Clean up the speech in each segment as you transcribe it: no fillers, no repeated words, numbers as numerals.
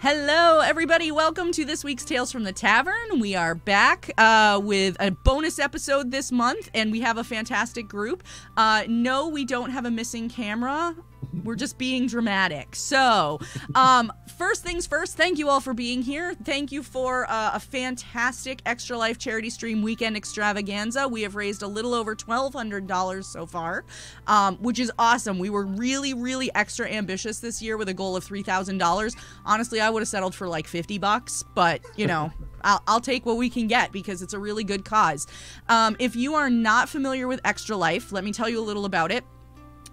Hello, everybody. Welcome to this week's Tales from the Tavern. We are back with a bonus episode this month, and we have a fantastic group. No, we don't have a missing camera. We're just being dramatic. So, first things first, thank you all for being here. Thank you for a fantastic Extra Life charity stream weekend extravaganza. We have raised a little over $1,200 so far, which is awesome. We were really, really extra ambitious this year with a goal of $3,000. Honestly, I would have settled for like $50, but you know, I'll take what we can get because it's a really good cause. If you are not familiar with Extra Life, let me tell you a little about it.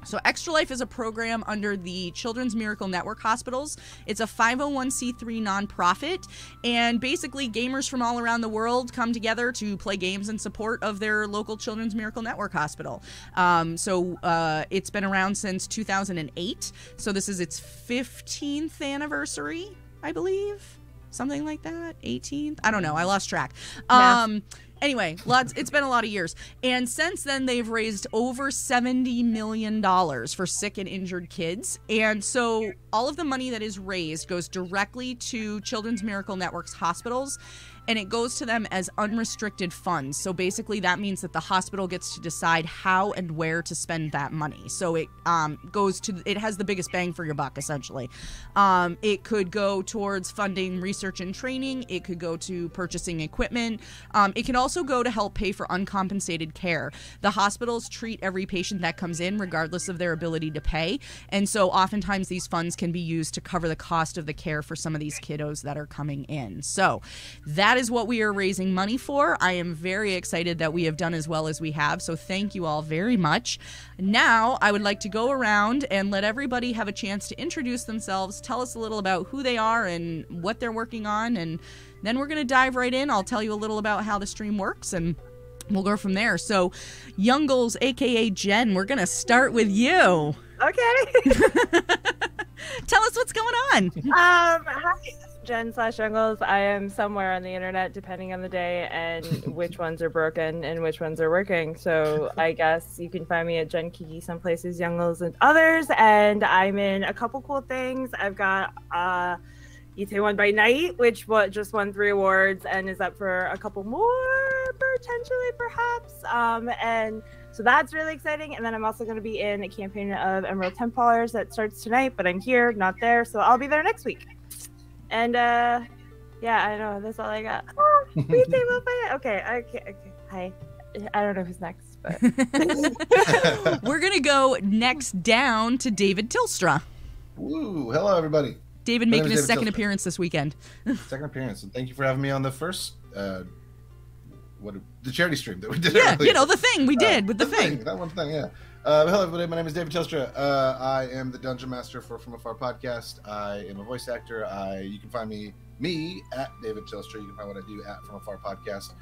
So Extra Life is a program under the Children's Miracle Network Hospitals. It's a 501c3 nonprofit, and basically gamers from all around the world come together to play games in support of their local Children's Miracle Network Hospital. It's been around since 2008, so this is its 15th anniversary, I believe. Something like that? 18th? I don't know. I lost track. Anyway, it's been a lot of years. And since then, they've raised over $70 million for sick and injured kids. And so all of the money that is raised goes directly to Children's Miracle Network's hospitals, and it goes to them as unrestricted funds. So basically that means that the hospital gets to decide how and where to spend that money. So it it has the biggest bang for your buck, essentially. It could go towards funding research and training. It could go to purchasing equipment. It can also go to help pay for uncompensated care. The hospitals treat every patient that comes in regardless of their ability to pay. And so oftentimes these funds can be used to cover the cost of the care for some of these kiddos that are coming in. So that is what we are raising money for. I am very excited that we have done as well as we have, so thank you all very much. Now, I would like to go around and let everybody have a chance to introduce themselves, tell us a little about who they are and what they're working on, and then we're going to dive right in. I'll tell you a little about how the stream works, and we'll go from there. So, Youngles, aka Jenn, we're going to start with you. Okay. Tell us what's going on. Hi. Jenn/Youngles. I am somewhere on the internet depending on the day and which ones are broken and which ones are working. So I guess you can find me at Jenn Kiki some places, Youngles and others. And I'm in a couple cool things. I've got ETA One by Night, which just won 3 awards and is up for a couple more potentially, perhaps. And so that's really exciting. And then I'm also going to be in a campaign of Emerald Templars that starts tonight, but I'm here, not there. So I'll be there next week. And yeah, I know that's all I got. Oh, okay. Hi. I don't know who's next, but we're gonna go next down to David Tilstra. Woo! Hello, everybody. David making his second appearance this weekend. Second appearance, and thank you for having me on the first the charity stream that we did. Yeah, earlier. You know the thing we did with the thing. That one thing, yeah. Hello, everybody. My name is David Tilstra. I am the Dungeon Master for From Afar podcast. I am a voice actor. You can find me at David Tilstra. You can find what I do at From Afar podcast.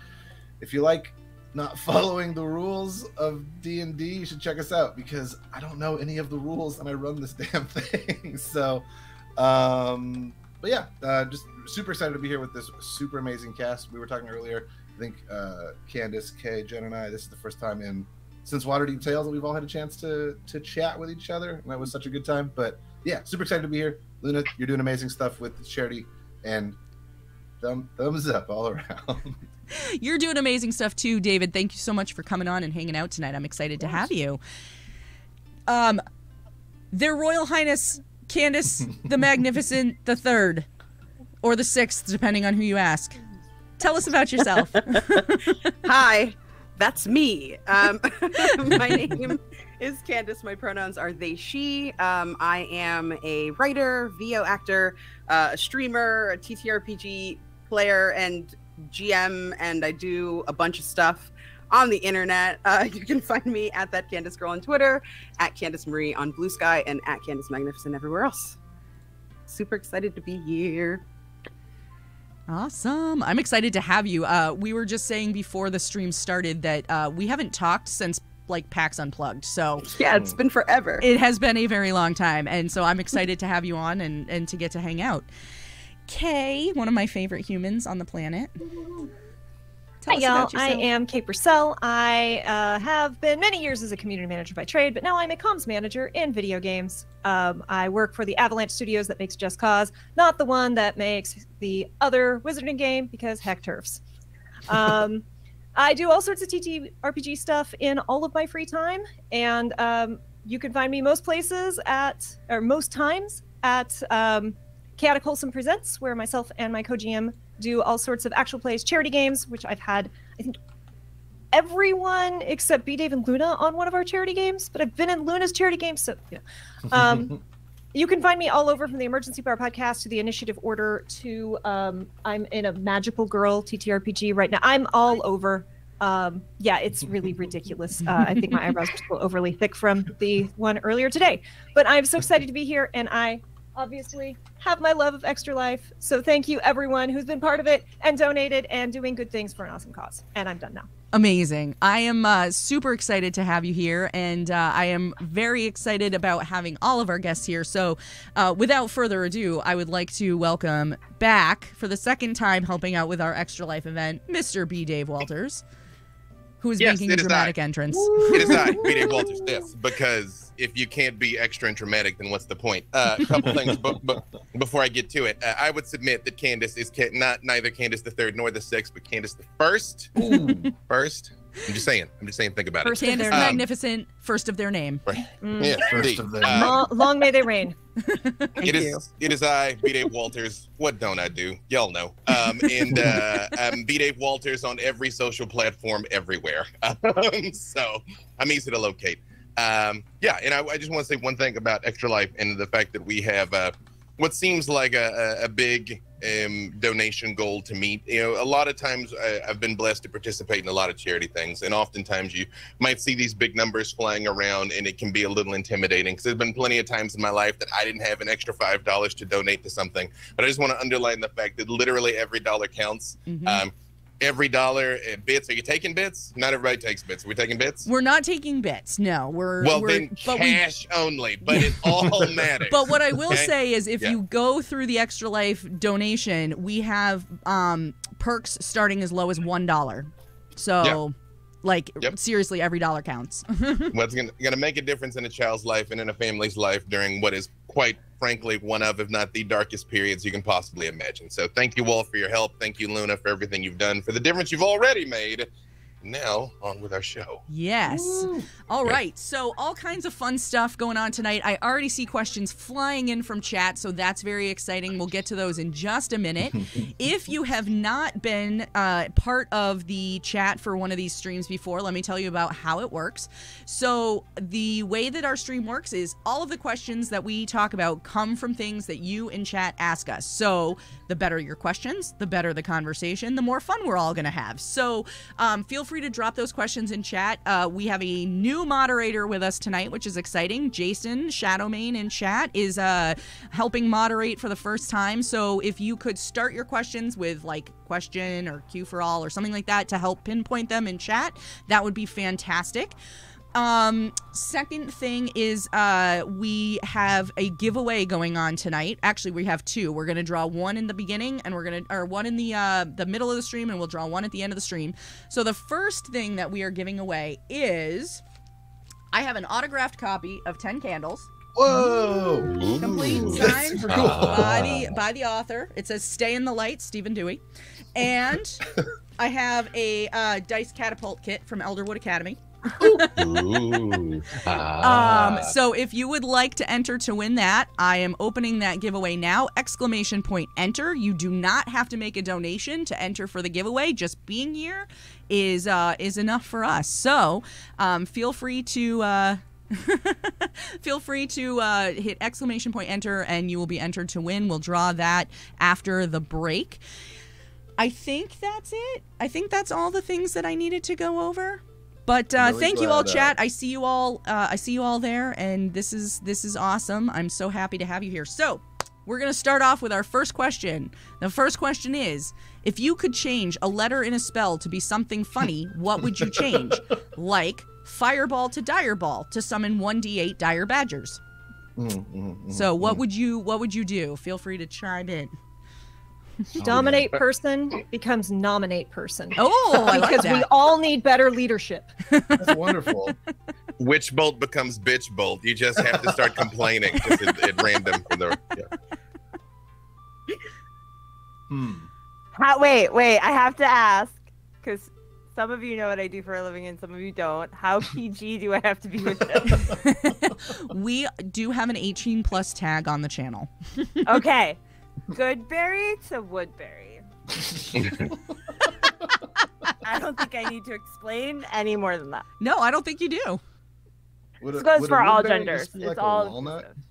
If you like not following the rules of D&D, you should check us out because I don't know any of the rules and I run this damn thing. So, but yeah, just super excited to be here with this super amazing cast. We were talking earlier. I think Candace, Kay, Jenn, and I. This is the first time since Waterdeep Tales that we've all had a chance to chat with each other, and that was such a good time. But yeah, super excited to be here. Luna, you're doing amazing stuff with the charity, and thumbs up all around. You're doing amazing stuff too, David. Thank you so much for coming on and hanging out tonight. I'm excited to have you. Their Royal Highness Candace the Magnificent the Third, or the Sixth, depending on who you ask. Tell us about yourself. Hi. That's me. My name is Candace. My pronouns are they, she. I am a writer, VO actor, a streamer, a TTRPG player, and GM, and I do a bunch of stuff on the internet. You can find me at that Candace girl on Twitter, at Candace Marie on Blue Sky, and at Candace Magnificent everywhere else. Super excited to be here. Awesome. I'm excited to have you. We were just saying before the stream started that we haven't talked since like PAX Unplugged. So yeah, it's been forever. It has been a very long time. And so I'm excited to have you on and to get to hang out. Kay, one of my favorite humans on the planet. Tell Hi, us y'all. about yourself. I am Kate Purcell. I have been many years as a community manager by trade, but now I'm a comms manager in video games. I work for the Avalanche Studios that makes Just Cause, not the one that makes the other Wizarding game, because heck turfs. I do all sorts of TTRPG stuff in all of my free time, and you can find me most times at Chaotic Wholesome Presents, where myself and my co-GM do all sorts of actual plays charity games, which I've had, I think, everyone except B. Dave and Luna on one of our charity games, but I've been in Luna's charity games, so you can find me all over, from the Emergency Bar podcast to the Initiative Order to I'm in a Magical Girl TTRPG right now. I'm all over. Yeah, it's really ridiculous. I think my eyebrows are still overly thick from the one earlier today, but I'm so excited to be here, and I obviously have my love of Extra Life. So thank you everyone who's been part of it and donated and doing good things for an awesome cause. And I'm done now. Amazing. I am super excited to have you here, and I am very excited about having all of our guests here. So without further ado, I would like to welcome back for the second time helping out with our Extra Life event, Mr. B. Dave Walters, who is making a dramatic entrance. It is I, B. Dave Walters, yes, because if you can't be extra and dramatic, then what's the point? A couple things before I get to it. I would submit that Candace is neither Candace the Third nor the Sixth, but Candace the First. First. I'm just saying. Think about First it. Candace the Magnificent, first of their name. Right. Yeah, First indeed. of them. Long may they reign. It is I, B. Dave Walters. What don't I do? Y'all know. And I'm B. Dave Walters on every social platform everywhere. So I'm easy to locate. And I just want to say one thing about Extra Life and the fact that we have what seems like a big donation goal to meet. You know, a lot of times I've been blessed to participate in a lot of charity things, and oftentimes you might see these big numbers flying around, and it can be a little intimidating, because there's been plenty of times in my life that I didn't have an extra $5 to donate to something. But I just want to underline the fact that literally every dollar counts. Mm-hmm. Every dollar, bits. Are you taking bits? Not everybody takes bits. Are we taking bits? We're not taking bits. No, we're then cash only, but it all matters. But what I will say is, if you go through the Extra Life donation, we have perks starting as low as $1. So, seriously, every dollar counts. What's gonna make a difference in a child's life and in a family's life during what is quite frankly one of, if not the darkest periods you can possibly imagine. So thank you all for your help. Thank you, Luna, for everything you've done, for the difference you've already made. Now on with our show. Yes. Woo. All right. So all kinds of fun stuff going on tonight. I already see questions flying in from chat, so that's very exciting. We'll get to those in just a minute. If you have not been part of the chat for one of these streams before, let me tell you about how it works. So the way that our stream works is all of the questions that we talk about come from things that you in chat ask us. So the better your questions, the better the conversation, the more fun we're all going to have. So feel free to drop those questions in chat. We have a new moderator with us tonight, which is exciting. Jason Shadowmane in chat is helping moderate for the first time. So if you could start your questions with like question or Q for all or something like that to help pinpoint them in chat, that would be fantastic. Second thing is we have a giveaway going on tonight. Actually, we have two. We're going to draw one in the beginning and one in the middle of the stream, and we'll draw one at the end of the stream. So the first thing that we are giving away is I have an autographed copy of 10 Candles. Whoa! Complete, signed by the author. It says "Stay in the Light," Stephen Dewey. And I have a dice catapult kit from Elderwood Academy. So if you would like to enter to win that, I am opening that giveaway now. ! Enter. You do not have to make a donation to enter for the giveaway. Just being here is enough for us. So feel free to hit ! Enter, and you will be entered to win. We'll draw that after the break. I think that's it. I think that's all the things that I needed to go over. But really thank you all, chat. I see you all. I see you all there, and this is awesome. I'm so happy to have you here. So we're gonna start off with our first question. The first question is: if you could change a letter in a spell to be something funny, what would you change? Like Fireball to Direball to summon 1d8 dire badgers. So what would you do? Feel free to chime in. Dominate person becomes nominate person. Oh, I like Because we that. all need better leadership. That's wonderful. Witch bolt becomes bitch bolt. You just have to start complaining just at random. Wait. I have to ask because some of you know what I do for a living and some of you don't. How PG do I have to be with this? We do have an 18+ tag on the channel. Okay. Goodberry to Woodberry. I don't think I need to explain any more than that. No, I don't think you do. This goes for all woodberry genders. just be It's like a all walnut? inclusive.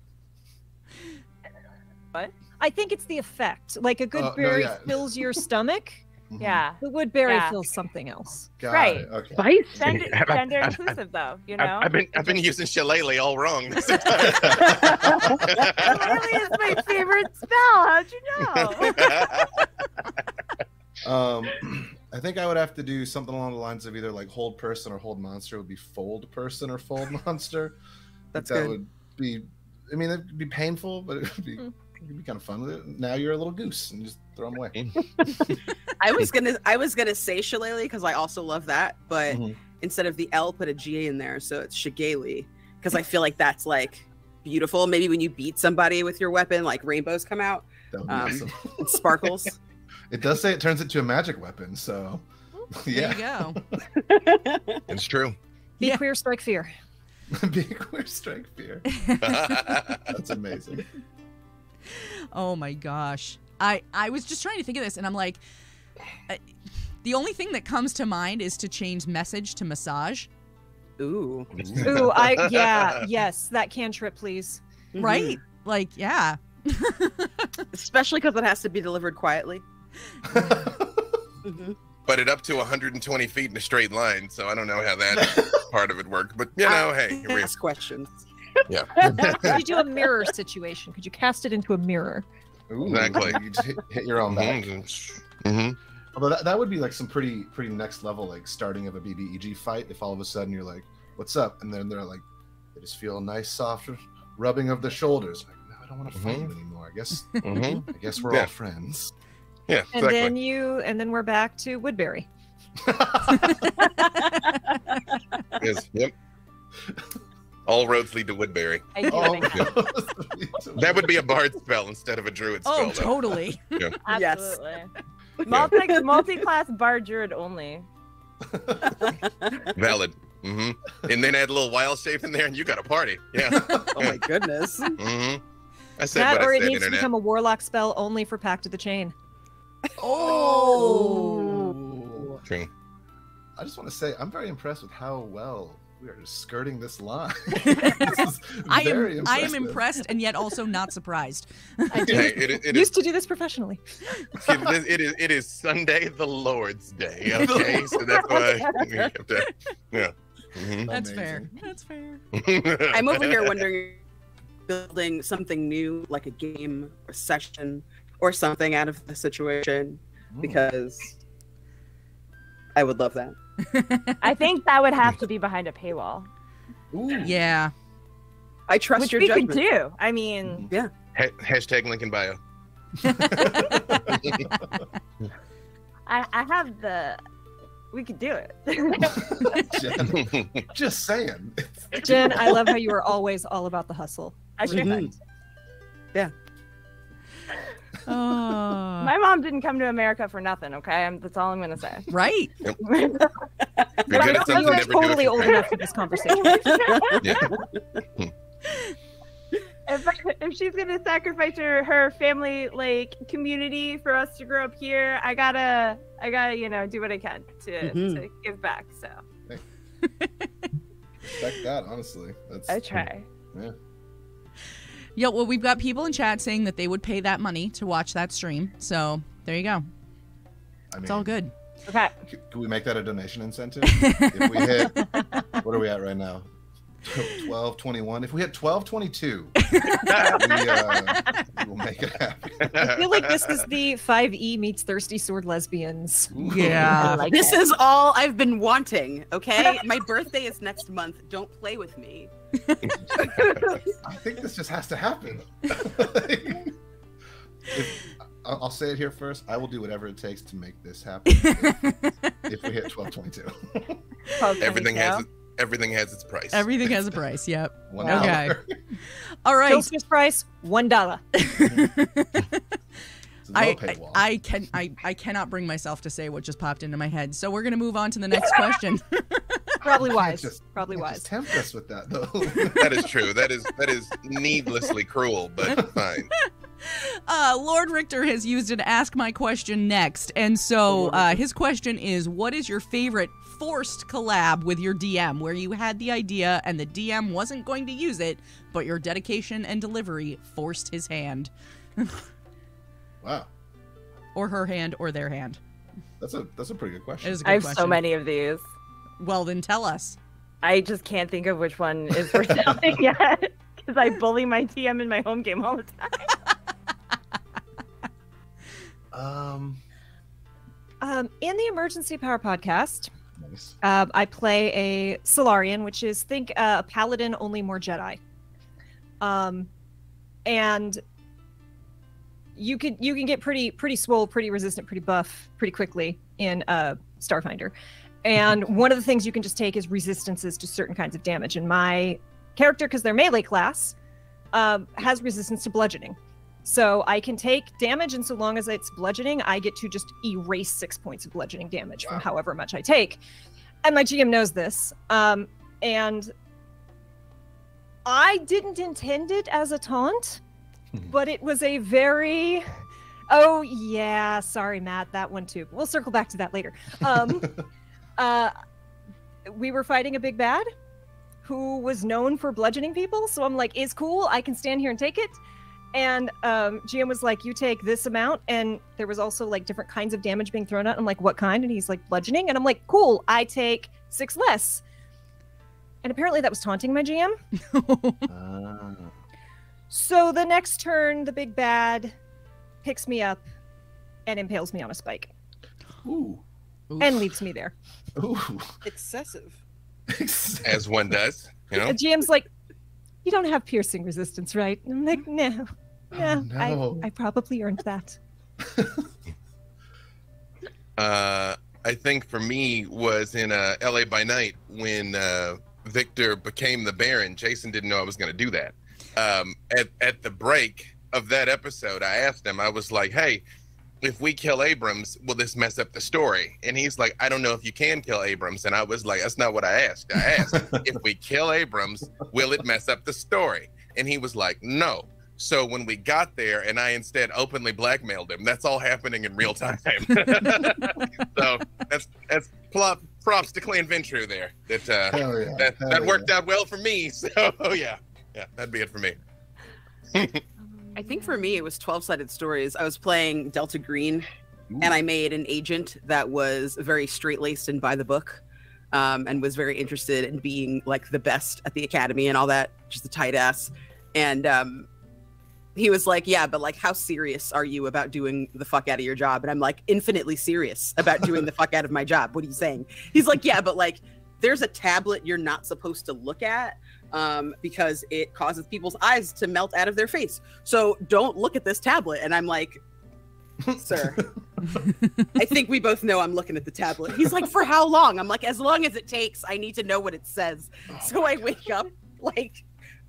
What? I think it's the effect. Like a good no, berry yeah. fills your stomach. Mhm. Yeah. The woodberry Yeah. fills something else. Got Right. it. Okay. Spicy. Gender inclusive, though. You know. I've been using shillelagh all wrong. This Shillelagh is my favorite spell. How'd you know? I think I would have to do something along the lines of either like hold person or hold monster. It would be fold person or fold monster. That's that good. would be. I mean, it'd be painful, but it would be. It'd be kind of fun with it. Now you're a little goose and just throw them away. I was gonna say shillelagh because I also love that, but Mhm. instead of the L, put a G in there, so it's shigale because I feel like that's like beautiful. Maybe when you beat somebody with your weapon, like rainbows come out, That would be awesome. and sparkles. It does say it turns into a magic weapon, so yeah. There you go. It's true. Be Yeah. queer, strike fear. Be a queer strike fear. That's amazing. Oh my gosh. I was just trying to think of this and I'm like, the only thing that comes to mind is to change message to massage, Ooh, Ooh, yes, that cantrip, please. right? Like, yeah. Especially because it has to be delivered quietly. But it up to 120 feet in a straight line, so I don't know how that part of it worked. But you know, hey, we Ask questions. yeah. Could you do a mirror situation? Could you cast it into a mirror? Ooh, Exactly. You just hit your own back. Mm-hmm. Although that would be like some pretty next level, like starting of a BBEG fight. If all of a sudden you're like, "What's up?" and then they're like, "They just feel a nice soft rubbing of the shoulders." Like, no, I don't want to fight you anymore. I guess we're Yeah. all friends. Yeah, And exactly. then we're back to Woodberry. Yes, yep. All roads lead to Woodberry. I do Oh, think that. That would be a bard spell instead of a druid spell. Oh, though. totally. Absolutely. Multi-class bar druid only. Valid. Mm-hmm. And then add a little wild shape in there, and you got a party. Yeah. Oh my goodness. Mm-hmm. I said That, what or I it said, needs to internet. become a warlock spell only for Pact of the Chain. Oh. True. I just want to say I'm very impressed with how well we are just skirting this line. This is I very am impressed and yet also not surprised. I do. Hey, it is used to do this professionally. it is Sunday, the Lord's Day. Okay, so that's why we have to. Yeah. Mhm. That's Amazing. fair. That's fair. I'm over here wondering, building something new, like a game or session or something out of the situation, because I would love that. I think that would have to be behind a paywall, Ooh. Yeah. I trust which your we judgment. could do. I mean, Hashtag link in bio. I have the. We could do it. Jen, just saying. Jen, I love how you are always all about the hustle. I should. Mhm. Oh, My mom didn't come to America for nothing. Okay, that's all I'm gonna say. right. You're But good I at don't think something, you're never do it totally for old free. enough for this conversation. Yeah. If she's gonna sacrifice her family like community for us to grow up here, I gotta do what I can to give back. So Respect that, honestly. That's I try. Yeah. Yeah, well, we've got people in chat saying that they would pay that money to watch that stream. So there you go. I It's all good. Okay. Could we make that a donation incentive? If we hit, what are we at right now? 1221. If we hit 1222, we will make it happen. I feel like this is the 5e meets Thirsty Sword Lesbians. Yeah. This is all I've been wanting, okay? My birthday is next month. Don't play with me. I think this just has to happen. I'll say it here first. I will do whatever it takes to make this happen. if we hit 12:22. Everything has its price. Everything has a price. Yep. $1. Okay. All right. Tilstra's price $1. I cannot bring myself to say what just popped into my head. So we're gonna move on to the next question. Probably wise. Just wise. tempt us with that though. That is true. That is needlessly cruel, but fine. Lord Richter has used an Ask My Question next, and so his question is, what is your favorite forced collab with your DM, where you had the idea and the DM wasn't going to use it, but your dedication and delivery forced his hand? Wow. Or her hand, or their hand. That's a pretty good question. It is a good I have question. so many of these. Well, then tell us. I just can't think of which one is for selling yet, because I bully my TM in my home game all the time. In the Emergency Power podcast, Nice. I play a Solarian, which is a paladin, only more Jedi. And you can get pretty swole, pretty resistant, pretty buff pretty quickly in Starfinder. And one of the things you can just take is resistances to certain kinds of damage. And my character, because they're melee class, has resistance to bludgeoning. So I can take damage, and so long as it's bludgeoning, I get to just erase 6 points of bludgeoning damage from however much I take. And my GM knows this. And I didn't intend it as a taunt, but it was a very... Oh, yeah. Sorry, Matt. That one, too. We'll circle back to that later. We were fighting a big bad who was known for bludgeoning people. So I'm like, it's cool. I can stand here and take it. And GM was like, you take this amount. And there was also like different kinds of damage being thrown out. I'm like, what kind? And he's like, bludgeoning. And I'm like, cool. I take 6 less. And apparently that was taunting my GM. So the next turn, the big bad picks me up and impales me on a spike. Ooh. And leaves me there. Ooh. Excessive. As one does, you know. And GM's like, you don't have piercing resistance, right? And I'm like, no. No. I probably earned that. I think for me was in LA by Night when Victor became the Baron. Jason didn't know I was going to do that. At the break of that episode, I asked him, I was like, hey, if we kill Abrams, will this mess up the story? And he's like, I don't know if you can kill Abrams. And I was like, that's not what I asked. I asked, if we kill Abrams, will it mess up the story? And he was like, no. So when we got there and I instead openly blackmailed him, that's all happening in real time. So that's props to Clan Ventru there. That worked out well for me. So yeah, that'd be it for me. I think for me, it was 12-sided stories. I was playing Delta Green, and I made an agent that was very straight-laced and by the book, and was very interested in being like the best at the academy and all that, just a tight ass. And he was like, yeah, but like, how serious are you about doing the fuck out of your job? And I'm like, infinitely serious about doing the fuck out of my job. What are you saying? He's like, yeah, but like, there's a tablet you're not supposed to look at because it causes people's eyes to melt out of their face. So don't look at this tablet. And I'm like, sir, I think we both know I'm looking at the tablet. He's like, for how long? I'm like, as long as it takes. I need to know what it says. So I wake up like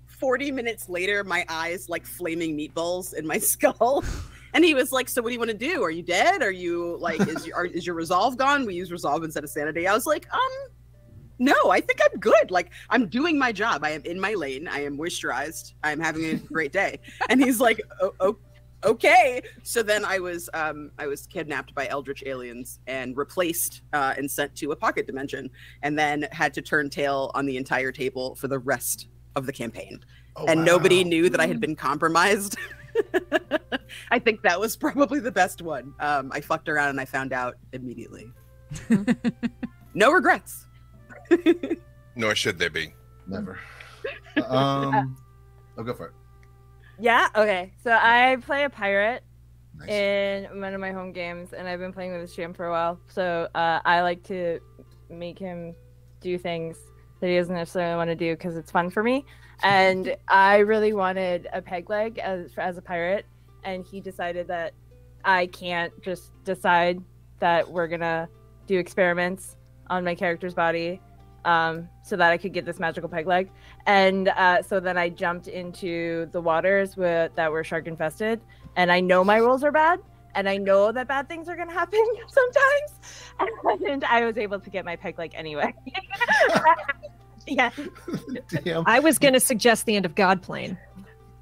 40 minutes later, my eyes like flaming meatballs in my skull. And he was like, so what do you want to do? Are you dead? Are you like, is your resolve gone? We use resolve instead of sanity. I was like, no, I think I'm good. Like, I'm doing my job. I am in my lane. I am moisturized. I'm having a great day. And he's like, okay. So then I was kidnapped by eldritch aliens and replaced and sent to a pocket dimension, and then had to turn tail on the entire table for the rest of the campaign. And nobody knew that I had been compromised. I think that was probably the best one. I fucked around and I found out immediately. No regrets. Nor should there be. Never. I'll go for it. Yeah, okay. So I play a pirate Nice. in one of my home games, and I've been playing with this GM for a while. So I like to make him do things that he doesn't necessarily want to do because it's fun for me. And I really wanted a peg leg as a pirate, and he decided that I can't just decide that we're gonna do experiments on my character's body so that I could get this magical peg leg. And so then I jumped into the waters that were shark infested, and I know my rolls are bad, and I know that bad things are gonna happen sometimes, and I was able to get my peg leg anyway. Yeah. Damn. I was going to suggest the end of God Plane.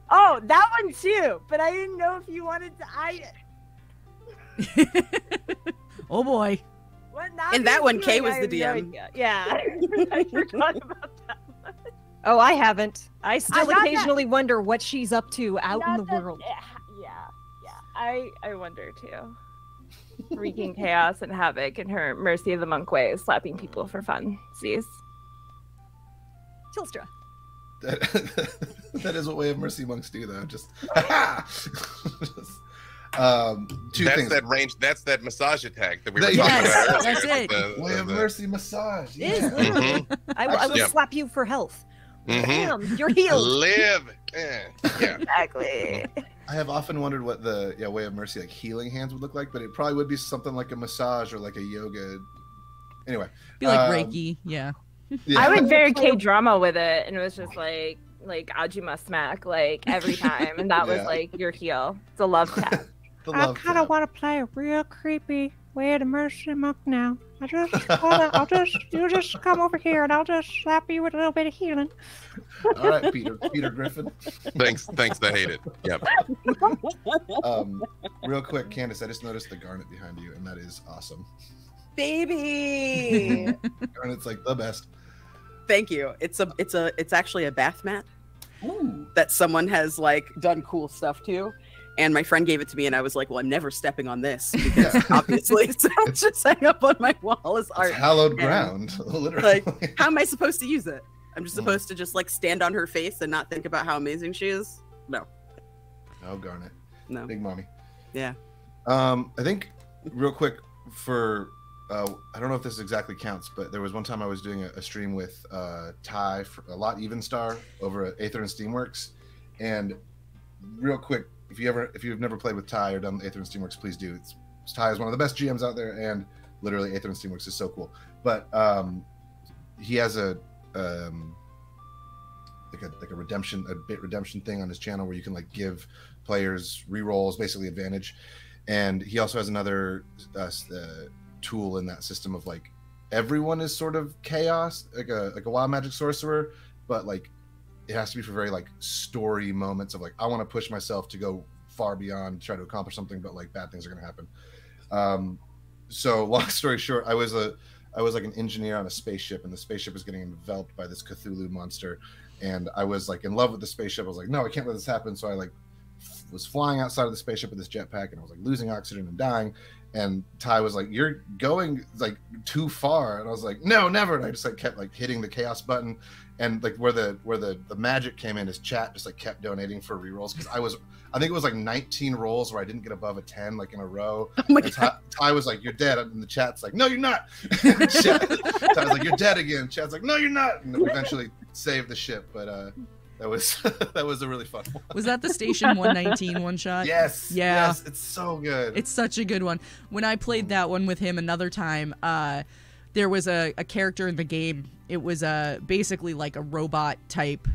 Oh, that one too, but I didn't know if you wanted to. Oh boy. What? And that one, Kay was the DM. Yeah, I forgot about that one. Oh, I haven't. I still not occasionally wonder what she's up to out in the world. Yeah. I wonder too. Wreaking chaos and havoc in her Mercy of the Monk ways, slapping people for fun. Sees. Tilstra. That is what Way of Mercy monks do, though. Just, two That's things. that range. That's that massage attack that we were Yes, talking about that's earlier. it. Way of Mercy massage. It is Yeah. literally. I will Yeah. slap you for health. Mhm. Bam, you're healed. Live. Yeah. Exactly. I have often wondered what the Way of Mercy like healing hands would look like, but it probably would be something like a massage or like a yoga. Anyway, Be like Reiki, yeah. yeah. I went very K-drama with it, and it was just like Ajima smack like every time, and that was Yeah. like your heel. It's a love tap. The love tap. want to play a real creepy Way of the Mercy monk now. You just come over here and I'll just slap you with a little bit of healing. All right, Peter Griffin. Thanks. I hate it. Yep. Real quick, Candace, I just noticed the garnet behind you, and that is awesome. Baby. Garnet's like the best. Thank you. It's actually a bath mat Ooh. that someone has like done cool stuff to. And my friend gave it to me, and I was like, well, I'm never stepping on this because Yeah. obviously so it's just hang up on my wall as art. It's hallowed And, ground, literally. Like, how am I supposed to use it? I'm just supposed to just like stand on her face and not think about how amazing she is? No. Oh, Garnet. No. Big mommy. Yeah. I think real quick for I don't know if this exactly counts, but there was one time I was doing a stream with Ty for a lot Evenstar over at Aether and Steamworks, and real quick, if you've never played with Ty or done Aether and Steamworks, please do. Ty is one of the best GMs out there, and literally Aether and Steamworks is so cool. But he has a bit redemption thing on his channel where you can like give players rerolls, basically advantage, and he also has another tool in that system of like everyone is sort of chaos, like a wild magic sorcerer, but like it has to be for very like story moments of like I want to push myself to go far beyond, try to accomplish something, but like bad things are going to happen. So long story short, I was like an engineer on a spaceship, and the spaceship was getting enveloped by this Cthulhu monster, and I was like in love with the spaceship. I was like, no, I can't let this happen. So I like was flying outside of the spaceship with this jetpack, and I was like losing oxygen and dying. And Ty was like, "You're going like too far," and I was like, "No, never." And I just like kept like hitting the chaos button, and like where the magic came in, his chat just like kept donating for rerolls because I think it was like 19 rolls where I didn't get above a 10 like in a row. Oh my And God. Ty was like, "You're dead," and the chat's like, "No, you're not." Ty was like, "You're dead again." Chat's like, "No, you're not," and we eventually saved the ship, but that was a really fun one. Was that the Station 119 one shot? Yes. Yeah. Yes, it's so good. It's such a good one. When I played that one with him another time, there was a character in the game. It was basically like a robot type,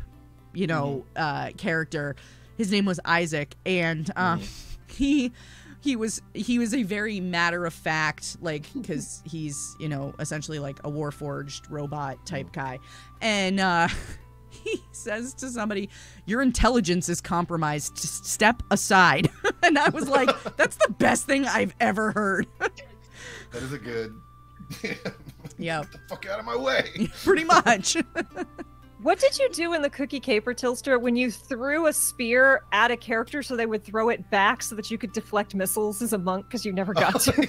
character. His name was Isaac, and he was a very matter of fact, like, because he's essentially like a warforged robot type guy, and he says to somebody, "Your intelligence is compromised. Just step aside." And I was like, that's the best thing I've ever heard. That is a good. Yeah. Get the fuck out of my way. Pretty much. What did you do in the Cookie Caper, Tilstra, when you threw a spear at a character so they would throw it back so that you could deflect missiles as a monk because you never got to?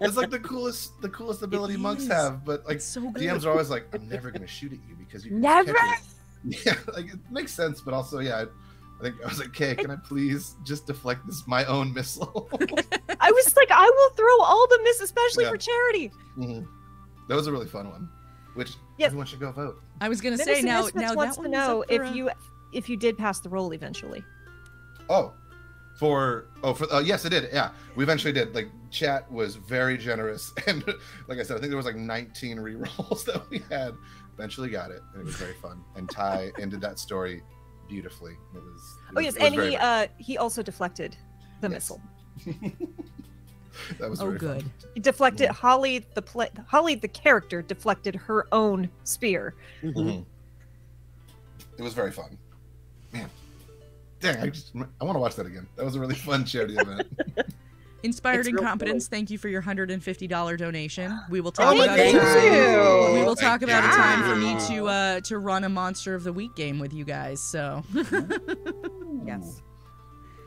It's like the coolest ability monks have, but like so good. DMs are always like, "I'm never gonna shoot at you because you can Never? catch it." Yeah, like it makes sense, but also I think I was like, "Okay, can I please just deflect my own missile?" I was like, I will throw all the miss, especially Yeah. for charity. Mhm. That was a really fun one, which Yes. everyone should go vote. I was gonna say Menacing now Misfits that wants one to was know up for if you did pass the roll eventually. Oh, Yes, it did. Yeah, we eventually did. Like, chat was very generous, and like I said, I think there was like 19 rerolls that we had. Eventually got it, and it was very fun. And Ty ended that story beautifully. It was and he also deflected the missile. That was very good. fun. He deflected Holly the character deflected her own spear. Mm-hmm. It was very fun. Man, dang! I want to watch that again. That was a really fun charity event. Inspired It's real Incompetence, cool. thank you for your $150 donation. We will talk my about God. a time. Thank We will Thank talk about a time for you. me to run a Monster of the Week game with you guys. So, Yes.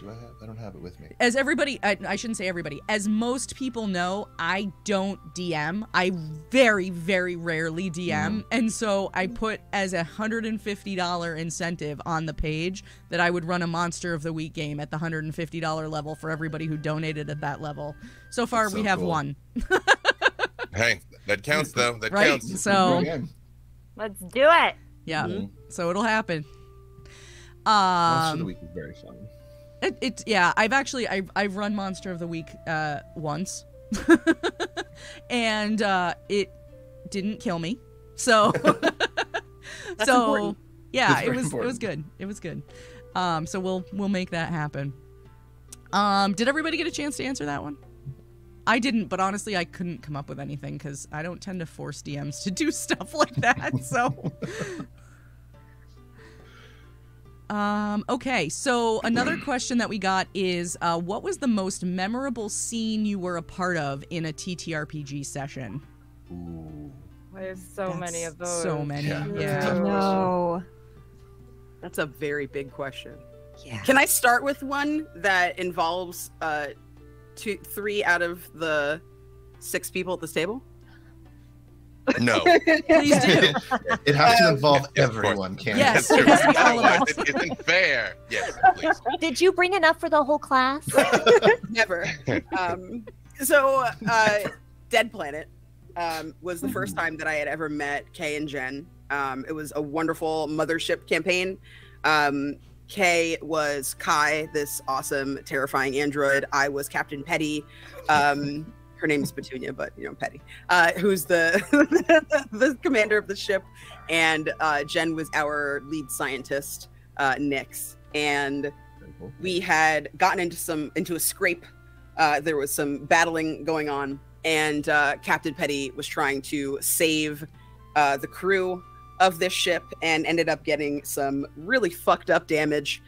I don't have it with me. as everybody, I shouldn't say everybody, as most people know, I don't DM. I very, very rarely DM, and so I put as a $150 incentive on the page that I would run a Monster of the Week game at the $150 level for everybody who donated at that level. So far, That's we so have cool. one. Hey, that counts though. That Right? counts. So, Again, Let's do it. yeah. Mhm. So it'll happen. Monster of the Week is very fun. I've run Monster of the Week once, and it didn't kill me. So That's important. yeah, That's it very was important. good. It was good. So we'll make that happen. Did everybody get a chance to answer that one? I didn't, but honestly, I couldn't come up with anything because I don't tend to force DMs to do stuff like that. So. Okay, so another question that we got is, what was the most memorable scene you were a part of in a TTRPG session? Ooh. There's so many of those. So many, Yeah. yeah. No. That's a very big question. Yeah. Can I start with one that involves 3 out of the 6 people at this table? No. Please do. It has to involve Yeah, of course. everyone, Candace. Yes. That's true. It has to be all of Otherwise, us. it isn't fair. Yes, please. Did you bring enough for the whole class? Never. So, Dead Planet was the first time that I had ever met Kay and Jenn. It was a wonderful mothership campaign. Kay was Kai, this awesome, terrifying android. I was Captain Petty. Her name is Petunia, but Petty, who's the the commander of the ship, and Jenn was our lead scientist, Nyx. And we had gotten into a scrape. There was some battling going on, and Captain Petty was trying to save the crew of this ship, and ended up getting some really fucked up damage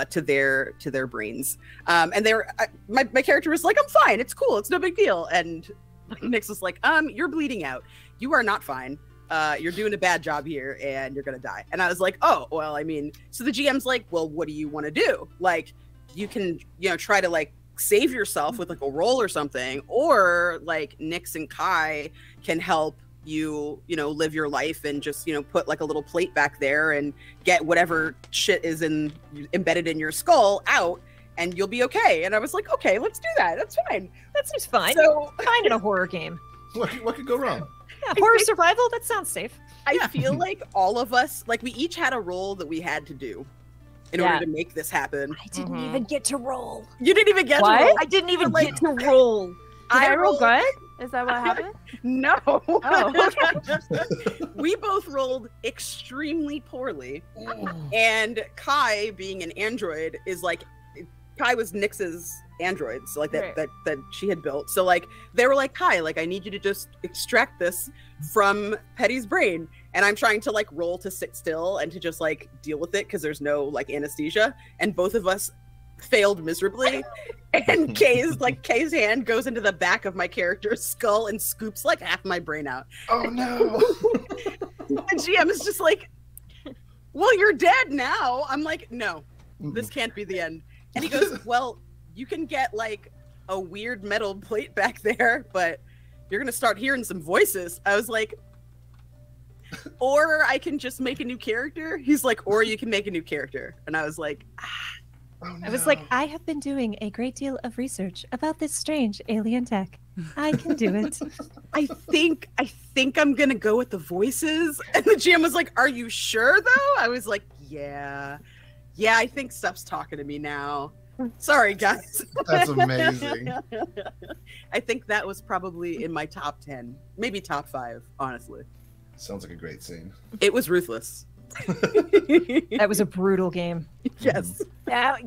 to their brains. And they were my character was like, "I'm fine. It's cool. It's no big deal." And Nyx was like, "You're bleeding out. You are not fine. You're doing a bad job here, and you're gonna die." And I was like, "Oh, well, I mean," so the GM's like, "Well, what do you want to do? Like, you can, try to like save yourself with like a roll or something, or like Nyx and Kai can help you live your life and just put like a little plate back there and get whatever shit is embedded in your skull out, and you'll be okay." And I was like, "Okay, let's do that. That's fine." That seems fine. So Fine in a horror game. What could go wrong? Yeah, horror survival, that sounds safe. I feel like all of us, like, we each had a role that we had to do in order to make this happen. I didn't Mhm. even get to roll. You didn't even get What? to roll. I didn't even Like, get to roll. Did I roll rolled- good? Is that what happened? No. Oh, We both rolled extremely poorly. And Kai, being an android, is like, Kai was Nyx's android, so like Right. that she had built. So like they were like, "Kai, like I need you to just extract this from Petty's brain." And I'm trying to like roll to sit still and to just like deal with it because there's no like anesthesia. And both of us failed miserably. And Kay's hand goes into the back of my character's skull and scoops like half my brain out. Oh no! And GM is just like, "Well, you're dead now." I'm like, "No, this can't be the end." And he goes, "Well, you can get like a weird metal plate back there, but you're gonna start hearing some voices." I was like, "Or I can just make a new character." He's like, "Or you can make a new character." And I was like, Oh, no. I was like, I have been doing a great deal of research about this strange alien tech. I can do it. I think I'm gonna go with the voices." And the GM was like, "Are you sure though?" I was like, yeah, I think stuff's talking to me now. Sorry, guys. That's amazing. I think that was probably in my top 10, maybe top 5, honestly. Sounds like a great scene. It was ruthless. That was a brutal game. Yes. That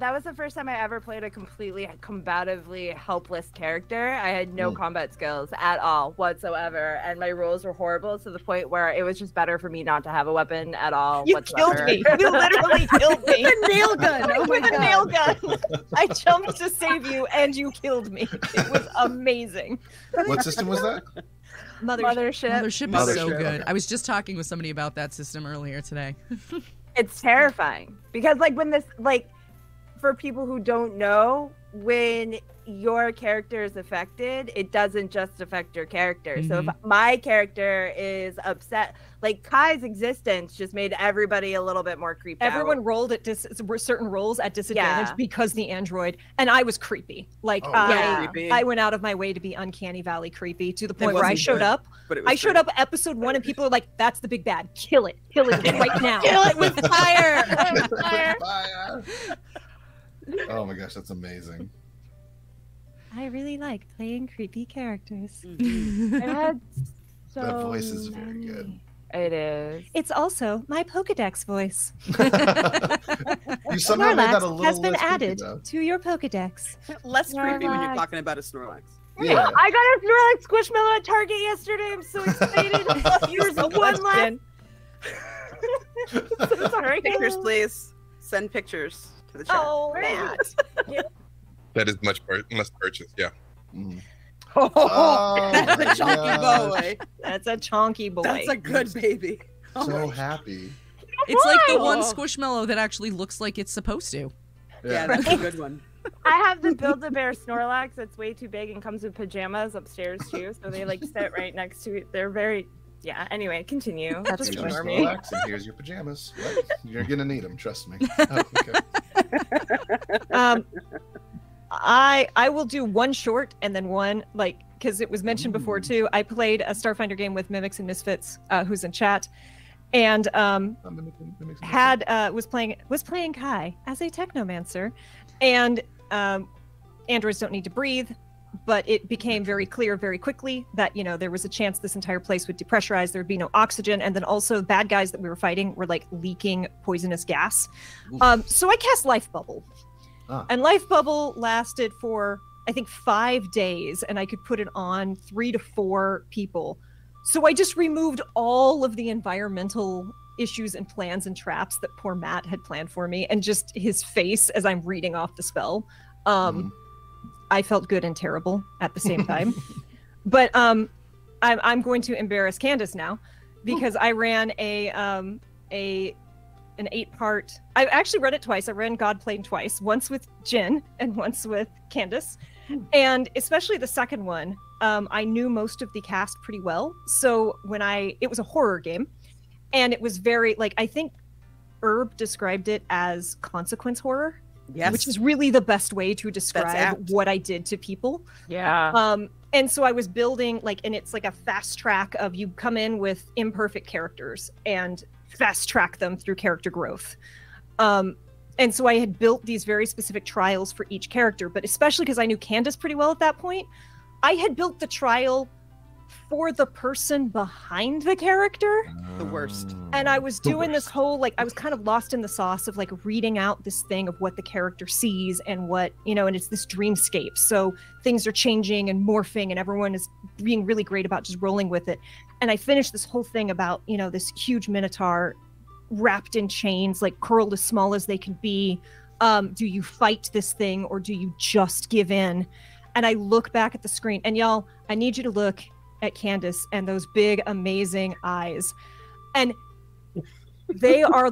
was the first time I ever played a completely combatively helpless character. I had no combat skills at all whatsoever, and my rolls were horrible to the point where it was just better for me not to have a weapon at all. You whatsoever. killed me. You literally killed me. A nail gun. Oh my With a God. nail gun. I jumped to save you, and you killed me. It was amazing. What system was that? Mothership. Mothership is so Mothership, good. okay. I was just talking with somebody about that system earlier today. It's terrifying because for people who don't know, when your character is affected, it doesn't just affect your character. So if my character is upset, like Kai's existence just made everybody a little bit more creeped out. Everyone rolled at certain rolls at disadvantage because the android, and I was creepy. Like creepy. I went out of my way to be Uncanny Valley creepy to the point where I wasn't showed good, up. but it was I showed up episode 1, and people are like, "That's the big bad. Kill it right now. Kill it with fire. Fire. Oh my gosh, that's amazing. I really like playing creepy characters. It had so That voice is very good. It is. It's also my Pokedex voice. You somehow made that a Snorlax little has been less creepy, added though. to your Pokedex. Less creepy when you're Snorlax. talking about a Snorlax. Yeah. I got a Snorlax Squishmallow at Target yesterday. I'm so excited. Here's one last. So sorry. Pictures, please. Send pictures to the chat. Oh, Matt. That is must purchase. Yeah. Mm. Oh, that's a my chunky gosh. boy. That's a chonky boy. That's a good baby. Oh So my- happy. It's like the one Oh. Squishmallow that actually looks like it's supposed to. Yeah, that's a good one. I have the Build-A-Bear Snorlax. It's way too big and comes with pajamas upstairs too. So they like sit right next to it. They're very. Yeah. Anyway, continue. That's Just Here's your ignore me. Snorlax and here's your pajamas. What? You're gonna need them, trust me. Oh, okay. I will do one short and then one because it was mentioned before too. I played a Starfinder game with Mimics and Misfits, who's in chat, and was playing Kai as a technomancer, and androids don't need to breathe, but it became very clear very quickly that there was a chance this entire place would depressurize, there'd be no oxygen, and then also bad guys that we were fighting were like leaking poisonous gas. So I cast Life Bubble. And Life Bubble lasted for, I think, 5 days, and I could put it on 3 to 4 people. So I just removed all of the environmental issues and plans and traps that poor Matt had planned for me, and just his face as I'm reading off the spell. I felt good and terrible at the same time. But I'm going to embarrass Candace now, because I ran an 8-part. I actually read it twice. I ran Godplane twice, once with Jenn and once with Candace. And especially the second one, I knew most of the cast pretty well. So it was a horror game, and it was very, I think Herb described it as consequence horror. Yes. Which is really the best way to describe what I did to people. Yeah. And so I was building and it's like a fast track of you come in with imperfect characters and fast track them through character growth. And so I had built these very specific trials for each character, but especially because I knew Candace pretty well at that point, I had built the trial for the person behind the character. The worst. And I was doing this whole, I was kind of lost in the sauce of reading out this thing of what the character sees and what, and it's this dreamscape. So things are changing and morphing, and everyone is being really great about just rolling with it. And I finished this whole thing about, this huge minotaur wrapped in chains, curled as small as they can be. Do you fight this thing, or do you just give in? And I look back at the screen, and y'all, I need you to look at Candace and those big, amazing eyes. And they are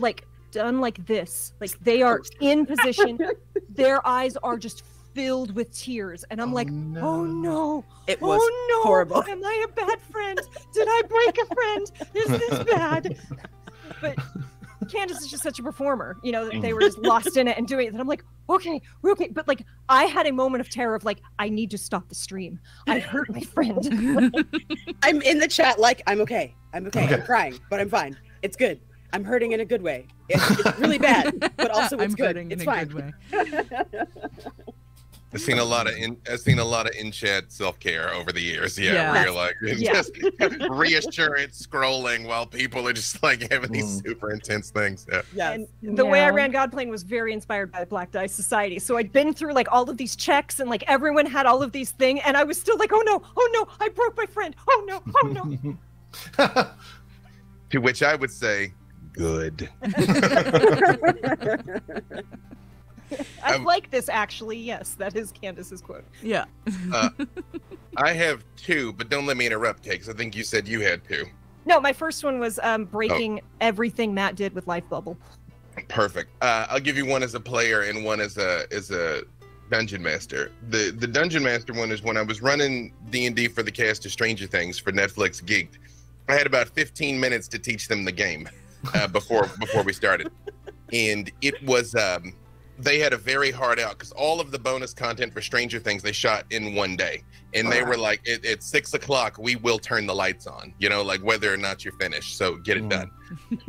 done like this. They are in position. Their eyes are just filled with tears. And I'm no. oh no. It was no. horrible. Am I a bad friend? Did I break a friend? Is this bad? But Candace is just such a performer, they were just lost in it and doing it. And I'm like, okay, we're okay. But I had a moment of terror of I need to stop the stream. I hurt my friend. I'm in the chat I'm okay. I'm okay. I'm crying, but I'm fine. It's good. I'm hurting in a good way. It's really bad, but also it's I'm good. hurting It's in a fine. good way. I've seen a lot of in-chat self-care over the years. Yeah. Where you're like Yeah. just reassurance scrolling while people are just like having these super intense things. Yeah. Yes. And the way I Yeah. ran Godplane was very inspired by Black Dice Society. So I'd been through like all of these checks and like everyone had all of these things, and I was still like, oh no, I broke my friend. Oh no. To which I would say, good. I like this actually. Yes, that is Candace's quote. Yeah. I have two, but don't let me interrupt, Kate, 'cause I think you said you had two. No, my first one was breaking everything Matt did with Life Bubble. Perfect. I'll give you one as a player and one as a dungeon master. The dungeon master one is when I was running D&D for the cast of Stranger Things for Netflix Geeked. I had about 15 minutes to teach them the game before we started, and it was they had a very hard out because all of the bonus content for Stranger Things they shot in one day, and they were like, at 6 o'clock we will turn the lights on, like whether or not you're finished, so get it done.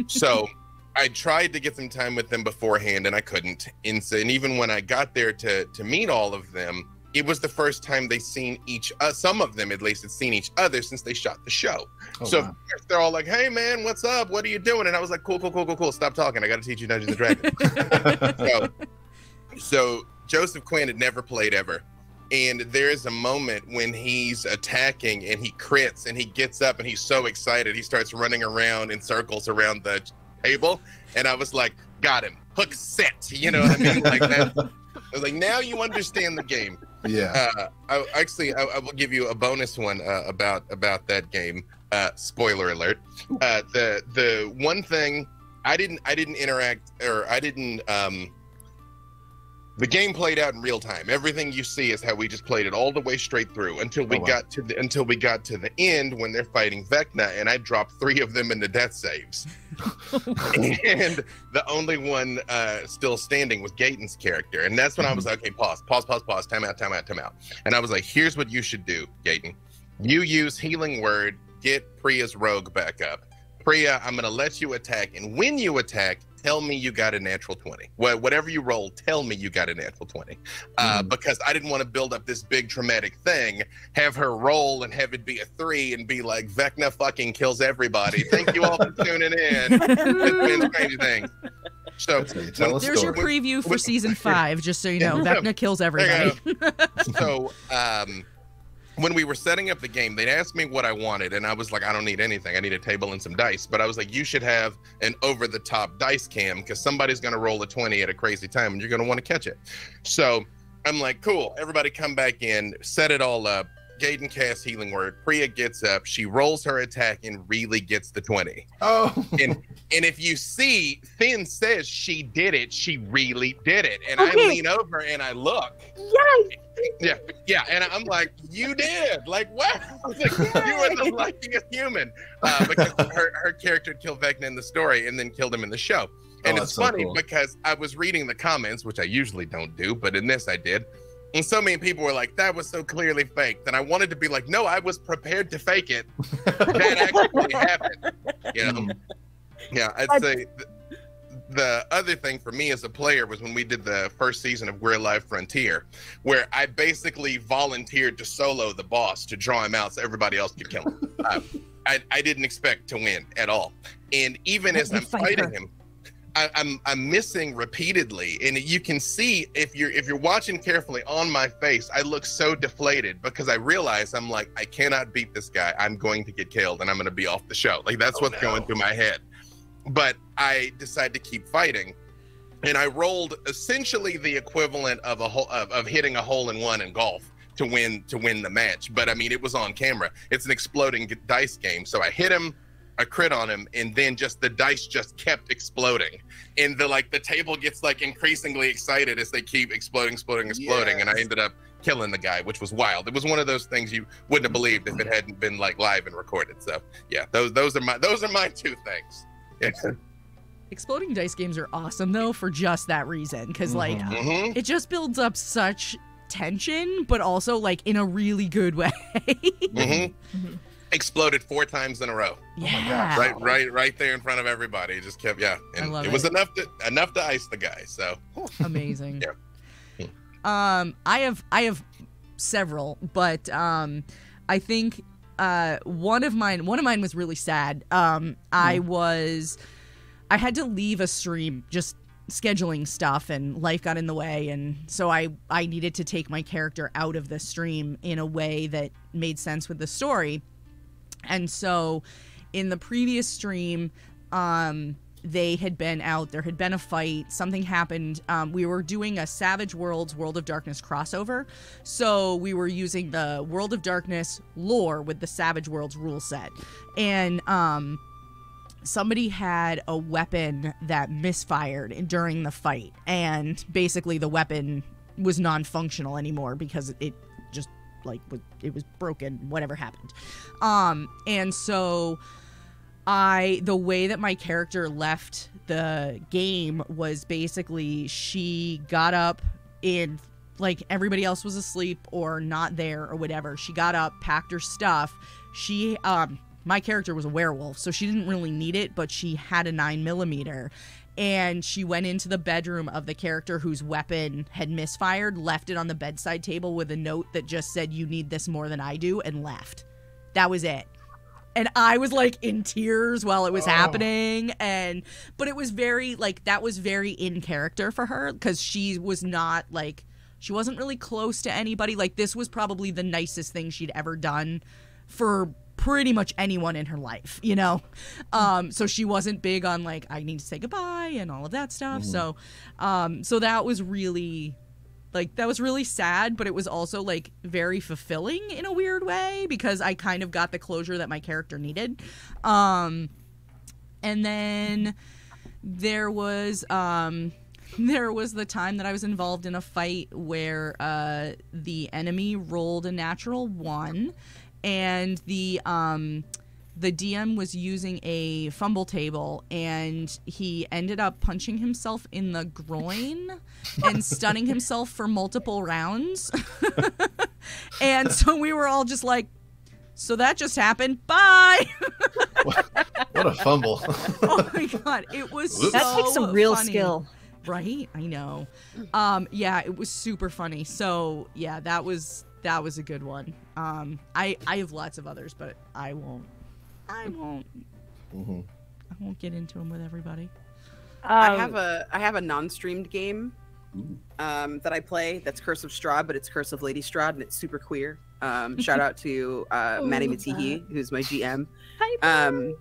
So I tried to get some time with them beforehand and I couldn't, and even when I got there to meet all of them, it was the first time they seen some of them at least had seen each other since they shot the show. Wow. They're all like, hey man, what's up, what are you doing? And I was like, cool, stop talking, I gotta teach you Dungeons and Dragons. So Joseph Quinn had never played ever, and there's a moment when he's attacking and he crits and he gets up and he's so excited he starts running around in circles around the table, and I was like, got him, hook set, you know what I mean? Like that. I was like, now you understand the game. Yeah. I will give you a bonus one about that game. Spoiler alert. The one thing I didn't interact, or I didn't the game played out in real time. Everything you see is how we just played it all the way straight through until we got to the end when they're fighting Vecna, and I dropped 3 of them into death saves. And the only one still standing was Gaten's character, and that's when I was like, okay, pause, time out. And I was like, here's what you should do, Gaten. You use Healing Word, get Priya's rogue back up. Priya, I'm gonna let you attack, and when you attack, tell me you got a natural 20. Whatever you roll, tell me you got a natural 20. Because I didn't want to build up this big traumatic thing, have her roll and have it be a 3 and be like, Vecna fucking kills everybody. Thank you all for tuning in. It's been Stranger Things. So there's your preview for season 5, just so you know. Vecna kills everybody. So when we were setting up the game, they'd asked me what I wanted, and I was like, I don't need anything. I need a table and some dice. But I was like, you should have an over-the-top dice cam, because somebody's going to roll a 20 at a crazy time, and you're going to want to catch it. So I'm like, cool. Everybody come back in, set it all up. Gaten casts Healing Word. Priya gets up. She rolls her attack and really gets the 20. Oh. And if you see, Finn says she did it. She really did it. And I lean over and I look. Yes. Yeah. And I'm like, you did. Like, what? I was like, you are the luckiest human. Because her character killed Vecna in the story and then killed him in the show. And it's funny because I was reading the comments, which I usually don't do, but in this I did. And so many people were like, that was so clearly fake. Then I wanted to be like, no, I was prepared to fake it. That actually happened. You know? Yeah, I'd say the other thing for me as a player was when we did the first season of We're Alive Frontier, where I basically volunteered to solo the boss to draw him out so everybody else could kill him. I didn't expect to win at all. And even as I'm fighting him, I'm missing repeatedly, and you can see if you're watching carefully on my face, I look so deflated because I realize I'm like, I cannot beat this guy. I'm going to get killed and I'm going to be off the show. Like that's what's going through my head. But I decided to keep fighting, and I rolled essentially the equivalent of of hitting a hole in one in golf to win the match. But I mean, it was on camera. It's an exploding dice game, so I hit him. A crit on him, and then just the dice just kept exploding, and the table gets like increasingly excited as they keep exploding, and I ended up killing the guy, which was wild. It was one of those things you wouldn't have believed if it hadn't been like live and recorded. So yeah, those are my 2 things. Yeah. Exploding dice games are awesome though for just that reason, because it just builds up such tension, but also like in a really good way. exploded 4 times in a row. Yeah. Right there in front of everybody. It just kept, yeah. And I love it was enough to ice the guy. So amazing. Yeah. I have several, but I think one of mine was really sad. I had to leave a stream, just scheduling stuff, and life got in the way, and so I needed to take my character out of the stream in a way that made sense with the story. And so in the previous stream, they had been out, there had been a fight, something happened. We were doing a Savage Worlds World of Darkness crossover, so we were using the World of Darkness lore with the Savage Worlds rule set, and somebody had a weapon that misfired during the fight, and basically the weapon was non-functional anymore because it just it was broken, whatever happened. And so the way that my character left the game was basically she got up in, like, everybody else was asleep or not there or whatever. She got up, packed her stuff. My character was a werewolf, so she didn't really need it, but she had a 9mm. And she went into the bedroom of the character whose weapon had misfired, left it on the bedside table with a note that just said, "You need this more than I do," and left. That was it. And I was, like, in tears while it was happening. But it was very, like, that was very in character for her, because she was not, like, she wasn't really close to anybody. Like, this was probably the nicest thing she'd ever done for pretty much anyone in her life, you know? So she wasn't big on, like, I need to say goodbye and all of that stuff. Mm-hmm. So that was really, like, that was really sad, but it was also, like, very fulfilling in a weird way, because I kind of got the closure that my character needed. And then there was the time that I was involved in a fight where the enemy rolled a natural 1, and the DM was using a fumble table, and he ended up punching himself in the groin and stunning himself for multiple rounds. And so we were all just like, so that just happened. Bye. What a fumble. Oh my God. It was so that takes some real funny. skill. Right? I know. Yeah, it was super funny. So yeah, that was a good one. I have lots of others, but I won't get into them with everybody. I have a non-streamed game that I play that's Curse of Strahd, but it's Curse of Lady Strahd, and it's super queer. Shout out to Maddie Matihi, who's my GM. Hi,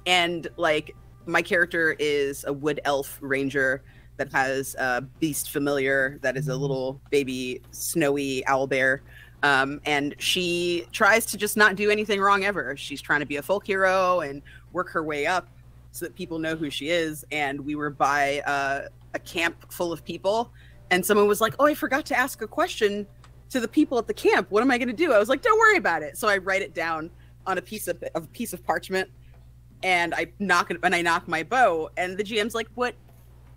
and, like, my character is a wood elf ranger that has a beast familiar that is a little baby snowy owlbear. And she tries to just not do anything wrong ever. She's trying to be a folk hero and work her way up so that people know who she is. And we were by a camp full of people, and someone was like, "Oh, I forgot to ask a question to the people at the camp. What am I going to do?" I was like, "Don't worry about it." So I write it down on a piece of parchment, and I knock my bow, and the GM's like, "What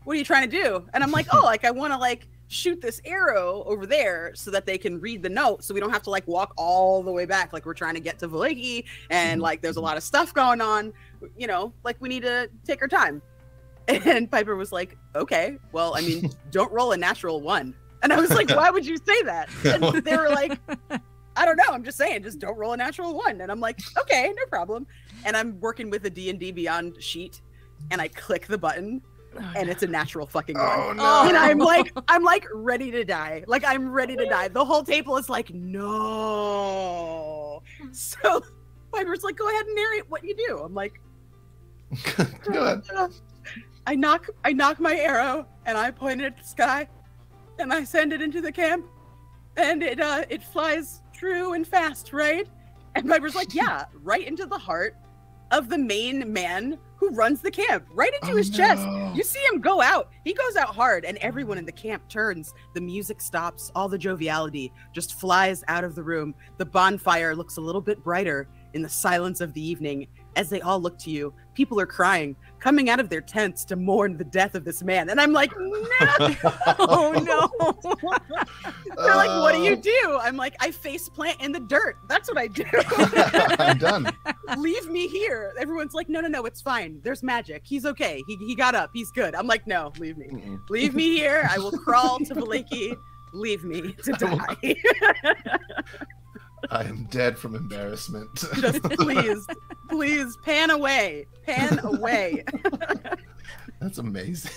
are you trying to do?" And I'm like, "Oh, like, I want to, like, shoot this arrow over there so that they can read the note, so we don't have to, like, walk all the way back. Like, we're trying to get to Valegi, and, like, there's a lot of stuff going on, you know, like, we need to take our time." And Piper was like, "Okay, well, I mean, don't roll a natural 1. And I was like, "Why would you say that?" And they were like, "I don't know, I'm just saying, just don't roll a natural 1. And I'm like, "Okay, no problem." And I'm working with a D&D Beyond sheet, and I click the button, and it's a natural fucking 1. Oh, no. And I'm like ready to die. Like, I'm ready to die. The whole table is like, no. So Piper's like, "Go ahead and narrate what you do." I'm like, Go ahead. I knock my arrow, and I point it at the sky, and I send it into the camp, and it flies true and fast, right? And Piper's like, "Yeah, right into the heart of the main man who runs the camp, right into his chest. You see him go out. He goes out hard, and everyone in the camp turns. The music stops. All the joviality just flies out of the room. The bonfire looks a little bit brighter in the silence of the evening. as they all look to you, people are crying, coming out of their tents to mourn the death of this man. And I'm like, no. Oh no. They're like, what do you do? I'm like, I face plant in the dirt. That's what I do. I'm done. Leave me here. Everyone's like, no, it's fine. There's magic. He's okay. He got up. He's good. I'm like, no, leave me. Leave me here. I will crawl to Valaki. Leave me to die. I am dead from embarrassment. Just please pan away. Pan away. That's amazing.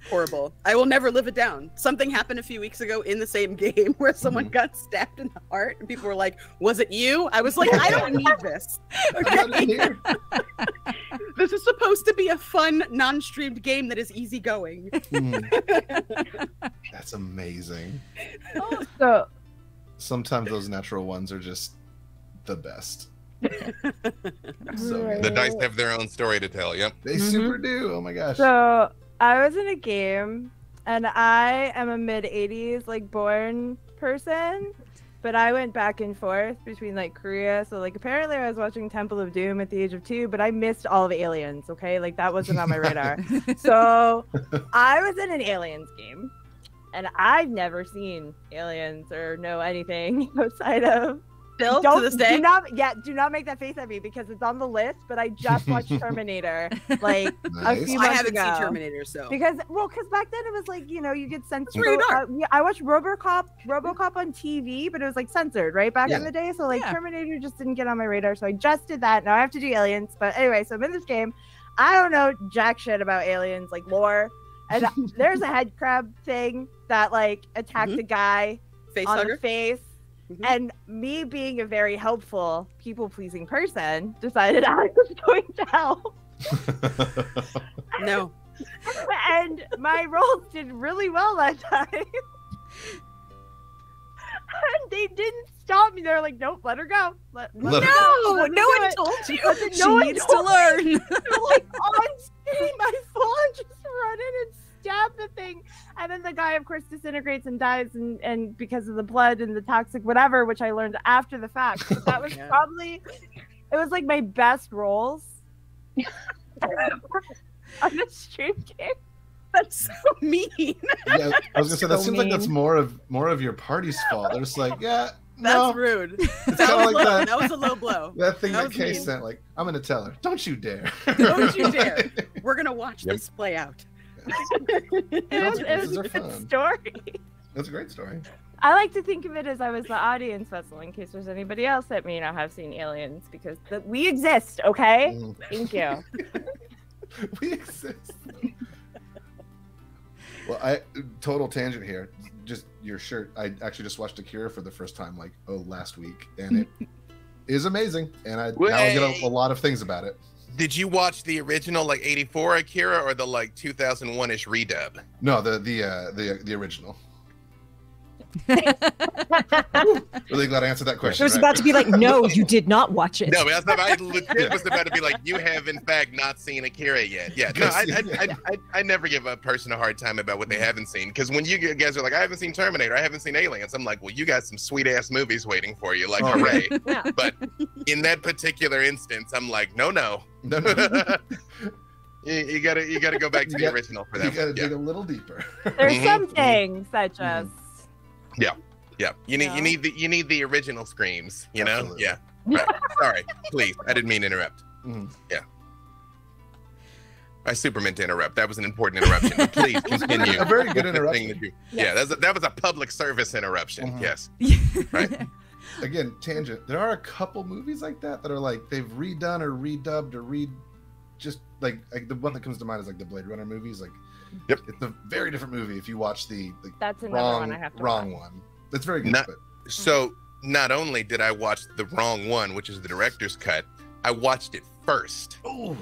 Horrible. I will never live it down. Something happened a few weeks ago in the same game where someone got stabbed in the heart and people were like, was it you? I was like, I don't need this. Okay? This is supposed to be a fun, non-streamed game that is easygoing. That's amazing. So Sometimes those natural ones are just the best. So Right. The dice have their own story to tell. Yep. they super do. Oh my gosh. So I was in a game, and I am a mid-80s like born person, but I went back and forth between like Korea. So like apparently I was watching Temple of Doom at the age of 2, but I missed all of Aliens. Okay, like that wasn't on my radar. So I was in an Aliens game, and I've never seen Aliens or know anything outside of. Still to this day? Do not make that face at me because it's on the list. But I just watched Terminator like Nice. a few I months haven't ago. seen Terminator, so. Because back then it was like, you know, you get censored. rated R. I watched RoboCop on TV, but it was like censored, right? Back in Yeah. the day. So like Yeah. Terminator just didn't get on my radar. So I just did that. Now I have to do Aliens. But anyway, so I'm in this game. I don't know jack shit about aliens, like lore. And there's a head crab thing that like attacked a guy Face on hugger? the face. Mhm. And me being a very helpful, people-pleasing person, decided I was going to help. No. And my rolls did really well that time. And they didn't stop me. They were like, nope, let her go. Let her Let her go. No, Let her no do one it." told you. I said, She no one needs to told me." learn. They're like on screen, my phone just run in and stab the thing. And then the guy, of course, disintegrates and dies and because of the blood and the toxic whatever, which I learned after the fact. But that was Yeah. probably, it was like my best rolls on the stream game. That's so mean. Yeah, I was gonna say that So seems like that's mean. more of your party's fault. They're just like, yeah, That's no, rude. it's That kind of was like low. that. That was a low blow. That thing that that was Kay mean. sent, like, I'm gonna tell her, don't you dare. Don't you dare. We're gonna watch Yep. this play out. It was Those are a good fun. story. That's a great story. I like to think of it as I was the audience vessel in case there's anybody else that may not have seen Aliens because we exist, okay? Mm. Thank you. We exist. Well, total tangent here. Just your shirt. I actually just watched Akira for the first time, like last week, and it is amazing. And I now I get a lot of things about it. Did you watch the original like '84 Akira or the like 2001-ish redub? No, the original. Really glad I answered that question. There's right? about to be like, no, you did not watch it. No, but I legit was about to be like, you have in fact not seen Akira yet. Yeah, no, I never give a person a hard time about what they haven't seen because when you guys are like, I haven't seen Terminator, I haven't seen Aliens, I'm like, well, you got some sweet ass movies waiting for you, like Oh, hooray. Yeah. But in that particular instance, I'm like, no. No. You gotta go back to the original for You that. gotta Yeah. dig a little deeper. There's Mhm. some things that just Yeah, you need the original screams, you know? Absolutely. Yeah. Right. Sorry, please. I didn't mean to interrupt. Mhm. I super meant to interrupt. That was an important interruption. But please continue. A very good with the thing interruption. that Yeah, that was a public service interruption. Mhm. Yes. Right. Again, tangent. There are a couple movies like that are like they've redone or redubbed or just like the one that comes to mind is like the Blade Runner movies. Like, Yep. it's a very different movie if you watch the that's another wrong one I have to wrong watch. one. That's very good. Not- but So not only did I watch the wrong one, which is the director's cut, I watched it first. oh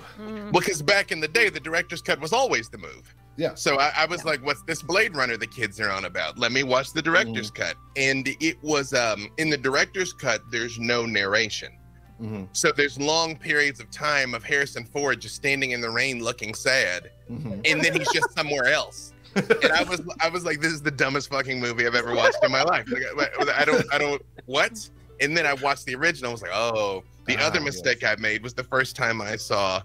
Because back in the day, the director's cut was always the move. yeah, So I was like, what's this Blade Runner the kids are on about? Let me watch the director's cut. And it was in the director's cut, there's no narration. mm-hmm. So there's long periods of time of Harrison Ford just standing in the rain looking sad. Mm-hmm. And then he's just somewhere else. And I was like, this is the dumbest fucking movie I've ever watched in my life. Like, I don't what? And then I watched the original. I was like, oh, The other mistake I made was the first time I saw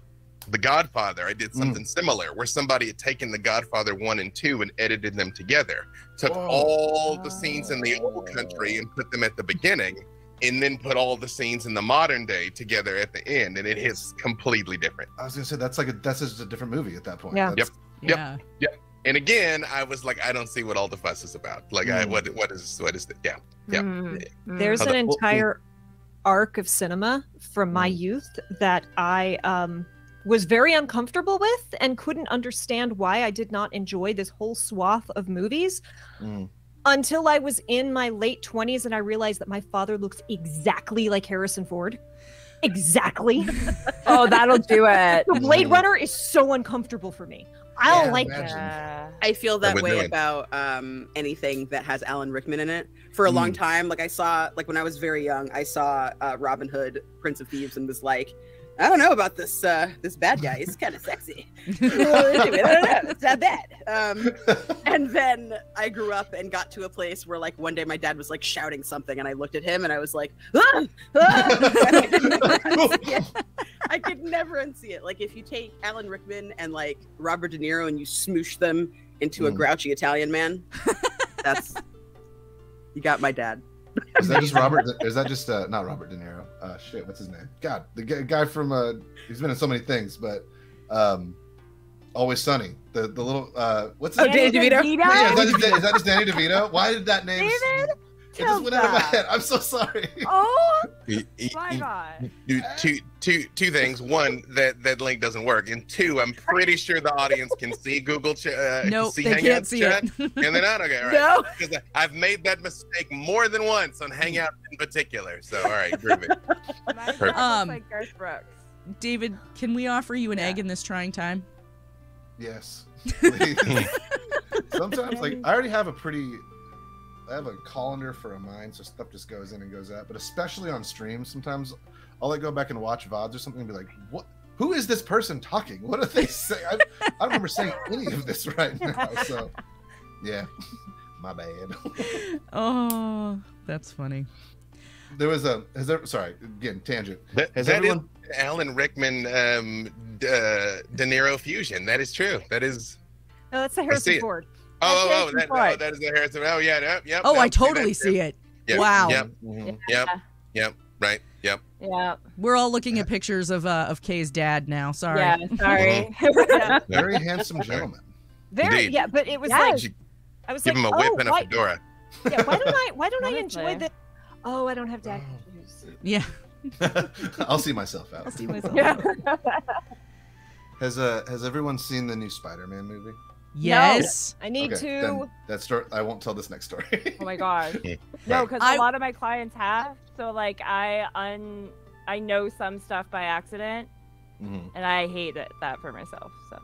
The Godfather. I did something similar where somebody had taken The Godfather 1 and 2 and edited them together. Took all the scenes in the old country and put them at the beginning, and then put all the scenes in the modern day together at the end, and it hits completely different. I was gonna say that's just a different movie at that point. Yeah. Yep. And again, I was like, I don't see what all the fuss is about. Like, what is it? Yeah. There's an entire arc of cinema from my youth that I was very uncomfortable with and couldn't understand why I did not enjoy this whole swath of movies until I was in my late 20s and I realized that my father looks exactly like Harrison Ford. Exactly. Oh, that'll do it. The Blade Runner is so uncomfortable for me. I don't like it. I feel that way about anything that has Alan Rickman in it. For a long time, like I saw, like when I was very young, I saw Robin Hood, Prince of Thieves, and was like, I don't know about this this bad guy. He's kind of sexy. Anyway, I don't know. It's not bad. And then I grew up and got to a place where, like, one day my dad was like shouting something, and I looked at him and I was like, ah! I could never unsee it. Like, if you take Alan Rickman and like Robert De Niro and you smoosh them into a grouchy Italian man, that's you got my dad. Is that just Robert? Is that just not Robert De Niro? Shit, what's his name? God, the guy from he's been in so many things, but Always Sunny. The little what's his name? Danny DeVito. Yeah, is that just Danny DeVito? Why did that name? David? It just went out of my head. I'm so sorry. Oh my God. Two things. One, that link doesn't work, and two, I'm pretty sure the audience can see Google chat. Nope, see they Hangout can't see chat. it. And they're not okay. All right. No. Because I've made that mistake more than once on Hangout in particular. So all right, groove it. Perfect. Like Garth Brooks. David, can we offer you an egg in this trying time? Yes. Please. Sometimes, like, I already have I have a colander for a mind, so stuff just goes in and goes out. But especially on streams, sometimes I'll like go back and watch VODs or something and be like, "What? Who is this person talking? What are they saying?" I don't remember saying any of this right now. So, yeah, my bad. Oh, that's funny. There was sorry, again, tangent. That is Alan Rickman, De Niro fusion. That is true. That is. No, that's the Harrison Ford. That is the Harrison. Oh yeah, yep. Oh, I totally see it. Yep, wow. Yep. Right. Yep. Yeah. We're all looking at pictures of Kay's dad now. Sorry. Yeah. Sorry. Very handsome gentleman. Very. Indeed. Yeah, but it was Yes. like I was Give like, him a whip and a fedora. Yeah. Why don't I enjoy Honestly. this? Oh, I don't have dad issues. Yeah. I'll see myself out. I'll see myself. Yeah. Has everyone seen the new Spider-Man movie? Yes. I need to. Then that story. I won't tell this next story. Oh my gosh. No, because a lot of my clients have. So like I know some stuff by accident, and I hate that for myself. So.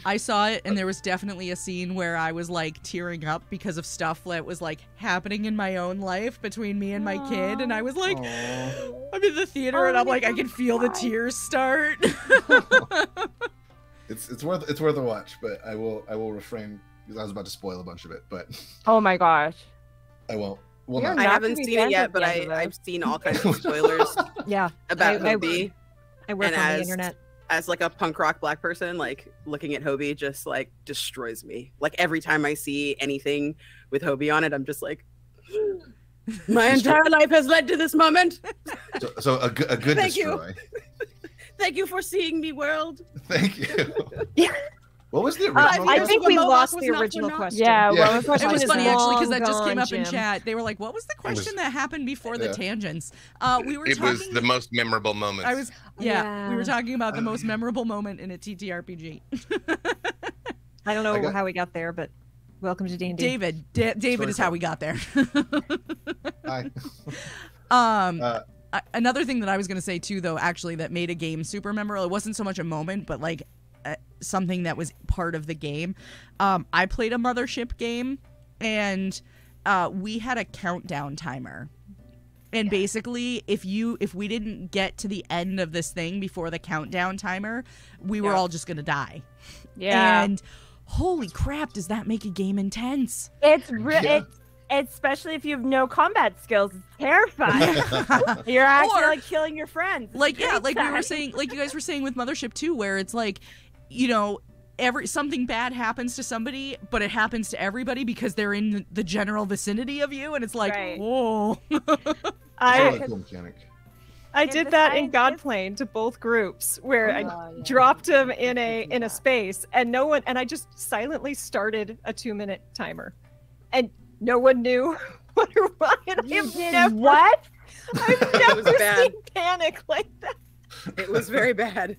I saw it, and there was definitely a scene where I was like tearing up because of stuff that was like happening in my own life between me and my kid, and I was like, I'm in the theater, and I'm like, I can feel the tears start. It's worth a watch, but I will refrain because I was about to spoil a bunch of it, but Oh my gosh. I won't. You're I not haven't to be seen it fans yet, of but the end of I've seen all kinds of spoilers Yeah. about Hobie. I work And on the as- internet. As like a punk rock black person, like looking at Hobie just like destroys me. Like every time I see anything with Hobie on it, I'm just like, my entire life has led to this moment. So a good Thank you. destroy. Thank you for seeing me, world. Thank you. Yeah. What was the original? I think we Mohawk lost was the not original for question. Yeah. Yeah. What was It was is funny actually because long that just came gone, up in Jim. chat. They were like, "What was the question that happened before the Yeah. tangents?" We were It talking. was the most memorable moments. Yeah. We were talking about the most memorable moment in a TTRPG. I don't know how we got there, but welcome to D&D. David is how we got there. Hi. Another thing that I was going to say too, though, actually, that made a game super memorable. It wasn't so much a moment, but like something that was part of the game. I played a Mothership game, and we had a countdown timer. And basically, if we didn't get to the end of this thing before the countdown timer, we were all just going to die. Yeah. And holy crap, does that make a game intense? It's Especially if you have no combat skills, it's terrifying. You're actually Or, like killing your friends. It's like, a yeah, great like we were time. saying, like you guys were saying with Mothership too, where it's like, something bad happens to somebody, but it happens to everybody because they're in the general vicinity of you, and it's like, Right. whoa. I Cool mechanic. I did the that in scientists- Godplane to both groups, where I yeah. dropped them in a space, and I just silently started a 2-minute timer, and no one knew what or why. And I've never, What? I've was never bad. seen panic like that. It was very bad.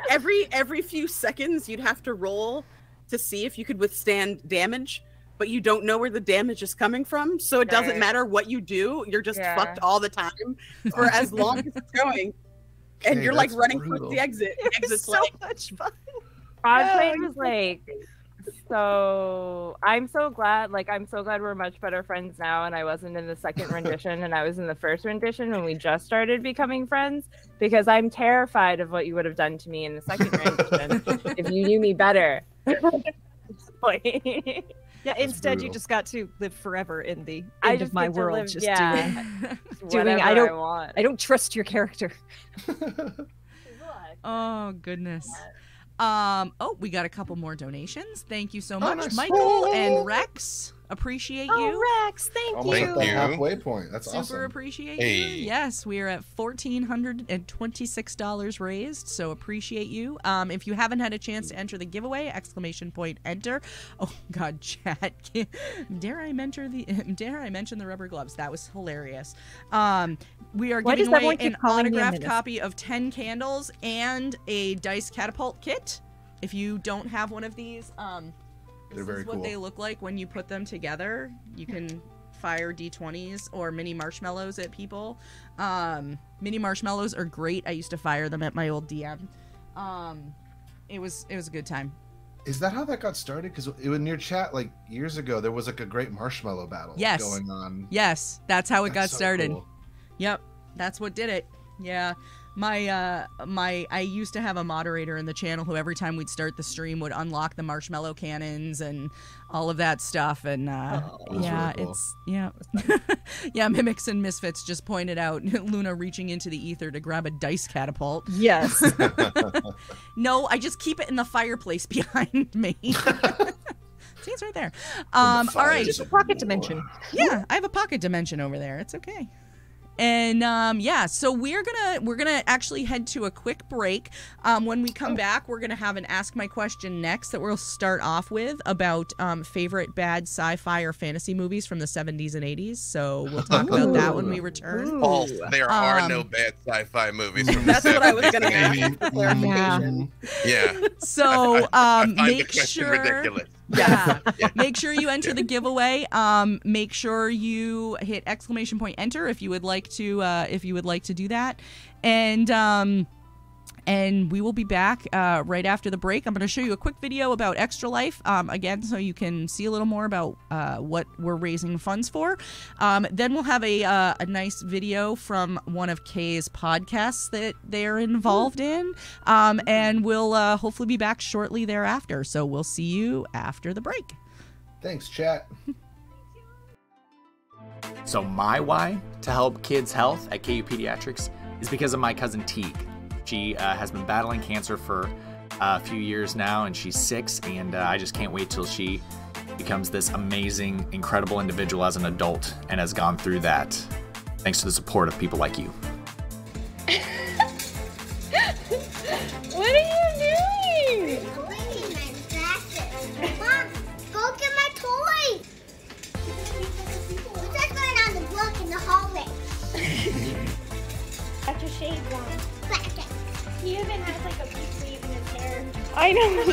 Every few seconds, you'd have to roll to see if you could withstand damage, but you don't know where the damage is coming from, so it doesn't Right. matter what you do. You're just Yeah. fucked all the time for as long as it's going, and Okay, you're like that's running brutal. towards the exit. It was Exit's so like, much fun. Godplane Yeah. was like, so I'm so glad we're much better friends now, and I wasn't in the second rendition and I was in the first rendition when we just started becoming friends, because I'm terrified of what you would have done to me in the second rendition if you knew me better. Yeah, instead you brutal. just got to live forever in the I end just of my get to world, live- just yeah. doing. Whatever I don't. want. I don't trust your character. Oh, goodness. We got a couple more donations. Thank you so Oh, much, nice. Michael and Rex. Appreciate you. Oh, Rex, thank Almost you. at that you. halfway point. That's Super awesome. appreciate Hey. you. Yes, we are at $1,426 raised, so appreciate you. If you haven't had a chance to enter the giveaway, !enter. Oh God, chat. Dare I mention the rubber gloves? That was hilarious. We are Why giving does away everyone keep an calling me a autographed menace? copy of 10 candles and a dice catapult kit. If you don't have one of these, They're this very is what cool. they look like when you put them together. You can fire D20s or mini marshmallows at people. Mini marshmallows are great. I used to fire them at my old DM. It was a good time. Is that how that got started? Because in your chat, like years ago, there was like a great marshmallow battle Yes. going on. Yes, that's how it got That's so started. cool. Yep, that's what did it. Yeah. I used to have a moderator in the channel who every time we'd start the stream would unlock the marshmallow cannons and all of that stuff, and That's yeah, really cool. it's yeah. Mimics and Misfits just pointed out Luna reaching into the ether to grab a dice catapult. Yes. No, I just keep it in the fireplace behind me. See, it's right there. All right. Just a pocket dimension. Yeah, I have a pocket dimension over there. It's okay. And yeah, so we're gonna actually head to a quick break. When we come back, we're gonna have an Ask My Question next that we'll start off with about favorite bad sci-fi or fantasy movies from the 70s and 80s. So we'll talk about that when we return. False. There are no Um, bad sci-fi movies from the That's what I was 70s gonna and ask 80s. for clarification. Yeah. So I find the make question sure. ridiculous. Yeah. Make sure you enter the giveaway. Make sure you hit ! Enter if you would like to do that. And we will be back right after the break. I'm going to show you a quick video about Extra Life, again, so you can see a little more about what we're raising funds for. Then we'll have a nice video from one of Kay's podcasts that they're involved in. And we'll hopefully be back shortly thereafter. So we'll see you after the break. Thanks, chat. So my why to help kids' health at KU Pediatrics is because of my cousin Teague. She has been battling cancer for a few years now, and she's 6, and I just can't wait till she becomes this amazing, incredible individual as an adult and has gone through that thanks to the support of people like you. What are you doing? Cleaning my glasses. Mom, go get my toy. What's that going on the block in the hallway? Got your shades on. He even has like a big sleeve in his hair. I know. He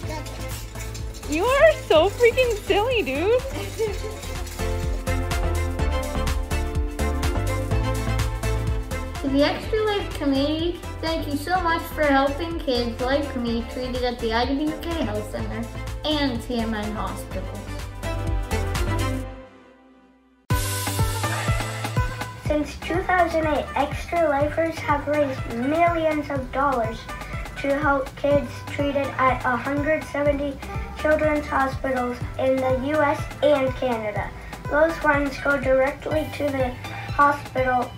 doesn't. You are so freaking silly, dude. To the Extra Life community, thank you so much for helping kids like me treated at the IWK Health Center and TMN hospitals. Since 2008, Extra Lifers have raised millions of dollars to help kids treated at 170 children's hospitals in the U.S. and Canada. Those funds go directly to the hospital.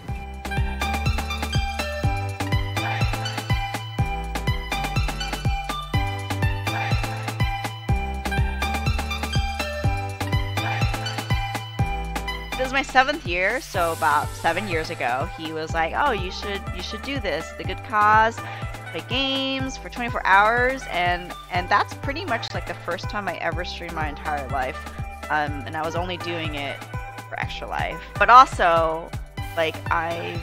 This is my 7th year, so about 7 years ago, he was like, "Oh, you should do this. The good cause, play games for 24 hours," and that's pretty much like the first time I ever streamed my entire life, and I was only doing it for Extra Life. But also, like, I've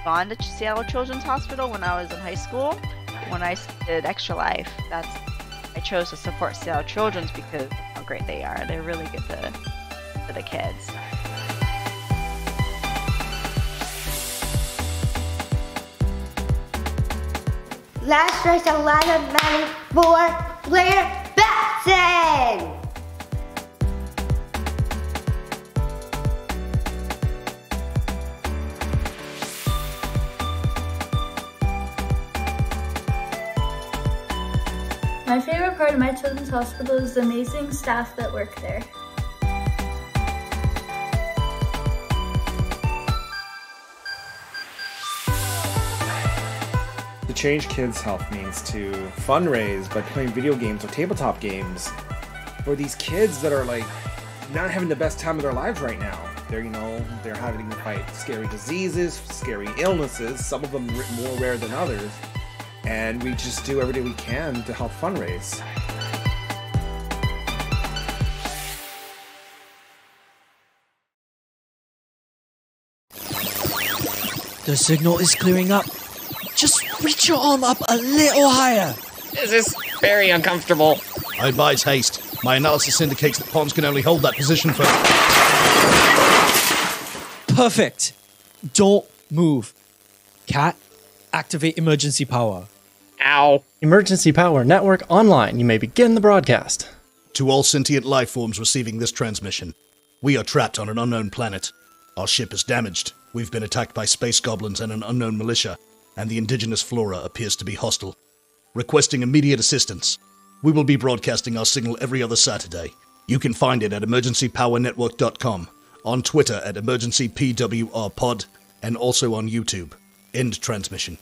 gone to Seattle Children's Hospital when I was in high school. When I did Extra Life, I chose to support Seattle Children's because of how great they are. They're really good to the kids. Let's raise a lot of money for Blair Batson! My favorite part of my children's hospital is the amazing staff that work there. To change kids' health means to fundraise by playing video games or tabletop games for these kids that are like not having the best time of their lives right now. They're having to fight scary diseases, scary illnesses, some of them more rare than others, and we just do everything we can to help fundraise. The signal is clearing up. Just reach your arm up a little higher. This is very uncomfortable. I advise haste. My analysis indicates that pawns can only hold that position for... Perfect. Don't move. Cat, activate emergency power. Ow. Emergency power network online. You may begin the broadcast. To all sentient life forms receiving this transmission, we are trapped on an unknown planet. Our ship is damaged. We've been attacked by space goblins and an unknown militia, and the indigenous flora appears to be hostile. Requesting immediate assistance. We will be broadcasting our signal every other Saturday. You can find it at emergencypowernetwork.com, on Twitter at emergencypwrpod, and also on YouTube. End transmission.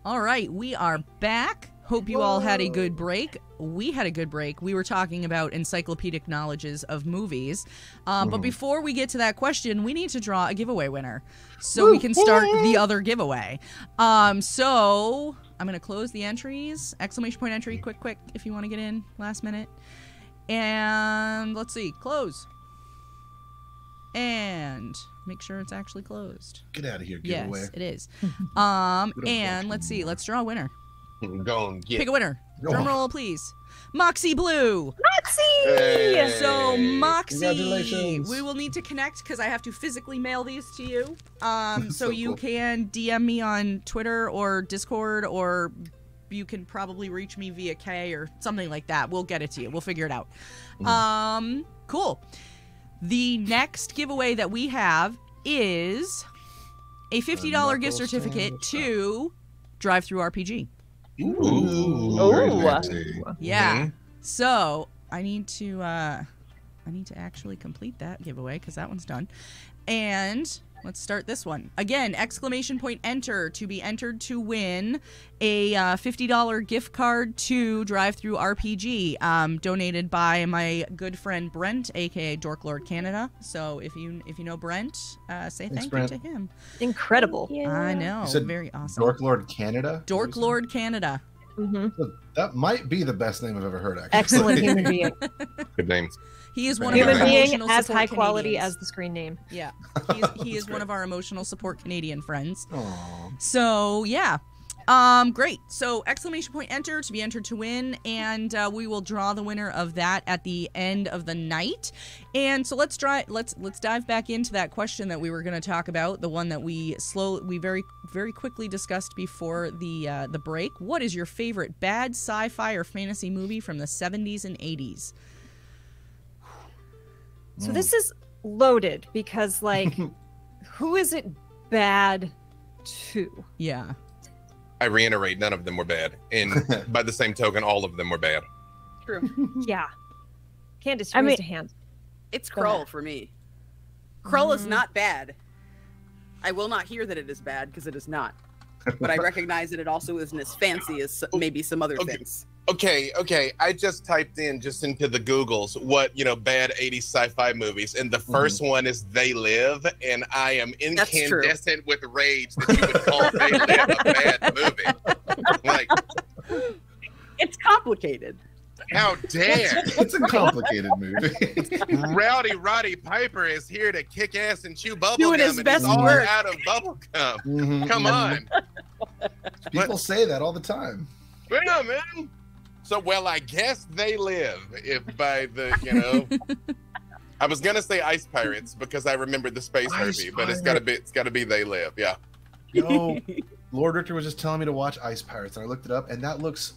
All right, we are back. Hope you all had a good break. We had a good break. We were talking about encyclopedic knowledges of movies. But before we get to that question, we need to draw a giveaway winner so we can start the other giveaway. So I'm going to close the entries. Exclamation point entry, quick, if you want to get in last minute. And let's see, close. And make sure it's actually closed. Get out of here, giveaway. Yes, it is. And let's see, let's draw a winner. Go and get. Pick a winner. Drum roll, please. Moxie Blue. Moxie! Hey. So, Moxie, Congratulations. we will need to connect because I have to physically mail these to you. So So you cool. can DM me on Twitter or Discord, or you can probably reach me via K or something like that. We'll get it to you. We'll figure it out. Cool. The next giveaway that we have is a $50 gift certificate to Drive Through RPG. Ooh. Very fancy. Yeah. So I need to actually complete that giveaway because that one's done. And let's start this one. Again, exclamation point enter to be entered to win a $50 gift card to Drive Through RPG, donated by my good friend Brent, aka Dork Lord Canada. So if you know Brent, say thank you to him. Incredible. I know. You said Very awesome. Dork Lord Canada? Dork Lord Canada. That might be the best name I've ever heard, actually. Excellent human being. Good name. He is one Human of our being emotional as support high quality Canadians. as the screen name. Yeah, he is one of our emotional support Canadian friends. Aww. So yeah, great. So exclamation point enter to be entered to win, and we will draw the winner of that at the end of the night. And so let's dive back into that question that we were going to talk about, the one that we very quickly discussed before the break. What is your favorite bad sci-fi or fantasy movie from the 70s and 80s? So this is loaded because, like, who is it bad to? Yeah. I reiterate, none of them were bad. And by the same token, all of them were bad. True. Yeah. Candace, you raised a hand. It's Go Krull ahead. for me. Krull is not bad. I will not hear that it is bad because it is not. But I recognize that it also isn't as fancy as maybe some other things. Okay. I just typed just into the Googles what, bad 80s sci-fi movies. And the first one is They Live. And I am incandescent with rage that you would call They Live a bad movie. Like, it's complicated. How dare! It's a complicated movie. Rowdy Roddy Piper is here to kick ass and chew bubble Doing gum, his and best he's all work. out of bubble gum. Come on. People say that all the time. Yeah, man. So, I guess They Live. If by the, I was gonna say Ice Pirates because I remember the space movie, but it's gotta be They Live. Yeah. Lord Richter was just telling me to watch Ice Pirates, and I looked it up, and that looks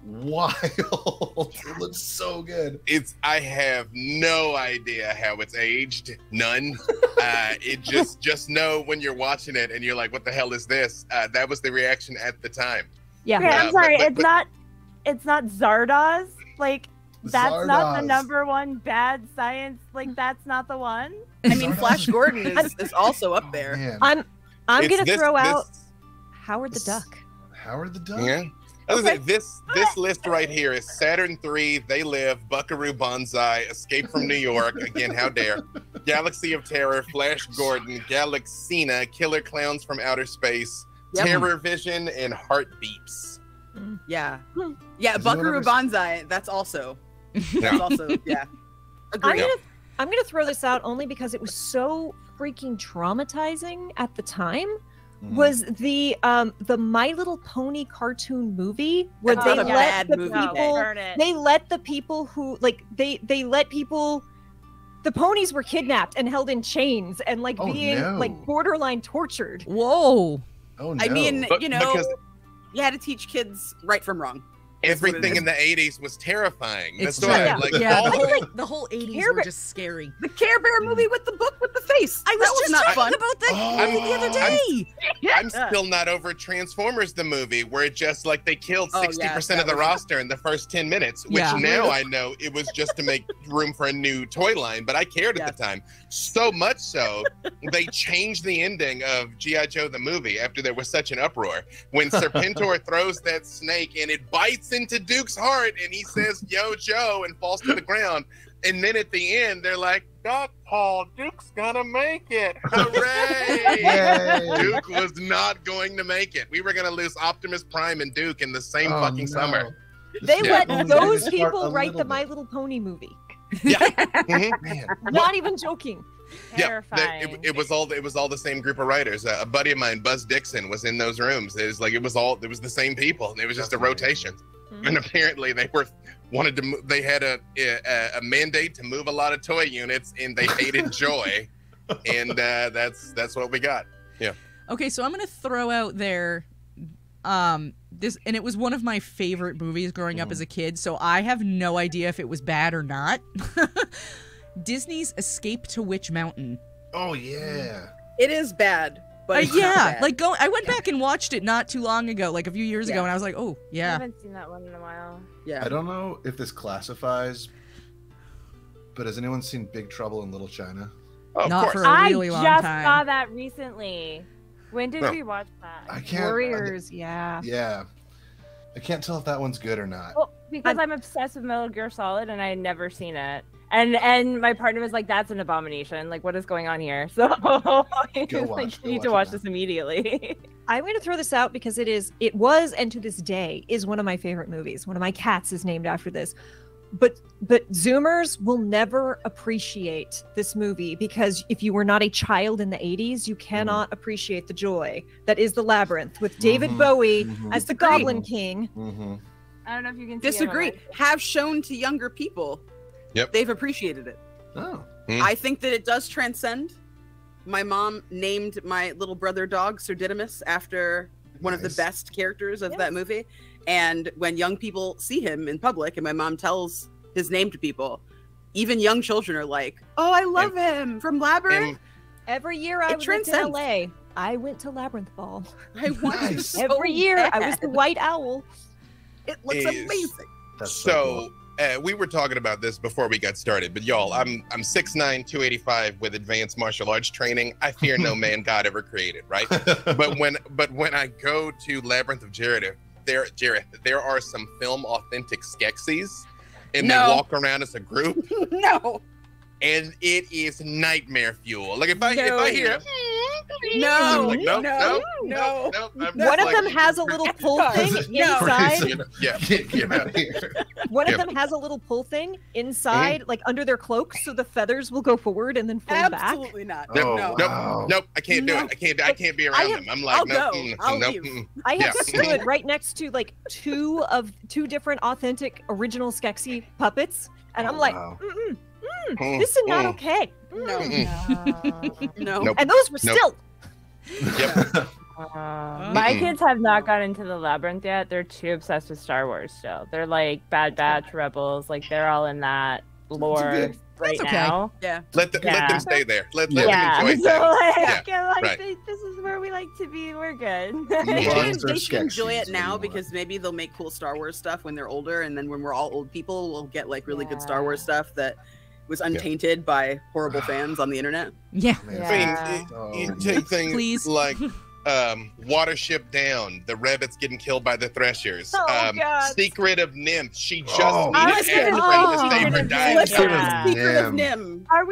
wild. It looks so good. I have no idea how it's aged. None. It just know when you're watching it and you're like, what the hell is this? That was the reaction at the time. Yeah. Okay, I'm sorry. but- It's not Zardoz. Like, that's not the Zardoz. #1 bad science. Like, that's not the one. I mean, Flash Gordon is also up there. Man. I'm It's gonna this- throw out this- Howard the Duck. Howard the Duck? Yeah. This list right here is Saturn III, They Live, Buckaroo Banzai, Escape from New York, again, how dare, Galaxy of Terror, Flash Gordon, Galaxina, Killer Clowns from Outer Space, Yep. Terror Vision, and Heartbeeps. Yeah. Yeah, Has anyone Buckaroo ever- Banzai, that's also, yeah. Agreed. I'm gonna throw this out only because it was so freaking traumatizing at the time. Was the My Little Pony cartoon movie where That's they not a let bad the movie, people Burn it. they let the people who they let people, the ponies were kidnapped and held in chains and being no. borderline tortured. Whoa. Oh no. I mean, But- you because- had to teach kids right from wrong. Everything in the 80s was terrifying. It's That's why, true. like, Yeah, all the whole 80s Care were Bear- just scary. The Care Bear movie with the book with the face. I was just not talking fun. about that movie the other day. I'm still not over Transformers, the movie, where it just like they killed 60% of the roster in the first 10 minutes, which now I know it was just to make room for a new toy line, but I cared at the time. So much so, they changed the ending of G.I. Joe the movie after there was such an uproar. When Serpentor throws that snake and it bites into Duke's heart and he says, "Yo, Joe," and falls to the ground. And then at the end, they're like, "Doc Paul, Duke's gonna make it. Hooray!" Duke was not going to make it. We were gonna lose Optimus Prime and Duke in the same fucking summer. They let those a people write the little My Little Pony movie. Yeah. Mhm. Not even joking. Terrifying. It was all the same group of writers. A buddy of mine, Buzz Dixon, was in those rooms. It was the same people. It was just a rotation. And apparently they they had a mandate to move a lot of toy units, and they hated Joy, and that's what we got. Yeah. Okay, so I'm gonna throw out there, this, and it was one of my favorite movies growing up as a kid. So I have no idea if it was bad or not. Disney's Escape to Witch Mountain. Oh yeah. It is bad. But it's not yeah, bad. like I went back and watched it not too long ago, like a few years ago, and I was like, oh I yeah. haven't seen that one in a while. Yeah. I don't know if this classifies, but has anyone seen Big Trouble in Little China? Oh, Not for a really I long just time. saw that recently. When did we watch that? I can't. Warriors, yeah. Yeah. I can't tell if that one's good or not. Well, because I'm obsessed with Metal Gear Solid and I had never seen it. And my partner was like, "That's an abomination. Like, what is going on here?" So he was like, "You need to watch this immediately." I'm going to throw this out because it was, and to this day is one of my favorite movies. One of my cats is named after this. But Zoomers will never appreciate this movie because if you were not a child in the 80s, you cannot appreciate the joy that is The Labyrinth with David Bowie as the Goblin King. I don't know if you can Disagree. Have shown to younger people. Yep. They've appreciated it. Oh. I think that it does transcend. My mom named my little brother dog Sir Didymus after one of the best characters of that movie. And when young people see him in public and my mom tells his name to people, even young children are like, "Oh, I love him from Labyrinth." Every year I was in LA, I went to Labyrinth Ball. I want to so Every year I was bad. the White Owl. It looks amazing. So we were talking about this before we got started, but y'all, I'm 6'9", 285 with advanced martial arts training. I fear no man God ever created, right? but when I go to Labyrinth of Jareth, there are some film authentic Skeksis, and they walk around as a group. No. And it is nightmare fuel. Like if I hear no, like, nope. One of them has a little pull thing inside. Get out of here. One of them has a little pull thing inside, like under their cloak, so the feathers will go forward and then fold back. Absolutely not. Nope. I can't do it. I can't be around them. I'm like, I have stood right next to like two different authentic original Skeksis puppets, and I'm like, this is not okay. No. Nope. And those were still. Yep. My kids have not gotten into the Labyrinth yet. They're too obsessed with Star Wars still. They're like Bad Batch, Rebels, like they're all in that lore right now. Yeah. Let them stay there. Let them enjoy So things. like, this is where we like to be. We're good. They should enjoy it now because maybe they'll make cool Star Wars stuff when they're older, and then when we're all old people, we'll get like really good Star Wars stuff that was untainted by horrible fans on the internet. Yeah. I mean, you take things like Watership Down, the rabbits getting killed by the Threshers. Secret of Nymph. She just needed everybody to save her dying. Secret of Nymph. Are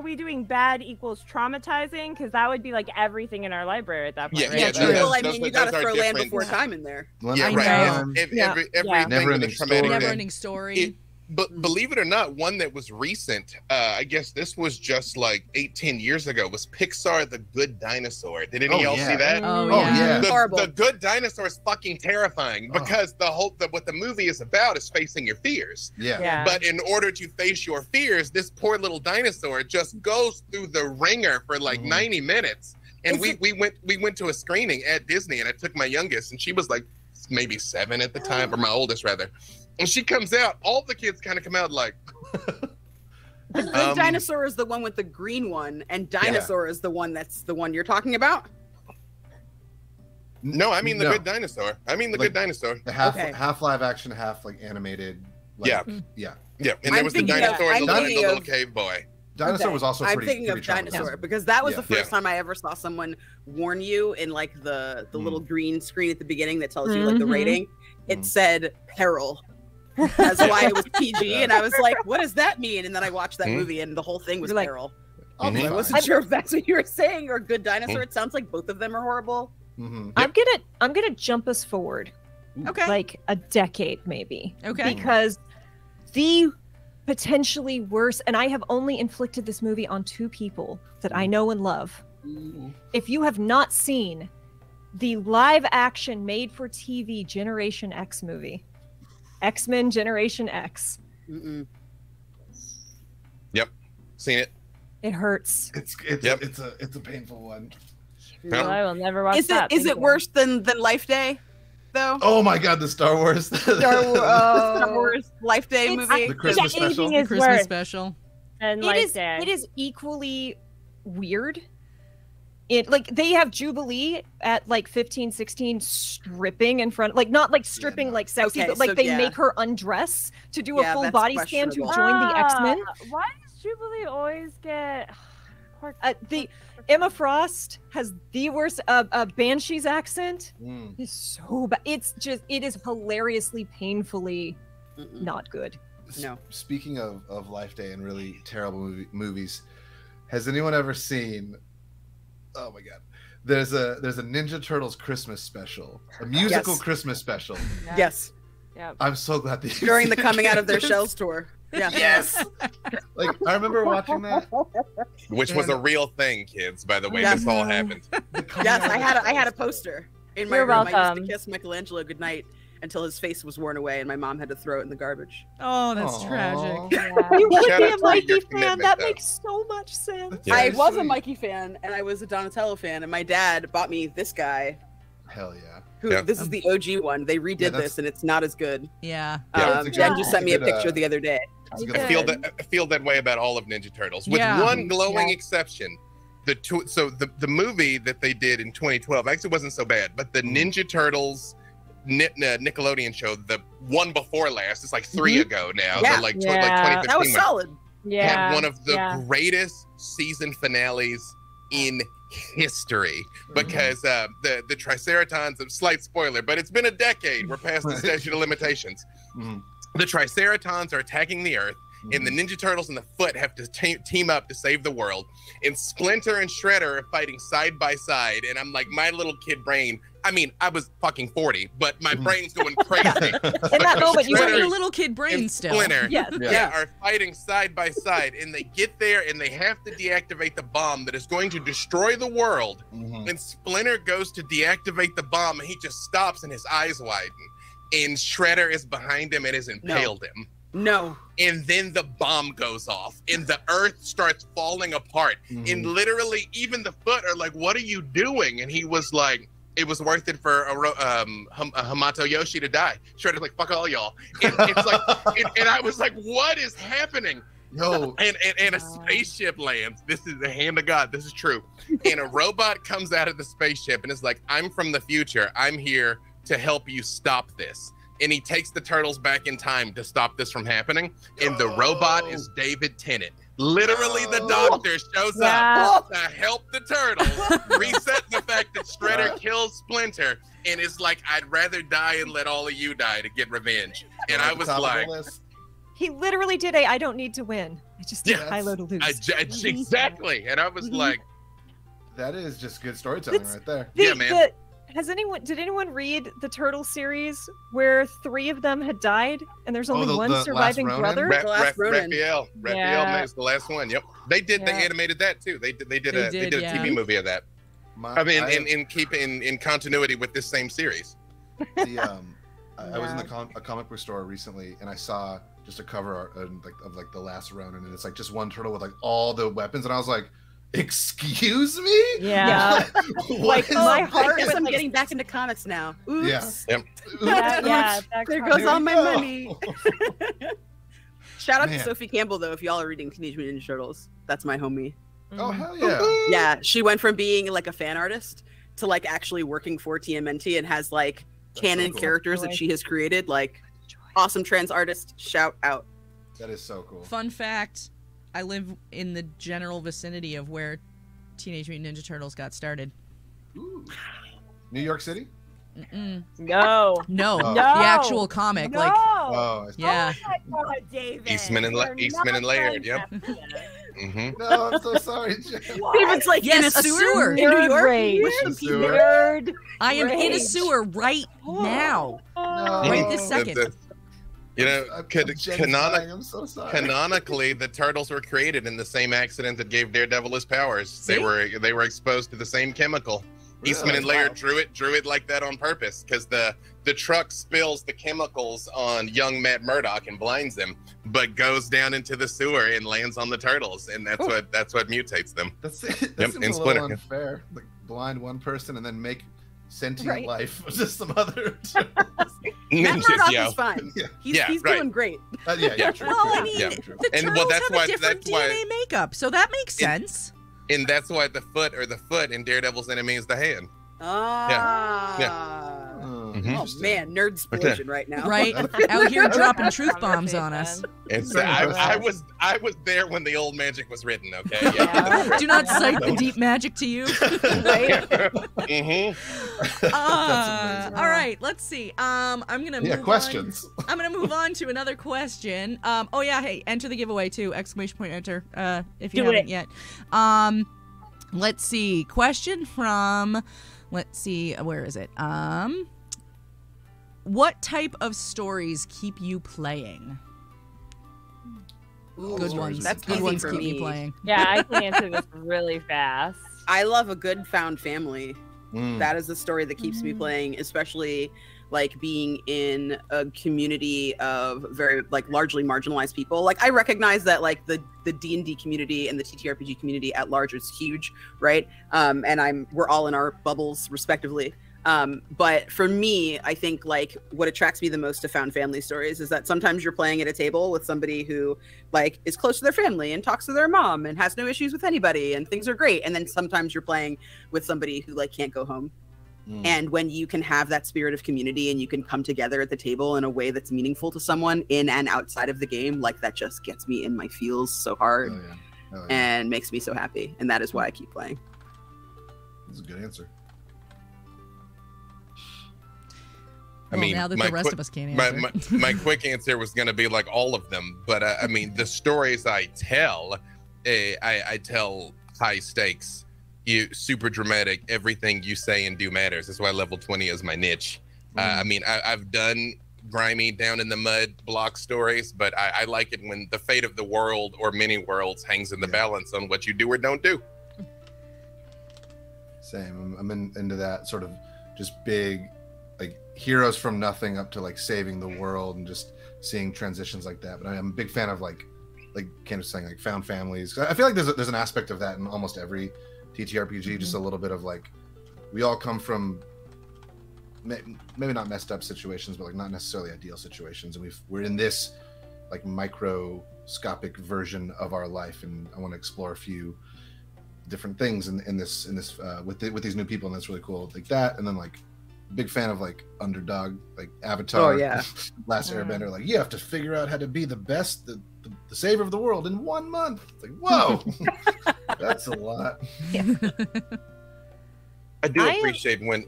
we doing bad equals traumatizing? Because that would be like everything in our library at that point. Yeah, right? Well, I mean, you gotta throw Land Before Time in there. Yeah, right. Everything Never-ending story. Never-ending story. But believe it or not, one that was recent, I guess this was just like 8-10 years ago, was Pixar The Good Dinosaur. Did any of y'all see that? Oh, yeah. The Good Dinosaur is fucking terrifying because what the movie is about is facing your fears. Yeah. But in order to face your fears, this poor little dinosaur just goes through the ringer for like 90 minutes. And we went to a screening at Disney, and I took my youngest, and she was like maybe 7 at the time, or my oldest rather. And she comes out, all the kids kind of come out like. The Good Dinosaur is the one with the green one, and Dinosaur is the one that's the one you're talking about. No, I mean the Good Dinosaur. I mean the Good Dinosaur. The half live action, half like animated. Like, yeah. And there was the dinosaur and the little cave boy. Dinosaur was also I'm thinking of Dinosaur because that was the first Yeah. time I ever saw someone warn you in like the little green screen at the beginning that tells you like the rating. It said peril. That's why it was PG, and I was like, "What does that mean?" And then I watched that movie, and the whole thing was peril. I wasn't sure if that's what you were saying or Good Dinosaur. It sounds like both of them are horrible. I'm gonna jump us forward, like a decade maybe, because the potentially worse, and I have only inflicted this movie on 2 people that I know and love. If you have not seen the live action made for TV Generation X movie, X-Men Generation X. Yep, seen it. It hurts. It's a painful one. I will never watch that. Is it worse than Life Day, though? Oh my God, the Star Wars. Star Wars Life Day movie. The Christmas special. The Christmas special. And it is equally weird. It like they have Jubilee at like 15, 16 stripping in front, like not like stripping like sexy, but like they make her undress to do a full body scan to join the X-Men. Why does Jubilee always get the Emma Frost has the worst Banshee's accent. It's so bad. It is hilariously painfully not good. No. Speaking of Life Day and really terrible movies, has anyone ever seen? Oh my God, there's a Ninja Turtles Christmas special, a musical Christmas special. Yes. Yeah. I'm so glad that during the coming out of their shells tour. Yeah. Yes. Like I remember watching that, which was a real thing, kids. By the way, this all happened. Yes, I had a poster in my room. I used to kiss Michelangelo goodnight until his face was worn away, and my mom had to throw it in the garbage. Oh, that's tragic. You would Shout be out a to Mikey your fan. commitment, That though. makes so much sense. Yeah. I was a Mikey fan, and I was a Donatello fan, and my dad bought me this guy. Hell yeah. This is the OG one. They redid this, and it's not as good. Yeah. Jen just sent me a picture the other day. I feel that way about all of Ninja Turtles, with one glowing exception. The movie that they did in 2012 actually wasn't so bad, but the Ninja Turtles Nickelodeon show, the one before last, it's like 3 ago now. Yeah. Like 2015 That was one, solid. had one of the greatest season finales in history, because the Triceratons, slight spoiler, but it's been a decade, we're past the statute of limitations. The Triceratons are attacking the Earth, and the Ninja Turtles and the Foot have to team up to save the world, and Splinter and Shredder are fighting side by side, and I'm like, my little kid brain, I mean, I was fucking 40, but my brain's going crazy. In that moment, you were your little kid brain still. Splinter Yes. are fighting side by side, and they get there and they have to deactivate the bomb that is going to destroy the world. And Splinter goes to deactivate the bomb, and he just stops and his eyes widen. And Shredder is behind him and has impaled him. No. And then the bomb goes off, and the Earth starts falling apart. And literally, even the Foot are like, "What are you doing?" And he was like, it was worth it for a Hamato Yoshi to die. Shredder's like, fuck all y'all. And it's like, and I was like, what is happening? No. And a spaceship lands. This is the hand of God. This is true. And a robot comes out of the spaceship and is like, I'm from the future. I'm here to help you stop this. And he takes the turtles back in time to stop this from happening. And the robot is David Tennant. Literally, the doctor shows up to help the turtles reset the fact that Shredder kills Splinter, and it's like, I'd rather die and let all of you die to get revenge. And I was like, he literally did I don't need to win. I just need Kylo to lose. Exactly. And I was like, that is just good storytelling right there. Yeah, man. Did anyone read the Turtle series where 3 of them had died and there's only one surviving brother? Raphael is the last one. Yep. They animated that too. They did a TV movie of that. In continuity with this same series. I was in a comic book store recently, and I saw just a cover art of the Last Ronin, and it's like just one turtle with like all the weapons, and I was like, excuse me? Yeah. Like my heart. I guess I'm getting back into comics now. Oops. Yeah. Yep. Yeah, There goes all my money. Shout out Man. to Sophie Campbell though, if y'all are reading Teenage Mutant Ninja Turtles. That's my homie. Oh hell yeah. Yeah, she went from being like a fan artist to like actually working for TMNT and has like canon so cool. characters that she has created. Like, awesome trans artist. Shout out. That is so cool. Fun fact, I live in the general vicinity of where Teenage Mutant Ninja Turtles got started. Ooh. New York City? Mm-mm. No. No. Oh. The actual comic. No. Like, Oh, I see. yeah. Oh my God, David. Eastman and Laird. Yep. Mm-hmm. No, I'm so sorry, Jen. David's like in a Yes, a sewer, sewer. in New York. Great. with some Sewer. people. Nerd. I am in a Rage. sewer right now. No. Right this second. You know, Jen's dying. I'm so sorry. canonically, the turtles were created in the same accident that gave Daredevil his powers. See? They were exposed to the same chemical. Really? Eastman and Laird drew it like that on purpose because the truck spills the chemicals on young Matt Murdock and blinds him, but goes down into the sewer and lands on the turtles, and that's what mutates them. That Yep, seems and a Splinter. little unfair. Like blind one person and then make sentient Right. life with just some other. Matt Murdock Yeah. is fine. Yeah. He's right. doing great. Yeah, true. Well, I mean, Yeah. the And, turtles well, that's have why- a different that's why- DNA makeup, so that makes sense. And that's why the foot in Daredevil's enemy is the hand. Ah. Oh, Mhm. Oh man, nerd explosion right now. Right? Out here dropping truth bombs on us. And so I was there when the old magic was written. Okay. Yeah. Do not cite the deep magic to you. Right? Mm-hmm. All right, let's see. I'm gonna move questions. On. I'm gonna move on to another question. Oh yeah, hey, enter the giveaway too! ! Enter. If you Do haven't it. yet. Let's see. Question from. Let's see. Where is it? What type of stories keep you playing? Ooh, Good ones. That's Good easy ones for keep me. me playing. Yeah, I can answer this really fast. I love a good found family. Mm. That is the story that keeps me playing, especially like being in a community of very like largely marginalized people. Like I recognize that like the D&D community and the TTRPG community at large is huge, right? And we're all in our bubbles respectively. But for me, I think like what attracts me the most to found family stories is that sometimes you're playing at a table with somebody who like is close to their family and talks to their mom and has no issues with anybody and things are great. And then sometimes you're playing with somebody who like can't go home. And when you can have that spirit of community and you can come together at the table in a way that's meaningful to someone in and outside of the game, like that just gets me in my feels so hard and makes me so happy. And that is why I keep playing. That's a good answer. Well, now that the rest of us can't answer. My quick answer was going to be like all of them, but I mean the stories I tell, I tell high stakes. Super dramatic. Everything you say and do matters. That's why level 20 is my niche. I mean, I've done grimy down in the mud block stories, but I like it when the fate of the world or many worlds hangs in the balance on what you do or don't do. Same. I'm into that sort of just big, like heroes from nothing up to like saving the world and just seeing transitions like that. But I'm a big fan of like Candace was saying, like found families. I feel like there's an aspect of that in almost every TTRPG, just a little bit of like we all come from maybe not messed up situations, but like not necessarily ideal situations, and we're in this like microscopic version of our life, and I want to explore a few different things in this with these new people, and that's really cool like that. And then like big fan of like underdog, like Avatar, Last Airbender, like you have to figure out how to be the best, the savior of the world in 1 month. It's like, whoa. That's a lot. I do appreciate when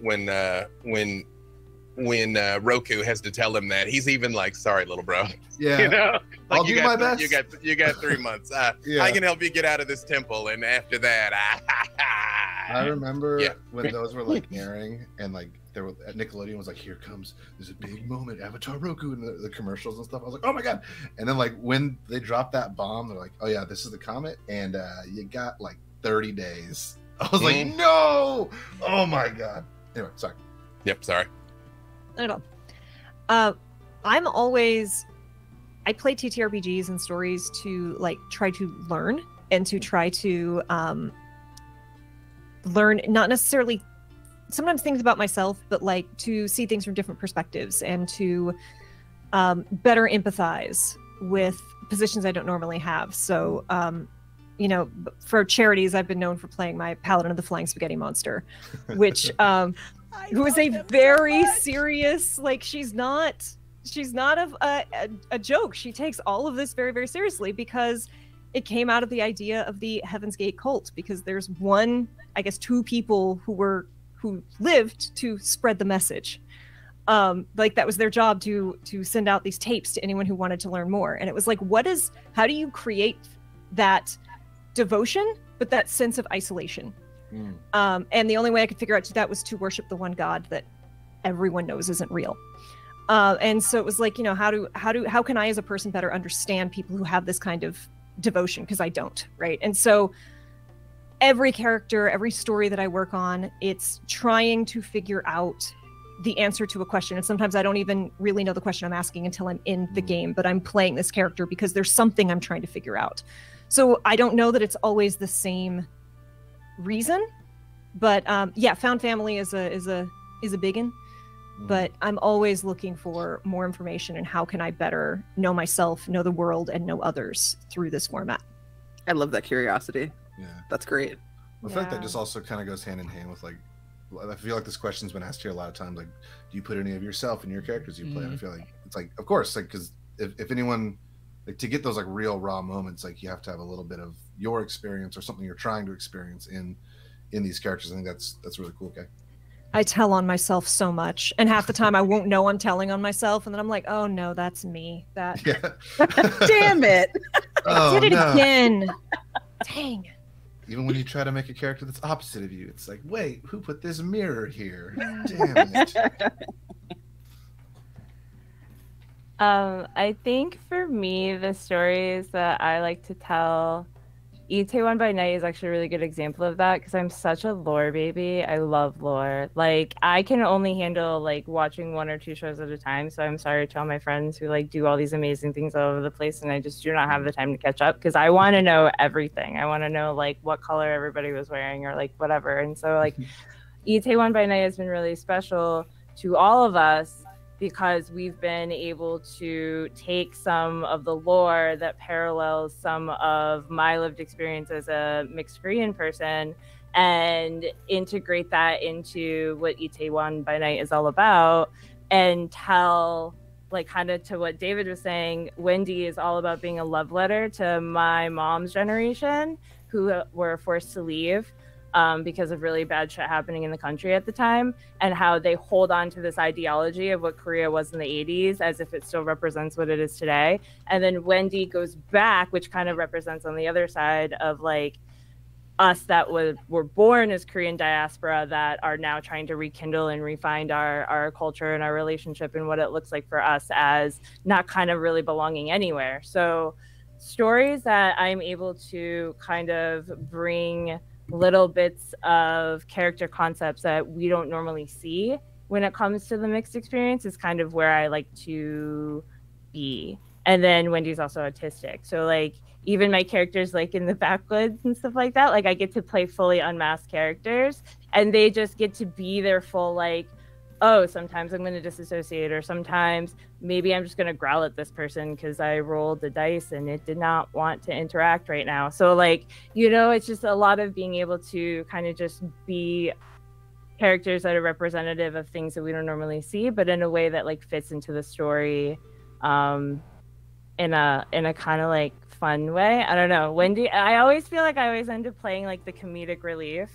Roku has to tell him that. He's even like, sorry, little bro. Yeah. You know, like I'll do my best. You got 3 months. I can help you get out of this temple, and after that, I remember when those were like airing, and like there were Nickelodeon was like, here comes, there's a big moment, Avatar Roku, and the commercials and stuff. I was like, oh my god. And then like when they dropped that bomb, they're like, oh yeah, this is the comet, and you got like 30 days. I was like, no, oh my god. Anyway, sorry. Yep, sorry. Not at all. I play TTRPGs and stories to like try to learn and to try to learn, not necessarily sometimes things about myself, but like to see things from different perspectives and to better empathize with positions I don't normally have. So, you know, for charities, I've been known for playing my Paladin of the Flying Spaghetti Monster, which was a very serious, like, she's not a joke. She takes all of this very, very seriously because it came out of the idea of the Heaven's Gate cult, because there's two people who lived to spread the message. Like that was their job to send out these tapes to anyone who wanted to learn more. And it was like, how do you create that devotion, but that sense of isolation? And the only way I could figure out to do that was to worship the one God that everyone knows isn't real. And so it was like, you know, how can I as a person better understand people who have this kind of devotion? Because I don't, right? And so every character, every story that I work on, it's trying to figure out the answer to a question. And sometimes I don't even really know the question I'm asking until I'm in the game, but I'm playing this character because there's something I'm trying to figure out. So I don't know that it's always the same reason, but yeah, found family is a big one. But I'm always looking for more information and how can I better know myself, know the world, and know others through this format. I love that curiosity. Yeah, that's great. I feel like that just also kind of goes hand in hand with, like, I feel like this question's been asked here a lot of times, like, do you put any of yourself in your characters you play? I feel like it's like, of course, like, because if anyone, like, to get those like real raw moments, like, you have to have a little bit of your experience or something you're trying to experience in these characters. I think that's really cool. Okay. I tell on myself so much, and half the time I won't know I'm telling on myself, and then I'm like, oh no, that's me. Damn it. I did it again. Dang. Even when you try to make a character that's opposite of you, it's like, wait, who put this mirror here? Damn it. I think for me, the stories that I like to tell, Itaewon by Night is actually a really good example of that, because I'm such a lore baby. I love lore. Like, I can only handle like watching 1 or 2 shows at a time, so I'm sorry to all my friends who like do all these amazing things all over the place, and I just do not have the time to catch up, because I want to know everything. I want to know like what color everybody was wearing or like whatever. And so like Itaewon by Night has been really special to all of us, because we've been able to take some of the lore that parallels some of my lived experience as a mixed Korean person and integrate that into what Itaewon by Night is all about, and tell, like, kind of to what David was saying, Wendy is all about being a love letter to my mom's generation, who were forced to leave because of really bad shit happening in the country at the time, and how they hold on to this ideology of what Korea was in the 80s as if it still represents what it is today. And then Wendy goes back, which kind of represents on the other side of like us that were born as Korean diaspora that are now trying to rekindle and refine our culture and our relationship and what it looks like for us as not kind of really belonging anywhere. So stories that I'm able to kind of bring little bits of character concepts that we don't normally see when it comes to the mixed experience is kind of where I like to be. And then Wendy's also autistic, so like even my characters like in the backwoods and stuff like that, like I get to play fully unmasked characters, and they just get to be their full like, oh, sometimes I'm going to disassociate, or sometimes maybe I'm just going to growl at this person because I rolled the dice and it did not want to interact right now. So like, you know, it's just a lot of being able to kind of just be characters that are representative of things that we don't normally see, but in a way that like fits into the story in a kind of like fun way. I don't know. Wendy, I always feel like I always end up playing like the comedic relief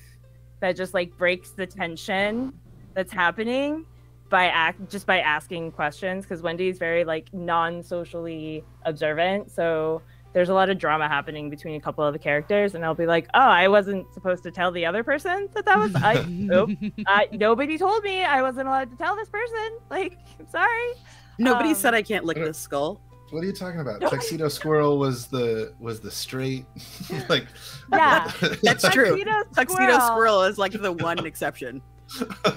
that just like breaks the tension that's happening by asking questions, because Wendy's very like non-socially observant, so there's a lot of drama happening between a couple of the characters, and I'll be like, oh, I wasn't supposed to tell the other person that was nobody told me I wasn't allowed to tell this person, like, I'm sorry. Nobody said I can't lick this skull. What are you talking about? Tuxedo Squirrel was the straight like, yeah, that's true. Tuxedo Squirrel is like the one exception.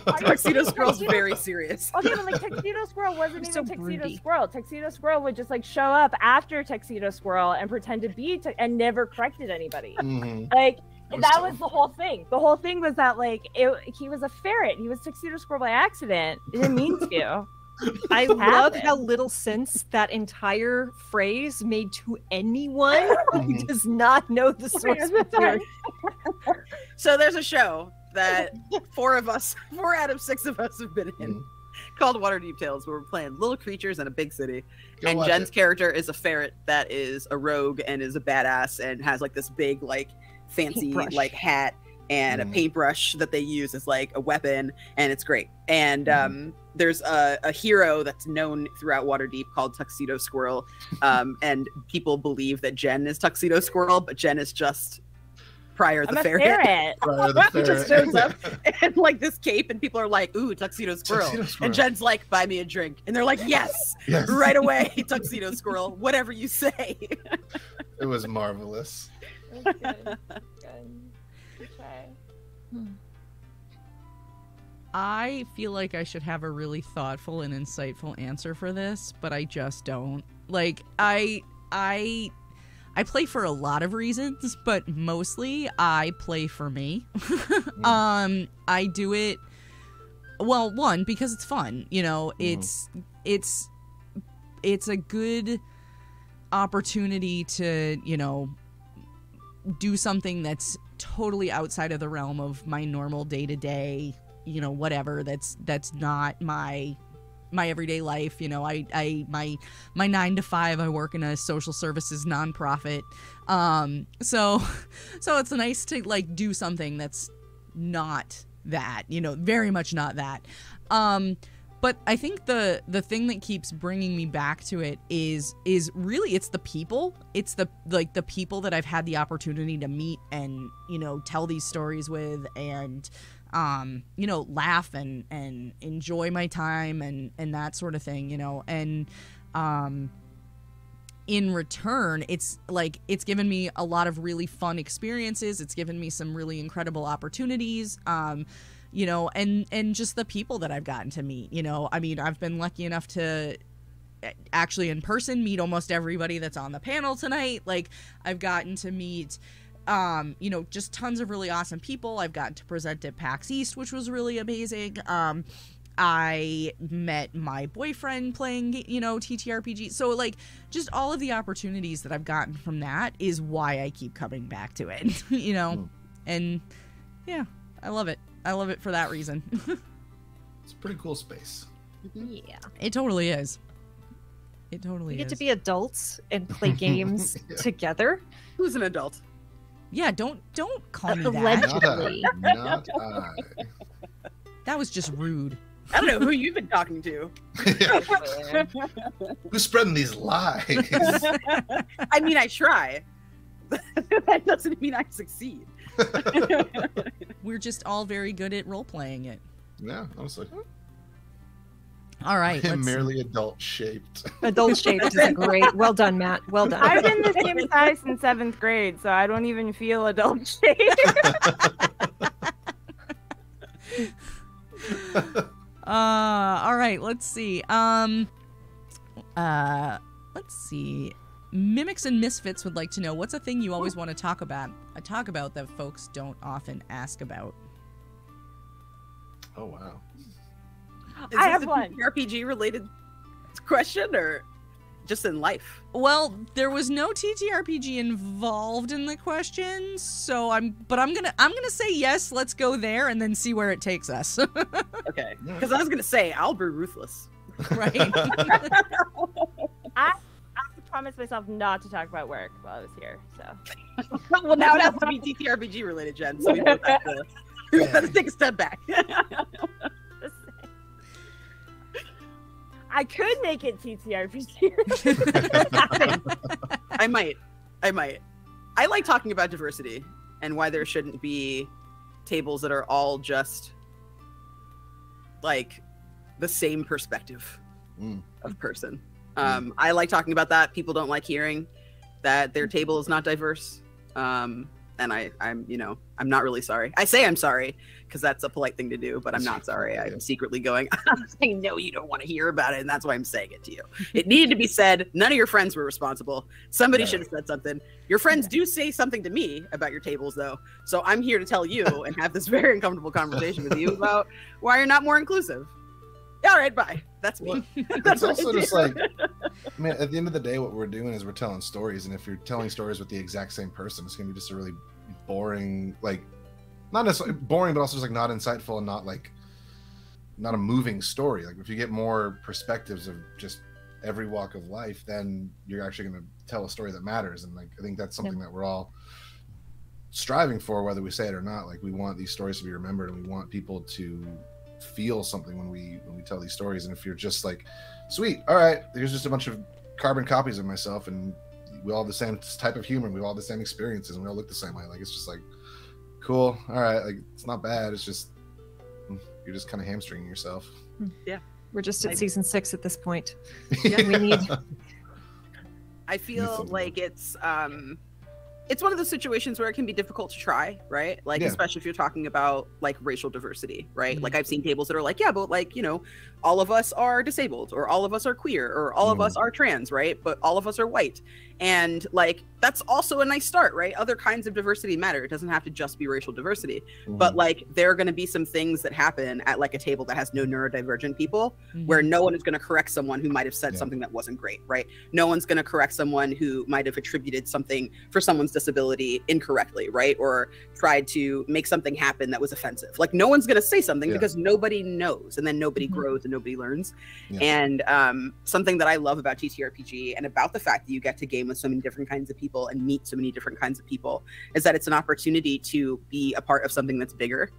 Tuxedo Squirrel's very serious. Okay, but like Tuxedo Squirrel wasn't even Tuxedo Squirrel. Tuxedo Squirrel would just like show up after Tuxedo Squirrel and pretend to be and never corrected anybody. Like That was the whole thing. The whole thing was that like he was a ferret. He was tuxedo squirrel by accident. He didn't mean to. I love how little sense that entire phrase made to anyone who does not know the source material. So there's a show that 4 out of 6 of us have been in, called Waterdeep Tales, where we're playing little creatures in a big city. And Jen's character is a ferret that is a rogue and is a badass and has like this big like fancy like hat and a paintbrush that they use as like a weapon, and it's great. And there's a hero that's known throughout Waterdeep called Tuxedo Squirrel, and people believe that Jenn is Tuxedo Squirrel, but Jenn is just Prior the ferret. Prior the ferret. Just shows up and like this cape, and people are like, "Ooh, Tuxedo Squirrel," and Jen's like, "Buy me a drink," and they're like, "Yes, Yes. right away, Tuxedo Squirrel, whatever you say." It was marvelous. Good. Okay. I feel like I should have a really thoughtful and insightful answer for this, but I just don't. Like, I play for a lot of reasons, but mostly I play for me. I do it, well, one, because it's fun. You know, it's a good opportunity to, you know, do something that's totally outside of the realm of my normal day-to-day, you know, whatever, that's not my everyday life. You know, my 9 to 5, I work in a social services nonprofit. So it's nice to like do something that's not that, you know, very much not that. But I think the thing that keeps bringing me back to it is really, it's the people. It's the people that I've had the opportunity to meet and, you know, tell these stories with, and you know, laugh and enjoy my time and that sort of thing, you know. And in return, it's given me a lot of really fun experiences. It's given me some really incredible opportunities. You know, and just the people that I've gotten to meet, you know. I mean, I've been lucky enough to actually in person meet almost everybody that's on the panel tonight. Like, I've gotten to meet, you know, just tons of really awesome people. I've gotten to present at PAX East, which was really amazing. I met my boyfriend playing, you know, TTRPG. So, like, just all of the opportunities that I've gotten from that is why I keep coming back to it, you know. And, yeah, I love it. I love it for that reason. It's a pretty cool space. Yeah. It totally is. It totally We get is. to be adults and play games together. Who's an adult? Yeah, don't call me that. Allegedly. Not I. That was just rude. I don't know who you've been talking to. Who's spreading these lies? I mean, I try. That doesn't mean I succeed. We're just all very good at role-playing it. Yeah, honestly. All right. I am let's- merely adult-shaped. Adult-shaped is great. Well done, Matt. Well done. I've been the same size since 7th grade, so I don't even feel adult shaped. All right, let's see. Let's see. Mimics and Misfits would like to know, what's a thing you always want to talk about that folks don't often ask about? Oh, wow. Is I this have a one. RPG related question or just in life? Well, there was no TTRPG involved in the question, so I'm gonna say yes. Let's go there and then see where it takes us. Okay, because I was gonna say I'll be ruthless. Right. I promised myself not to talk about work while I was here, so. Well, now it has to be TTRPG related, Jen. So we both have to, we have to take a step back. I could make it TTRPG. I might. I like talking about diversity and why there shouldn't be tables that are all just like the same perspective of person. I like talking about that. People don't like hearing that their table is not diverse. And and I'm not really sorry. I say I'm sorry because that's a polite thing to do, but I'm not sorry. I'm secretly going, I know you don't want to hear about it, and that's why I'm saying it to you. It needed to be said. None of your friends were responsible. Somebody should have said something. Your friends do say something to me about your tables, though. So I'm here to tell you and have this very uncomfortable conversation with you about why you're not more inclusive. All right, bye. That's me. It's also just like, I mean, at the end of the day, what we're doing is we're telling stories, and if you're telling stories with the exact same person, it's gonna be just a really boring, like, not necessarily boring, but also just like not insightful and not a moving story. Like if you get more perspectives of just every walk of life, then you're actually gonna tell a story that matters. And like I think that's something that we're all striving for, whether we say it or not. Like we want these stories to be remembered, and we want people to feel something when we tell these stories. And if you're just like, sweet, all right, here's just a bunch of carbon copies of myself, and we all have the same type of humor, and we all have the same experiences, and we all look the same way, like it's just like, cool, all right, like it's not bad, it's just you're just kind of hamstringing yourself. Yeah, we're just at season 6 at this point. Yeah. We need I feel like it's one of those situations where it can be difficult to try, right? Like, especially if you're talking about like racial diversity, right? Like I've seen tables that are like, yeah, but like, all of us are disabled, or all of us are queer, or all of us are trans, right? But all of us are white. And like, that's also a nice start, right? Other kinds of diversity matter. It doesn't have to just be racial diversity, but like, there are going to be some things that happen at like a table that has no neurodivergent people, where no one is going to correct someone who might have said something that wasn't great, right? No one's going to correct someone who might have attributed something for someone's disability incorrectly, right? Or tried to make something happen that was offensive. Like no one's going to say something because nobody knows, and then nobody grows and nobody learns. And something that I love about TTRPG and about the fact that you get to game with so many different kinds of people and meet so many different kinds of people is that it's an opportunity to be a part of something that's bigger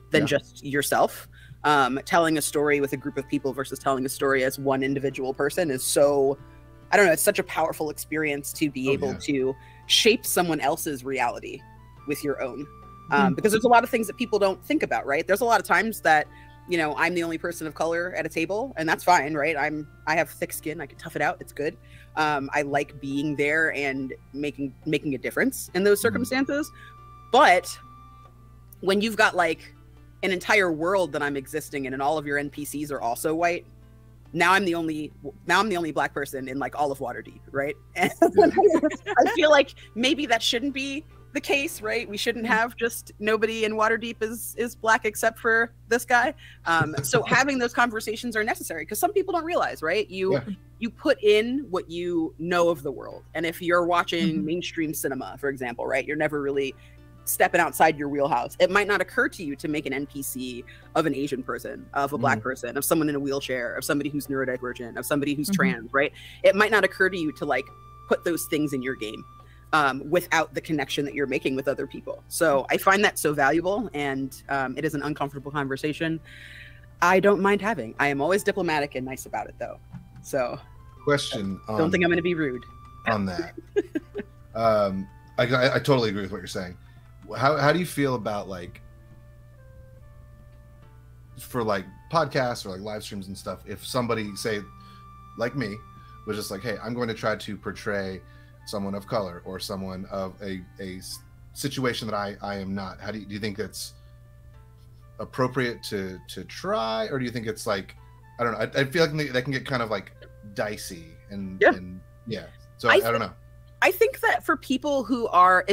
than just yourself. Telling a story with a group of people versus telling a story as one individual person is so, I don't know, it's such a powerful experience to be able to shape someone else's reality with your own. Because there's a lot of things that people don't think about, right? There's a lot of times that, I'm the only person of color at a table, and that's fine, right? I have thick skin, I can tough it out, it's good. I like being there and making a difference in those circumstances. But when you've got like an entire world that I'm existing in, and all of your NPCs are also white, now I'm the only black person in like all of Waterdeep, right? And I feel like maybe that shouldn't be the case, right? We shouldn't have just nobody in Waterdeep is black except for this guy. So having those conversations are necessary, because some people don't realize, right? You put in what you know of the world, and if you're watching mainstream cinema, for example, right, you're never really stepping outside your wheelhouse. It might not occur to you to make an NPC of an Asian person, of a black person, of someone in a wheelchair, of somebody who's neurodivergent, of somebody who's trans, right? It might not occur to you to like put those things in your game without the connection that you're making with other people. So I find that so valuable, and it is an uncomfortable conversation I don't mind having. I am always diplomatic and nice about it, though. So question, don't think I'm going to be rude on that. I totally agree with what you're saying. How do you feel about like, for like podcasts or like live streams and stuff, if somebody, say like me, was just like, hey, I'm going to try to portray someone of color or someone of a situation that I am not, do you think that's appropriate to try, or do you think it's like, I don't know, I feel like they can get kind of like dicey and so I don't know. I think that for people who are,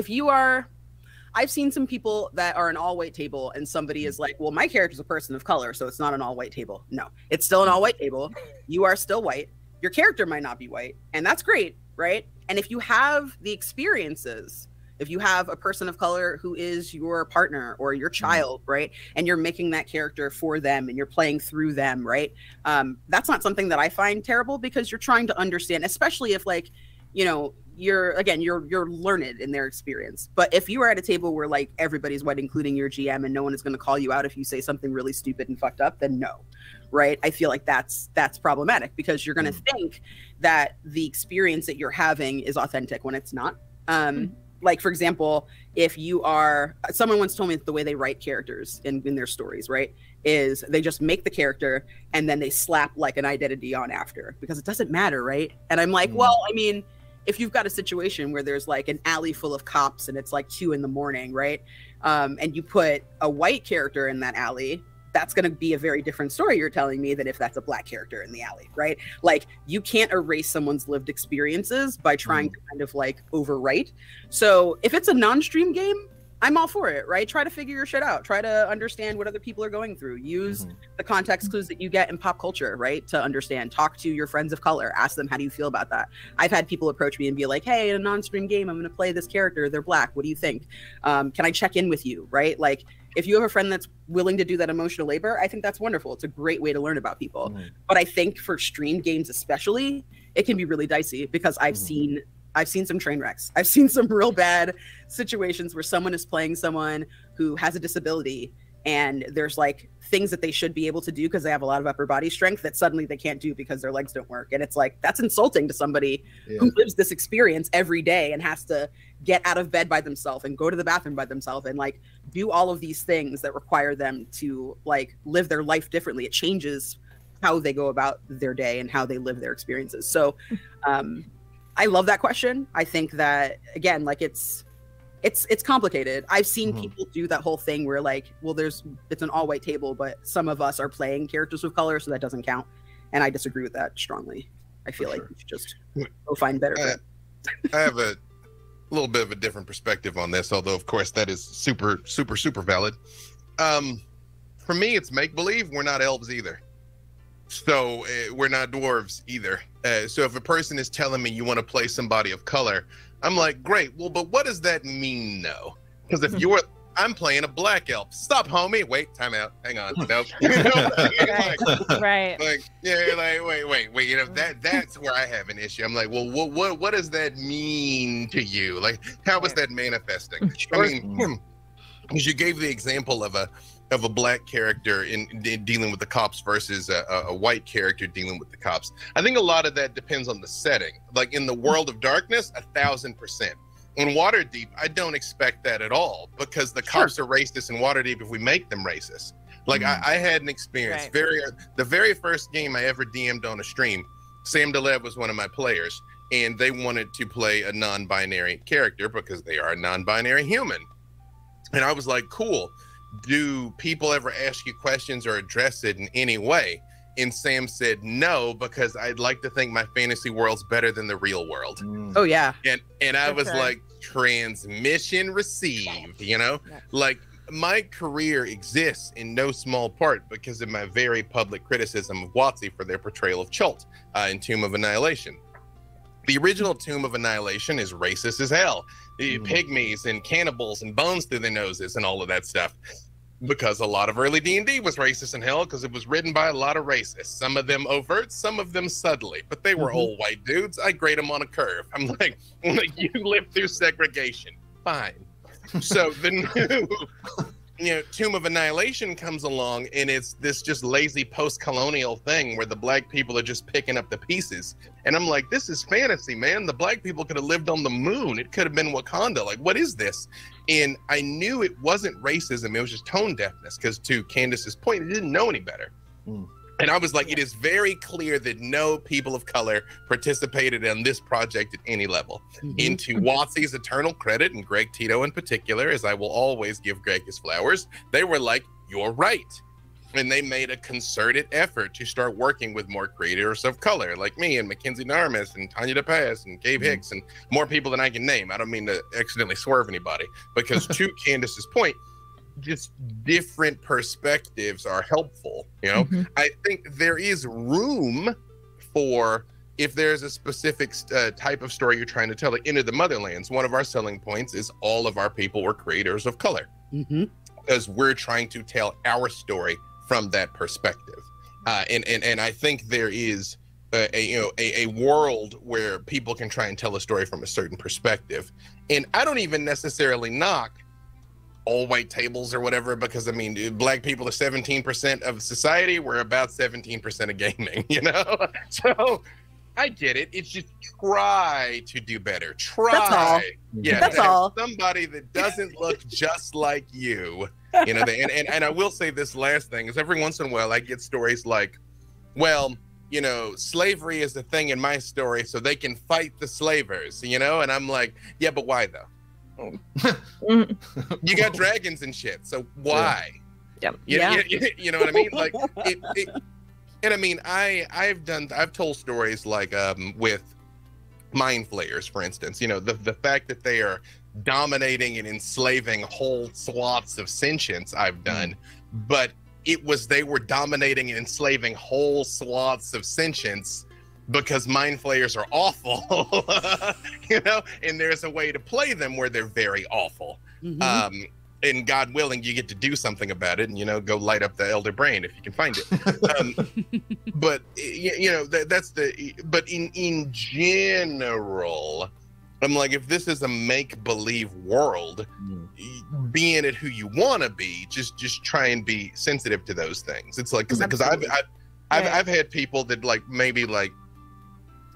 I've seen some people that are an all-white table, and somebody is like, well, my character's a person of color, so it's not an all-white table. No, it's still an all-white table. You are still white. Your character might not be white, and that's great, right? And if you have the experiences, if you have a person of color who is your partner or your child, right, and you're making that character for them and you're playing through them, right, that's not something that I find terrible, because you're trying to understand, especially if like, you're learned in their experience. But if you are at a table where like everybody's white, including your GM, and no one is going to call you out if you say something really stupid and fucked up, then no, right? I feel like that's problematic, because you're going to think that the experience that you're having is authentic when it's not. Like, for example, if you are, someone once told me that the way they write characters in their stories, right, is they just make the character and then they slap like an identity on after, because it doesn't matter, right? And I'm like, well, I mean, if you've got a situation where there's like an alley full of cops and it's like 2 a.m, right? And you put a white character in that alley, that's going to be a very different story you're telling me than if that's a black character in the alley, right? Like, you can't erase someone's lived experiences by trying to kind of like overwrite. So if it's a non-stream game, I'm all for it, right? Try to figure your shit out. Try to understand what other people are going through. Use the context clues that you get in pop culture, right? To understand. Talk to your friends of color. Ask them, how do you feel about that? I've had people approach me and be like, hey, in a non-stream game, I'm going to play this character. They're black. What do you think? Can I check in with you, right? Like, if you have a friend that's willing to do that emotional labor, I think that's wonderful. It's a great way to learn about people. But I think for stream games especially, it can be really dicey because I've seen some train wrecks. I've seen some real bad situations where someone is playing someone who has a disability and there's like things that they should be able to do because they have a lot of upper body strength that suddenly they can't do because their legs don't work. And it's like, that's insulting to somebody who lives this experience every day and has to get out of bed by themselves and go to the bathroom by themselves and like do all of these things that require them to like live their life differently. It changes how they go about their day and how they live their experiences. So I love that question. I think that, again, like it's complicated. I've seen people do that whole thing where like, well, it's an all white table, but some of us are playing characters of color, so that doesn't count. And I disagree with that strongly. I feel like you should just go find better. I have a little bit of a different perspective on this, although of course that is super valid. For me, it's make-believe. We're not elves either. So we're not dwarves either. So if a person is telling me you want to play somebody of color, I'm like, great. Well, but what does that mean, though? Because if I'm playing a black elf. Stop, homie. Wait, time out. Hang on. Nope. Right. Like, yeah, like, wait. You know, that's where I have an issue. I'm like, well, what does that mean to you? Like, how is that manifesting? I mean, because you gave the example of a black character in dealing with the cops versus a white character dealing with the cops. I think a lot of that depends on the setting. Like in the World of Darkness, 1000%. In Waterdeep, I don't expect that at all because the cops are racist in Waterdeep if we make them racist. Like I had an experience. The very first game I ever DM'd on a stream, Sam Delev was one of my players, and they wanted to play a non-binary character because they are a non-binary human. And I was like, cool. Do people ever ask you questions or address it in any way? And Sam said no, because I'd like to think my fantasy world's better than the real world. Oh yeah. And I was like, transmission received, you know? Like, my career exists in no small part because of my very public criticism of WotC for their portrayal of Chult in Tomb of Annihilation. The original Tomb of Annihilation is racist as hell. Pygmies and cannibals and bones through their noses and all of that stuff. Because a lot of early D&D was racist in hell because it was written by a lot of racists. Some of them overt, some of them subtly. But they were old white dudes. I grade them on a curve. I'm like, you lived through segregation. Fine. So the new Tomb of Annihilation comes along, and it's this just lazy post-colonial thing where the black people are just picking up the pieces. And I'm like, this is fantasy, man. The black people could have lived on the moon. It could have been Wakanda. Like, what is this? And I knew it wasn't racism. It was just tone deafness, because to Candace's point, it didn't know any better. And I was like, it is very clear that no people of color participated in this project at any level. Into WotC's eternal credit, and Greg Tito in particular, as I will always give Greg his flowers, they were like, you're right. And they made a concerted effort to start working with more creators of color, like me and Mackenzie Narmis and Tanya DePaz and Gabe Hicks and more people than I can name. I don't mean to accidentally swerve anybody, because to Candace's point, just different perspectives are helpful. You know, I think there is room for, if there's a specific type of story you're trying to tell, like Into the Motherlands, one of our selling points is all of our people were creators of color, because we're trying to tell our story from that perspective. And I think there is a world where people can try and tell a story from a certain perspective. And I don't even necessarily knock all white tables or whatever, because I mean, black people are 17% of society. We're about 17% of gaming, you know? So I get it. It's just try to do better. Try. That's all. Yeah. That's all. Somebody that doesn't look just like you, you know? And I will say this last thing is, every once in a while I get stories like, well, you know, slavery is the thing in my story so they can fight the slavers, you know? And I'm like, yeah, but why though? You got dragons and shit, so why? Yep. You know what I mean? Like, and I mean, I've told stories like with mind flayers, for instance, you know, the fact that they are dominating and enslaving whole swaths of sentience I've done, but they were dominating and enslaving whole swaths of sentience because mind flayers are awful, you know, and there's a way to play them where they're very awful. And God willing, you get to do something about it, and, you know, go light up the elder brain if you can find it. But you know, but in general, I'm like, if this is a make-believe world, be in it who you want to be. Just try and be sensitive to those things. It's like, because I've had people that, like, maybe like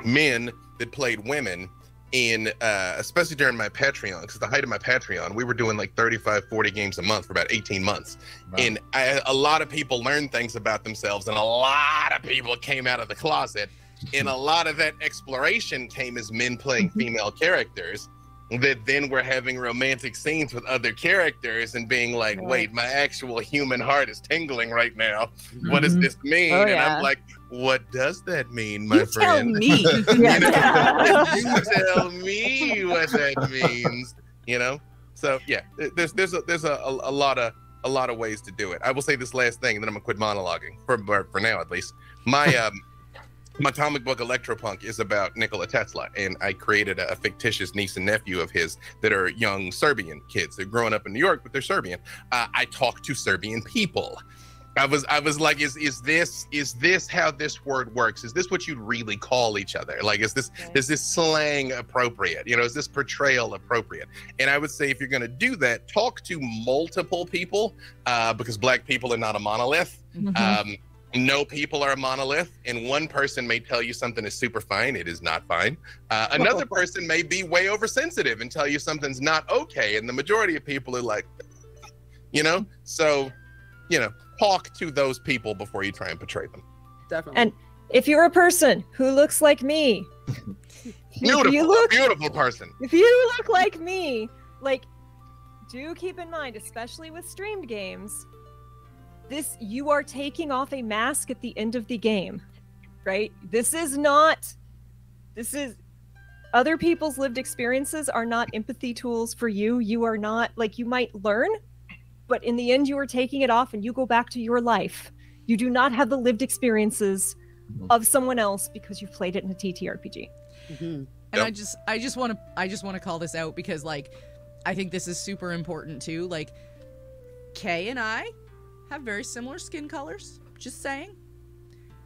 men that played women in especially during my Patreon, because the height of my Patreon, we were doing like 35, 40 games a month for about 18 months. Wow. And a lot of people learned things about themselves, and a lot of people came out of the closet. And a lot of that exploration came as men playing female characters that then were having romantic scenes with other characters and being like, wait, my actual human heart is tingling right now. What does this mean? And I'm like, what does that mean, my friend? Tell me. You tell me what that means, you know? So yeah, there's a lot of ways to do it. I will say this last thing, and then I'm gonna quit monologuing for now, at least. My comic book Electropunk is about Nikola Tesla, and I created a fictitious niece and nephew of his that are young Serbian kids. They're growing up in New York, but they're Serbian. I talk to Serbian people. I was like, is this how this word works? Is this what you'd really call each other? Like, is this slang appropriate? You know, is this portrayal appropriate? And I would say, if you're going to do that, talk to multiple people, because Black people are not a monolith. No people are a monolith, and one person may tell you something is super fine. It is not fine. Another person may be way oversensitive and tell you something's not okay, and the majority of people are like, you know? So, you know, talk to those people before you try and portray them. Definitely. And if you're a person who looks like me, beautiful person. If you look like me, like, do keep in mind, especially with streamed games, you are taking off a mask at the end of the game, right? This is other people's lived experiences are not empathy tools for you. You are not, like, you might learn, but in the end you are taking it off and you go back to your life. You do not have the lived experiences of someone else because you've played it in a TTRPG. And I just want to call this out because, like, I think this is super important too. Like, Kay and I have very similar skin colors, just saying,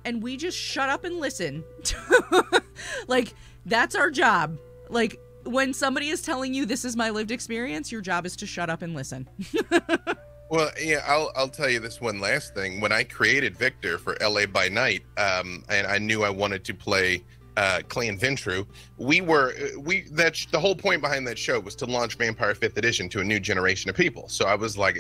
and we just shut up and listen. Like, that's our job. Like, when somebody is telling you this is my lived experience, your job is to shut up and listen. Well, yeah, I'll tell you this one last thing. When I created Victor for LA by Night, and I knew I wanted to play Clan Ventru, the whole point behind that show was to launch Vampire 5th Edition to a new generation of people. So I was like,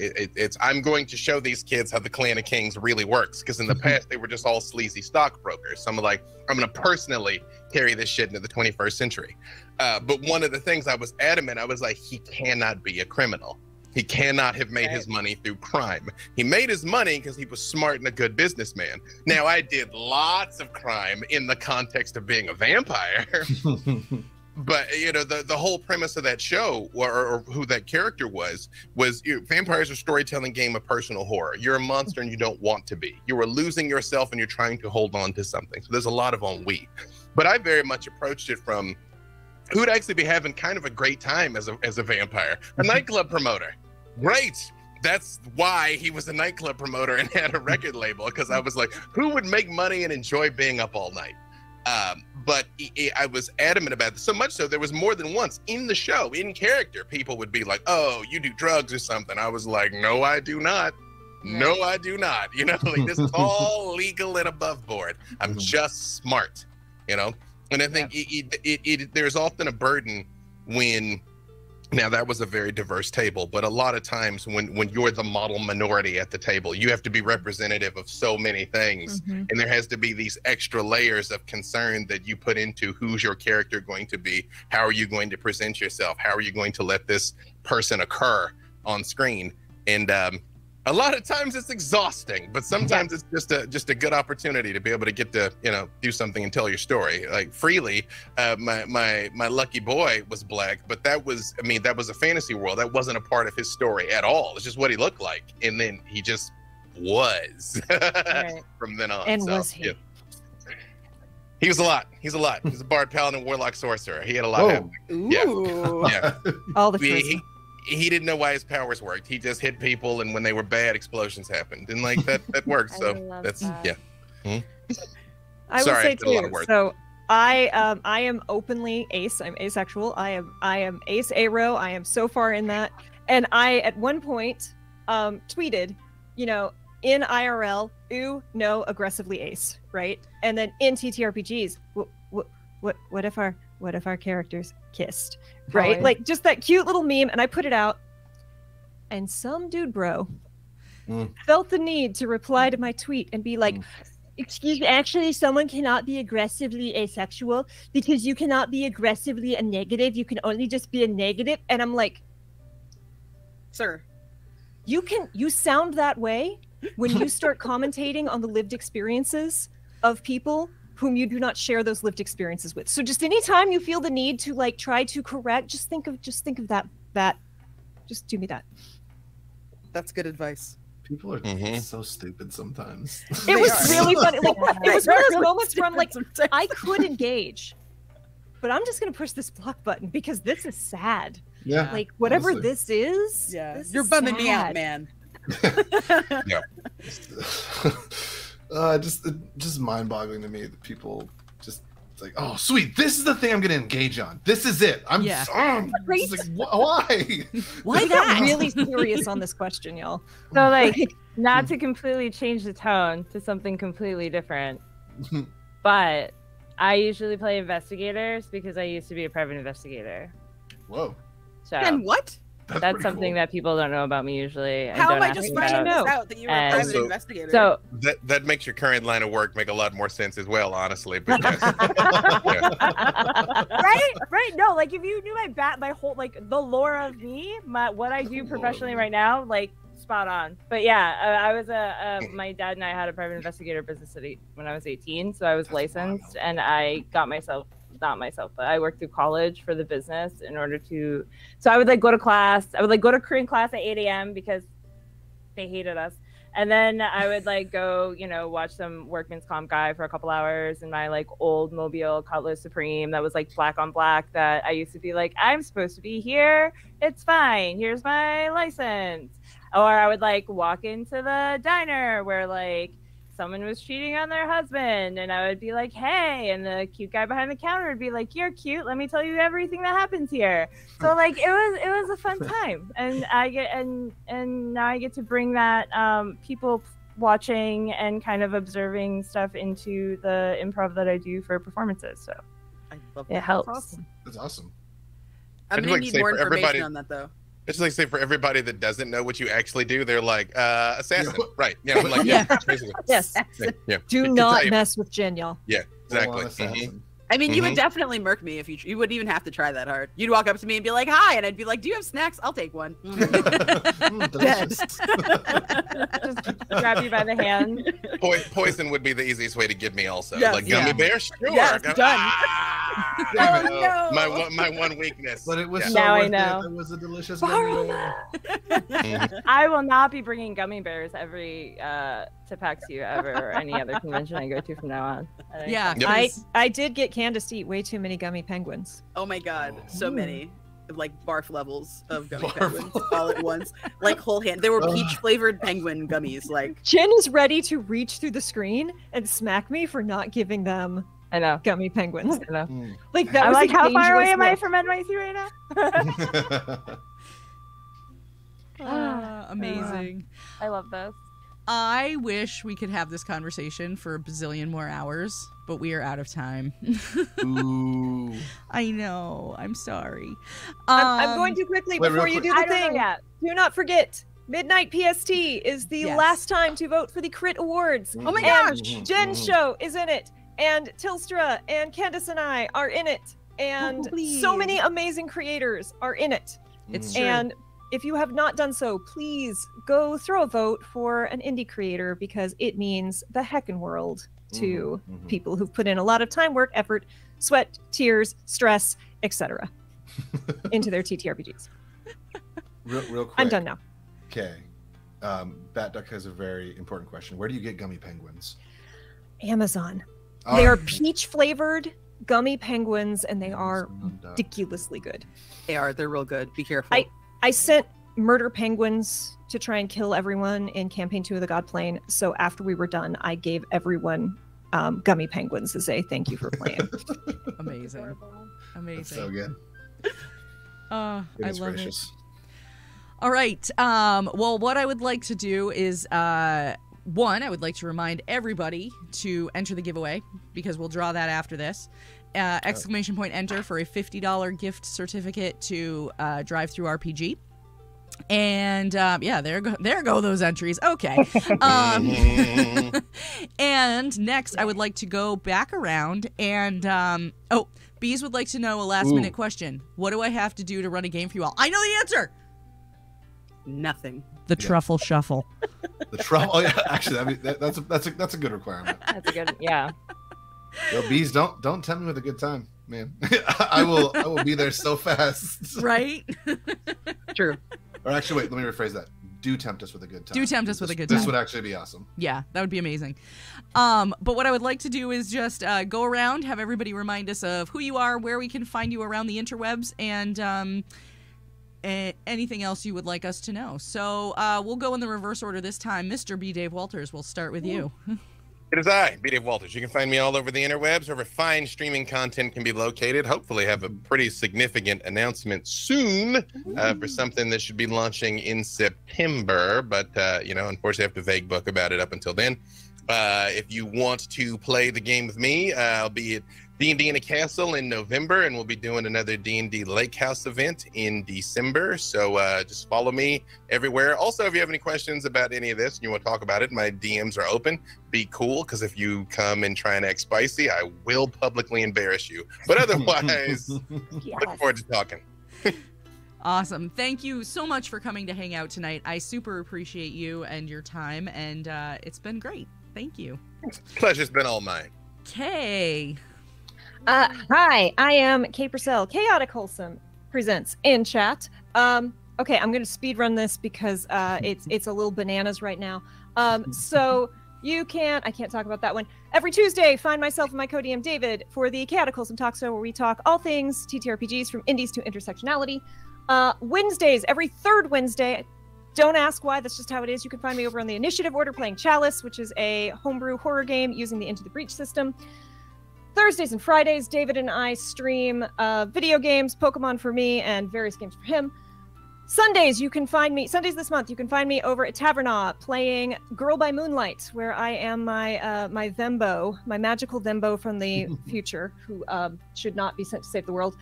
I'm going to show these kids how the Clan of Kings really works, because in the past they were just all sleazy stockbrokers. So I'm like, I'm going to personally carry this shit into the 21st century. But one of the things I was adamant, I was like, he cannot be a criminal. He cannot have made his money through crime. He made his money because he was smart and a good businessman. Now, I did lots of crime in the context of being a vampire. But, you know, the whole premise of that show, or who that character was vampires are a storytelling game of personal horror. You're a monster and you don't want to be. You are losing yourself and you're trying to hold on to something. So there's a lot of ennui. But I very much approached it from who would actually be having kind of a great time as a vampire. A nightclub promoter. Great. That's why he was a nightclub promoter and had a record label, because I was like, who would make money and enjoy being up all night? But I was adamant about this, so much so there was more than once in the show, in character, people would be like, oh, you do drugs or something. I was like, no, I do not. No, I do not. You know, like, this is all legal and above board. I'm just smart, you know? And I think there's often a burden when Now, that was a very diverse table, but a lot of times when you're the model minority at the table, you have to be representative of so many things. And there has to be these extra layers of concern that you put into who's your character going to be, how are you going to present yourself, how are you going to let this person occur on screen. And a lot of times it's exhausting, but sometimes it's just a good opportunity to be able to get to, you know, do something and tell your story. Like Freely, my lucky boy was black, but that was a fantasy world. That wasn't a part of his story at all. It's just what he looked like, and then he just was from then on. And so, was he? Yeah. He was a lot. He's a lot. He's a bard, paladin, warlock, sorcerer. He had a lot happening. Yeah. All the choices. He didn't know why his powers worked. He just hit people, and when they were bad, explosions happened, and like that works. So that's that. Mhm. I Sorry, will say I did a lot of too. words. So I am openly ace. I'm asexual. I am ace aro. I am so far in that. And I at one point tweeted, you know, in IRL, ooh, no, aggressively ace, right? And then in TTRPGs, what if our characters kissed, right? Like just that cute little meme, and I put it out, and some dude bro felt the need to reply to my tweet and be like, excuse me, actually someone cannot be aggressively asexual because you cannot be aggressively a negative, you can only just be a negative. And I'm like, sir, you sound that way when you start commentating on the lived experiences of people whom you do not share those lived experiences with. So just anytime you feel the need to like try to correct, just think of that. Just do me that. That's good advice. People are so stupid sometimes. It was really funny. Like, it was one of those moments where I'm like, I could engage, but I'm just gonna push this block button because this is sad. Yeah. Like whatever honestly. this is. Yeah. This You're is bumming me out, sad. man. Yeah. Just mind-boggling to me that people just it's like, oh sweet, this is the thing I'm gonna engage on. This is it. I'm just like, why? Why got really serious on this question, y'all? So like, not to completely change the tone to something completely different, but I usually play investigators because I used to be a private investigator. Whoa. So And what? That's something that people don't know about me usually. and How don't am I ask just me finding about. this out that you were a And private Also- investigator? So That makes your current line of work make a lot more sense as well, honestly. But yes. right, no, like if you knew my whole like the lore of me, what I do professionally right now, like spot on. But yeah, I was my dad and I had a private investigator business when I was 18, so I was licensed, and I got not myself, but I worked through college for the business in order to. So I would like go to class. I would like go to Korean class at 8 a.m. because they hated us. And then I would like go, watch some workman's comp guy for a couple hours in my like old Mobile Cutlass Supreme that was like black on black that I used to be like, I'm supposed to be here. It's fine. Here's my license. Or I would like walk into the diner where like someone was cheating on their husband, and I would be like, hey, and the cute guy behind the counter would be like, you're cute, let me tell you everything that happens here. So like it was a fun time, and now I get to bring that people watching and kind of observing stuff into the improv that I do for performances. So I love it helps. That's awesome. That's awesome. I'm I'd gonna like to need say more for information everybody- on that though. It's like say for everybody that doesn't know what you actually do, they're like, assassin, right? Yeah, I'm like, Yeah. basically. Yes. Yeah. Do It's not like- mess with Jen, y'all. Yeah, exactly. Full-on assassin. I mean, you Mhm. would definitely murk me if you wouldn't even have to try that hard. You'd walk up to me and be like, "Hi," and I'd be like, "Do you have snacks? I'll take one." Delicious. Just grab you by the hand. Poison would be the easiest way to get me also. Yes, Like gummy yeah. bear, sure. Yes, Go- done. Damn it. Oh, no. My one weakness. But it was Yeah. so Now I worth know. it. It was a delicious gummy bear. I will not be bringing gummy bears to PAX U ever or any other convention I go to from now on. I think. Yeah, Yep. I did get Candace to eat way too many gummy penguins. Oh my god, so Ooh. many. Like barf levels of gummy Barf penguins all at once. Like whole hand. They were peach flavored penguin gummies. Like Jen is ready to reach through the screen and smack me for not giving them I know. gummy penguins. I know. Mm. Like that I'm was like, a how far away dangerous am I look. from NYC right now? Amazing. I love this. I wish we could have this conversation for a bazillion more hours, but we are out of time. Ooh. I know. I'm sorry. I'm going to quickly wait, before real you do quick. the thing. Do not forget, midnight PST is the last time to vote for the Crit Awards. Oh my And gosh! Jenn's show is in it, and Tilstra and Candace and I are in it, and so many amazing creators are in it. It's true. And if you have not done so, please go throw a vote for an indie creator because it means the heckin' world to people who've put in a lot of time, work, effort, sweat, tears, stress, etc. into their TTRPGs. Real quick. I'm done now. Okay. Bat Duck has a very important question. Where do you get gummy penguins? Amazon. Oh. They are peach flavored gummy penguins, and they are ridiculously good. They are. They're real good. Be careful. I sent murder penguins to try and kill everyone in campaign 2 of the God Plane. So after we were done, I gave everyone gummy penguins to say thank you for playing. Amazing. Amazing. That's so good. I love gracious. it. All right. Well, what I would like to do is, one, I would like to remind everybody to enter the giveaway because we'll draw that after this. Exclamation point enter for a $50 gift certificate to Drive Through RPG. And yeah, there go those entries. Okay. And next, I would like to go back around and Bees would like to know a last minute question. What do I have to do to run a game for you all? I know the answer. Nothing. The truffle shuffle. The truffle. Oh yeah, actually, that's a good requirement. That's a good. Yeah. Yo, Bees, don't tempt me with a good time, man. I will be there so fast. Right? True. Or actually, wait, let me rephrase that. Do tempt us with a good time. Do tempt us with a good time. This would actually be awesome. Yeah, that would be amazing. But what I would like to do is just go around, have everybody remind us of who you are, where we can find you around the interwebs, and anything else you would like us to know. So we'll go in the reverse order this time. Mr. B. Dave Walters, we'll start with you. It is I, B. Dave Walters. You can find me all over the interwebs, wherever fine streaming content can be located. Hopefully have a pretty significant announcement soon for something that should be launching in September. But, unfortunately I have to vague book about it up until then. If you want to play the game with me, I'll be at D&D in a Castle in November, and we'll be doing another D&D Lake House event in December. So just follow me everywhere. Also, if you have any questions about any of this and you want to talk about it, my DMs are open. Be cool, because if you come and try and act spicy, I will publicly embarrass you. But otherwise, look forward to talking. Awesome. Thank you so much for coming to hang out tonight. I super appreciate you and your time, and it's been great. Thank you. Pleasure's been all mine. Kay. Hi, I am Kay Purcell. Chaotic Wholesome presents in chat. Okay, I'm going to speed run this because it's a little bananas right now. So you can, I can't talk about that one. Every Tuesday, find myself and my co-DM David for the Chaotic Wholesome Talk Show, where we talk all things TTRPGs from indies to intersectionality. Wednesdays, every third Wednesday. Don't ask why, that's just how it is. You can find me over on the Initiative Order playing Chalice, which is a homebrew horror game using the Into the Breach system. Thursdays and Fridays, David and I stream video games, Pokemon for me, and various games for him. Sundays, you can find me, Sundays this month, you can find me over at Tavern playing Girl by Moonlight, where I am my Thembo, my magical Thembo from the future, who should not be sent to save the world.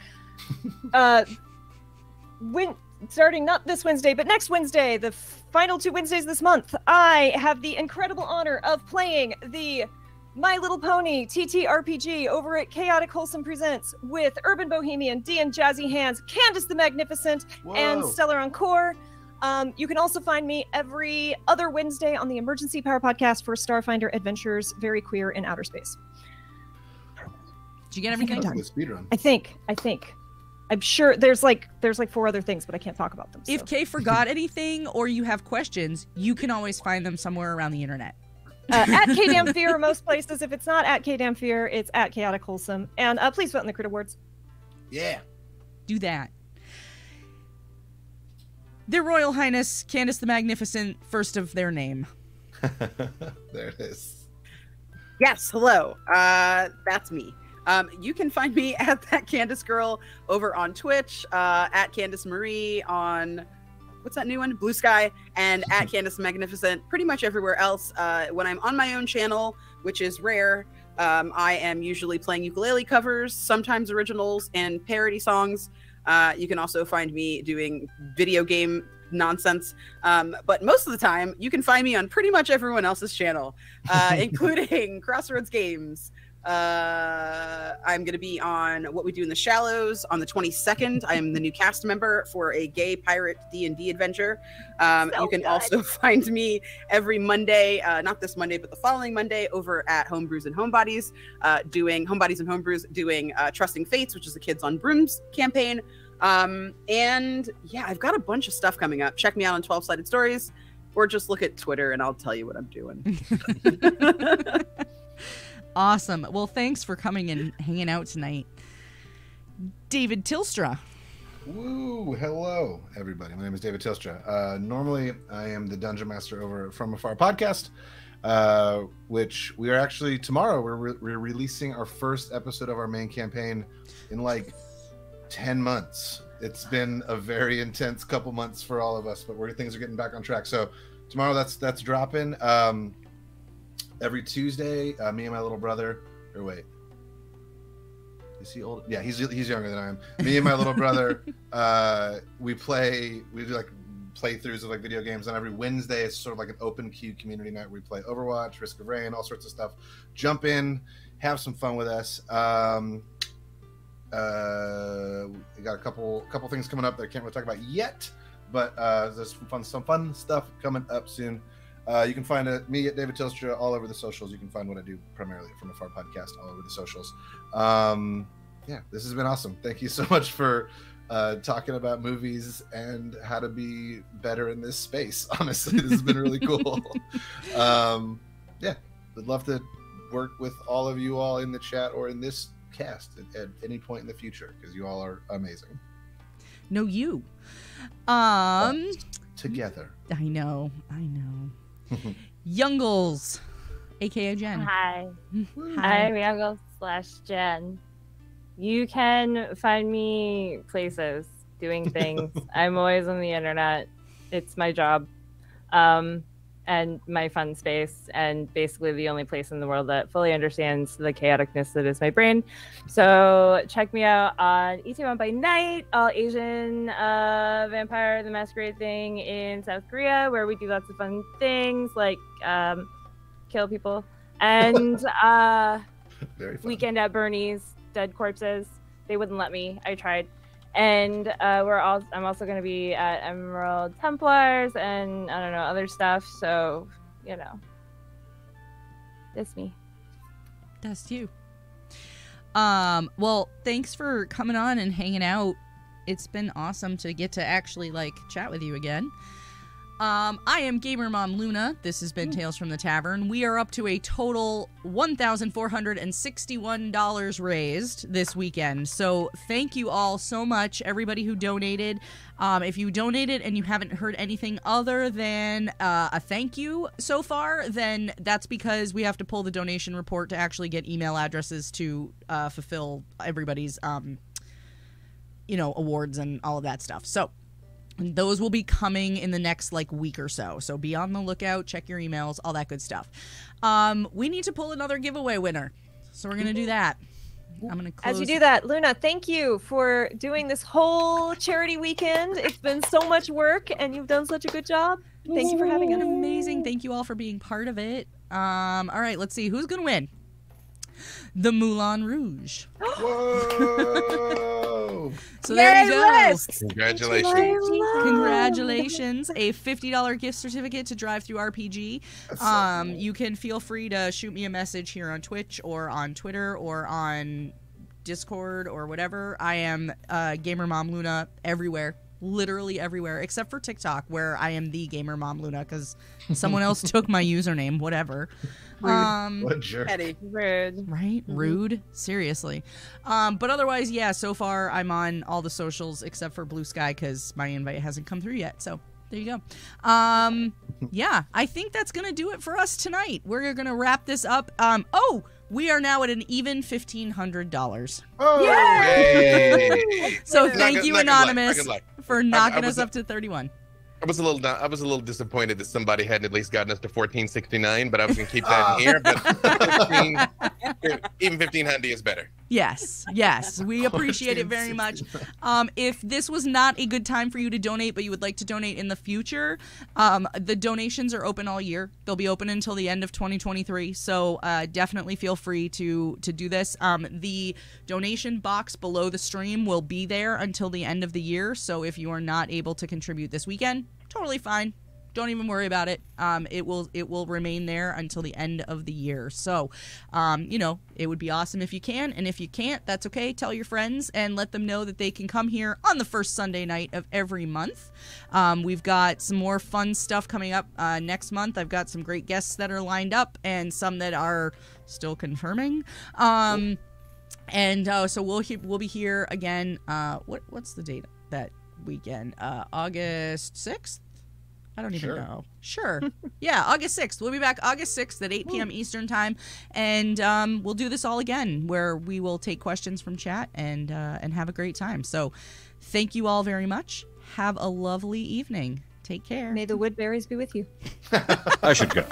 Starting not this Wednesday, but next Wednesday, the final 2 Wednesdays this month, I have the incredible honor of playing the My Little Pony TTRPG over at Chaotic Wholesome Presents with Urban Bohemian, D and Jazzy Hands, Candace the Magnificent, and Stellar Encore. You can also find me every other Wednesday on the Emergency Power Podcast for Starfinder Adventures, very queer in outer space. Did you get everything? I think. I'm sure there's like 4 other things, but I can't talk about them. So. If Kay forgot anything or you have questions, you can always find them somewhere around the internet. At KDamnFear most places. If it's not at KDamnFear, it's at Chaotic Wholesome. And please vote in the Crit Awards. Yeah. Do that. Their Royal Highness, Candace the Magnificent, first of their name. There it is. Yes, hello. That's me. You can find me at that Candace Girl over on Twitch, at Candace Marie on what's that new one? Blue Sky, and at Candace the Magnificent. Pretty much everywhere else. When I'm on my own channel, which is rare, I am usually playing ukulele covers, sometimes originals, and parody songs. You can also find me doing video game nonsense, but most of the time you can find me on pretty much everyone else's channel, including Crossroads Games. I'm going to be on What We Do in the Shallows on the 22nd. I am the new cast member for a gay pirate D&D adventure. You can also find me every Monday, not this Monday, but the following Monday, over at Homebrews and Homebodies, doing Homebodies and Homebrews, doing Trusting Fates, which is the Kids on Brooms campaign. And yeah, I've got a bunch of stuff coming up. Check me out on 12-Sided Stories, or just look at Twitter and I'll tell you what I'm doing. Awesome. Well, thanks for coming and hanging out tonight. David Tilstra. Woo! Hello, everybody. My name is David Tilstra. Normally, I am the Dungeon Master over at From Afar podcast, which we are actually, tomorrow, we're releasing our first episode of our main campaign in like 10 months. It's been a very intense couple months for all of us, but things are getting back on track. So tomorrow, that's dropping. Every Tuesday, me and my little brother, or wait, is he old? Yeah, he's younger than I am. Me and my little brother, we do like playthroughs of like video games, and every Wednesday it's sort of like an open queue community night where we play Overwatch, Risk of Rain, all sorts of stuff. Jump in, have some fun with us. We got a couple things coming up that I can't really talk about yet, but there's some fun stuff coming up soon. You can find me at David Tilstra all over the socials. You can find what I do primarily From Afar podcast all over the socials. Yeah, this has been awesome. Thank you so much for talking about movies and how to be better in this space. Honestly, this has been really cool. Yeah, would love to work with all of you all in the chat or in this cast at any point in the future, because you all are amazing. No, you. Together. I know. Youngles, aka Jenn. Hi, I'm Youngles / Jenn. You can find me places doing things. I'm always on the internet. It's my job, and my fun space, and basically the only place in the world that fully understands the chaoticness that is my brain. So check me out on Itaewon by Night, all Asian Vampire the Masquerade thing in South Korea, where we do lots of fun things like kill people, and Weekend at Bernie's, dead corpses. They wouldn't let me. I tried. And I'm also going to be at Emerald Templars and I don't know, other stuff. So, that's me. That's you. Well, thanks for coming on and hanging out. It's been awesome to get to actually chat with you again. I am Gamer Mom Luna. This has been Tales from the Tavern. We are up to a total $1,461 raised this weekend. So thank you all so much, everybody who donated. If you donated and you haven't heard anything other than a thank you so far, then that's because we have to pull the donation report to actually get email addresses to fulfill everybody's, awards and all of that stuff. So those will be coming in the next week or so. So be on the lookout, check your emails, all that good stuff. We need to pull another giveaway winner. So we're going to do that. I'm going to close. As you do that, Luna, thank you for doing this whole charity weekend. It's been so much work and you've done such a good job. Thank you for having us. Amazing. Thank you all for being part of it. All right, let's see. Who's going to win? The Moulin Rouge. Whoa! So there you go. Congratulations. A $50 gift certificate to Drive Through RPG. You can feel free to shoot me a message here on Twitch or on Twitter or on Discord or whatever. I am Gamer Mom Luna everywhere. Literally everywhere, except for TikTok, where I am the Gamer Mom Luna because someone else took my username. Whatever. What a jerk. Rude. Right? Rude. Seriously. But otherwise, yeah, so far I'm on all the socials except for Blue Sky because my invite hasn't come through yet. So there you go. Yeah, I think that's going to do it for us tonight. We're going to wrap this up. We are now at an even $1,500. Oh! Yay! So thank you, Anonymous, for knocking us up to 31. I was a little disappointed that somebody hadn't at least gotten us to 1469, but I was gonna keep that in here. But 1500 is better. Yes, we appreciate it very much. If this was not a good time for you to donate, but you would like to donate in the future, the donations are open all year. They'll be open until the end of 2023. So definitely feel free to do this. The donation box below the stream will be there until the end of the year. So if you are not able to contribute this weekend, totally fine. Don't even worry about it. It will remain there until the end of the year. So, it would be awesome if you can. And if you can't, that's okay. Tell your friends and let them know that they can come here on the first Sunday night of every month. We've got some more fun stuff coming up next month. I've got some great guests that are lined up and some that are still confirming. So we'll be here again. What's the date that weekend? August 6th? I don't even know. Sure. Yeah, August 6th. We'll be back August 6th at 8 p.m. Eastern Time. And we'll do this all again where we will take questions from chat and have a great time. So thank you all very much. Have a lovely evening. Take care. May the Woodberries be with you. I should go.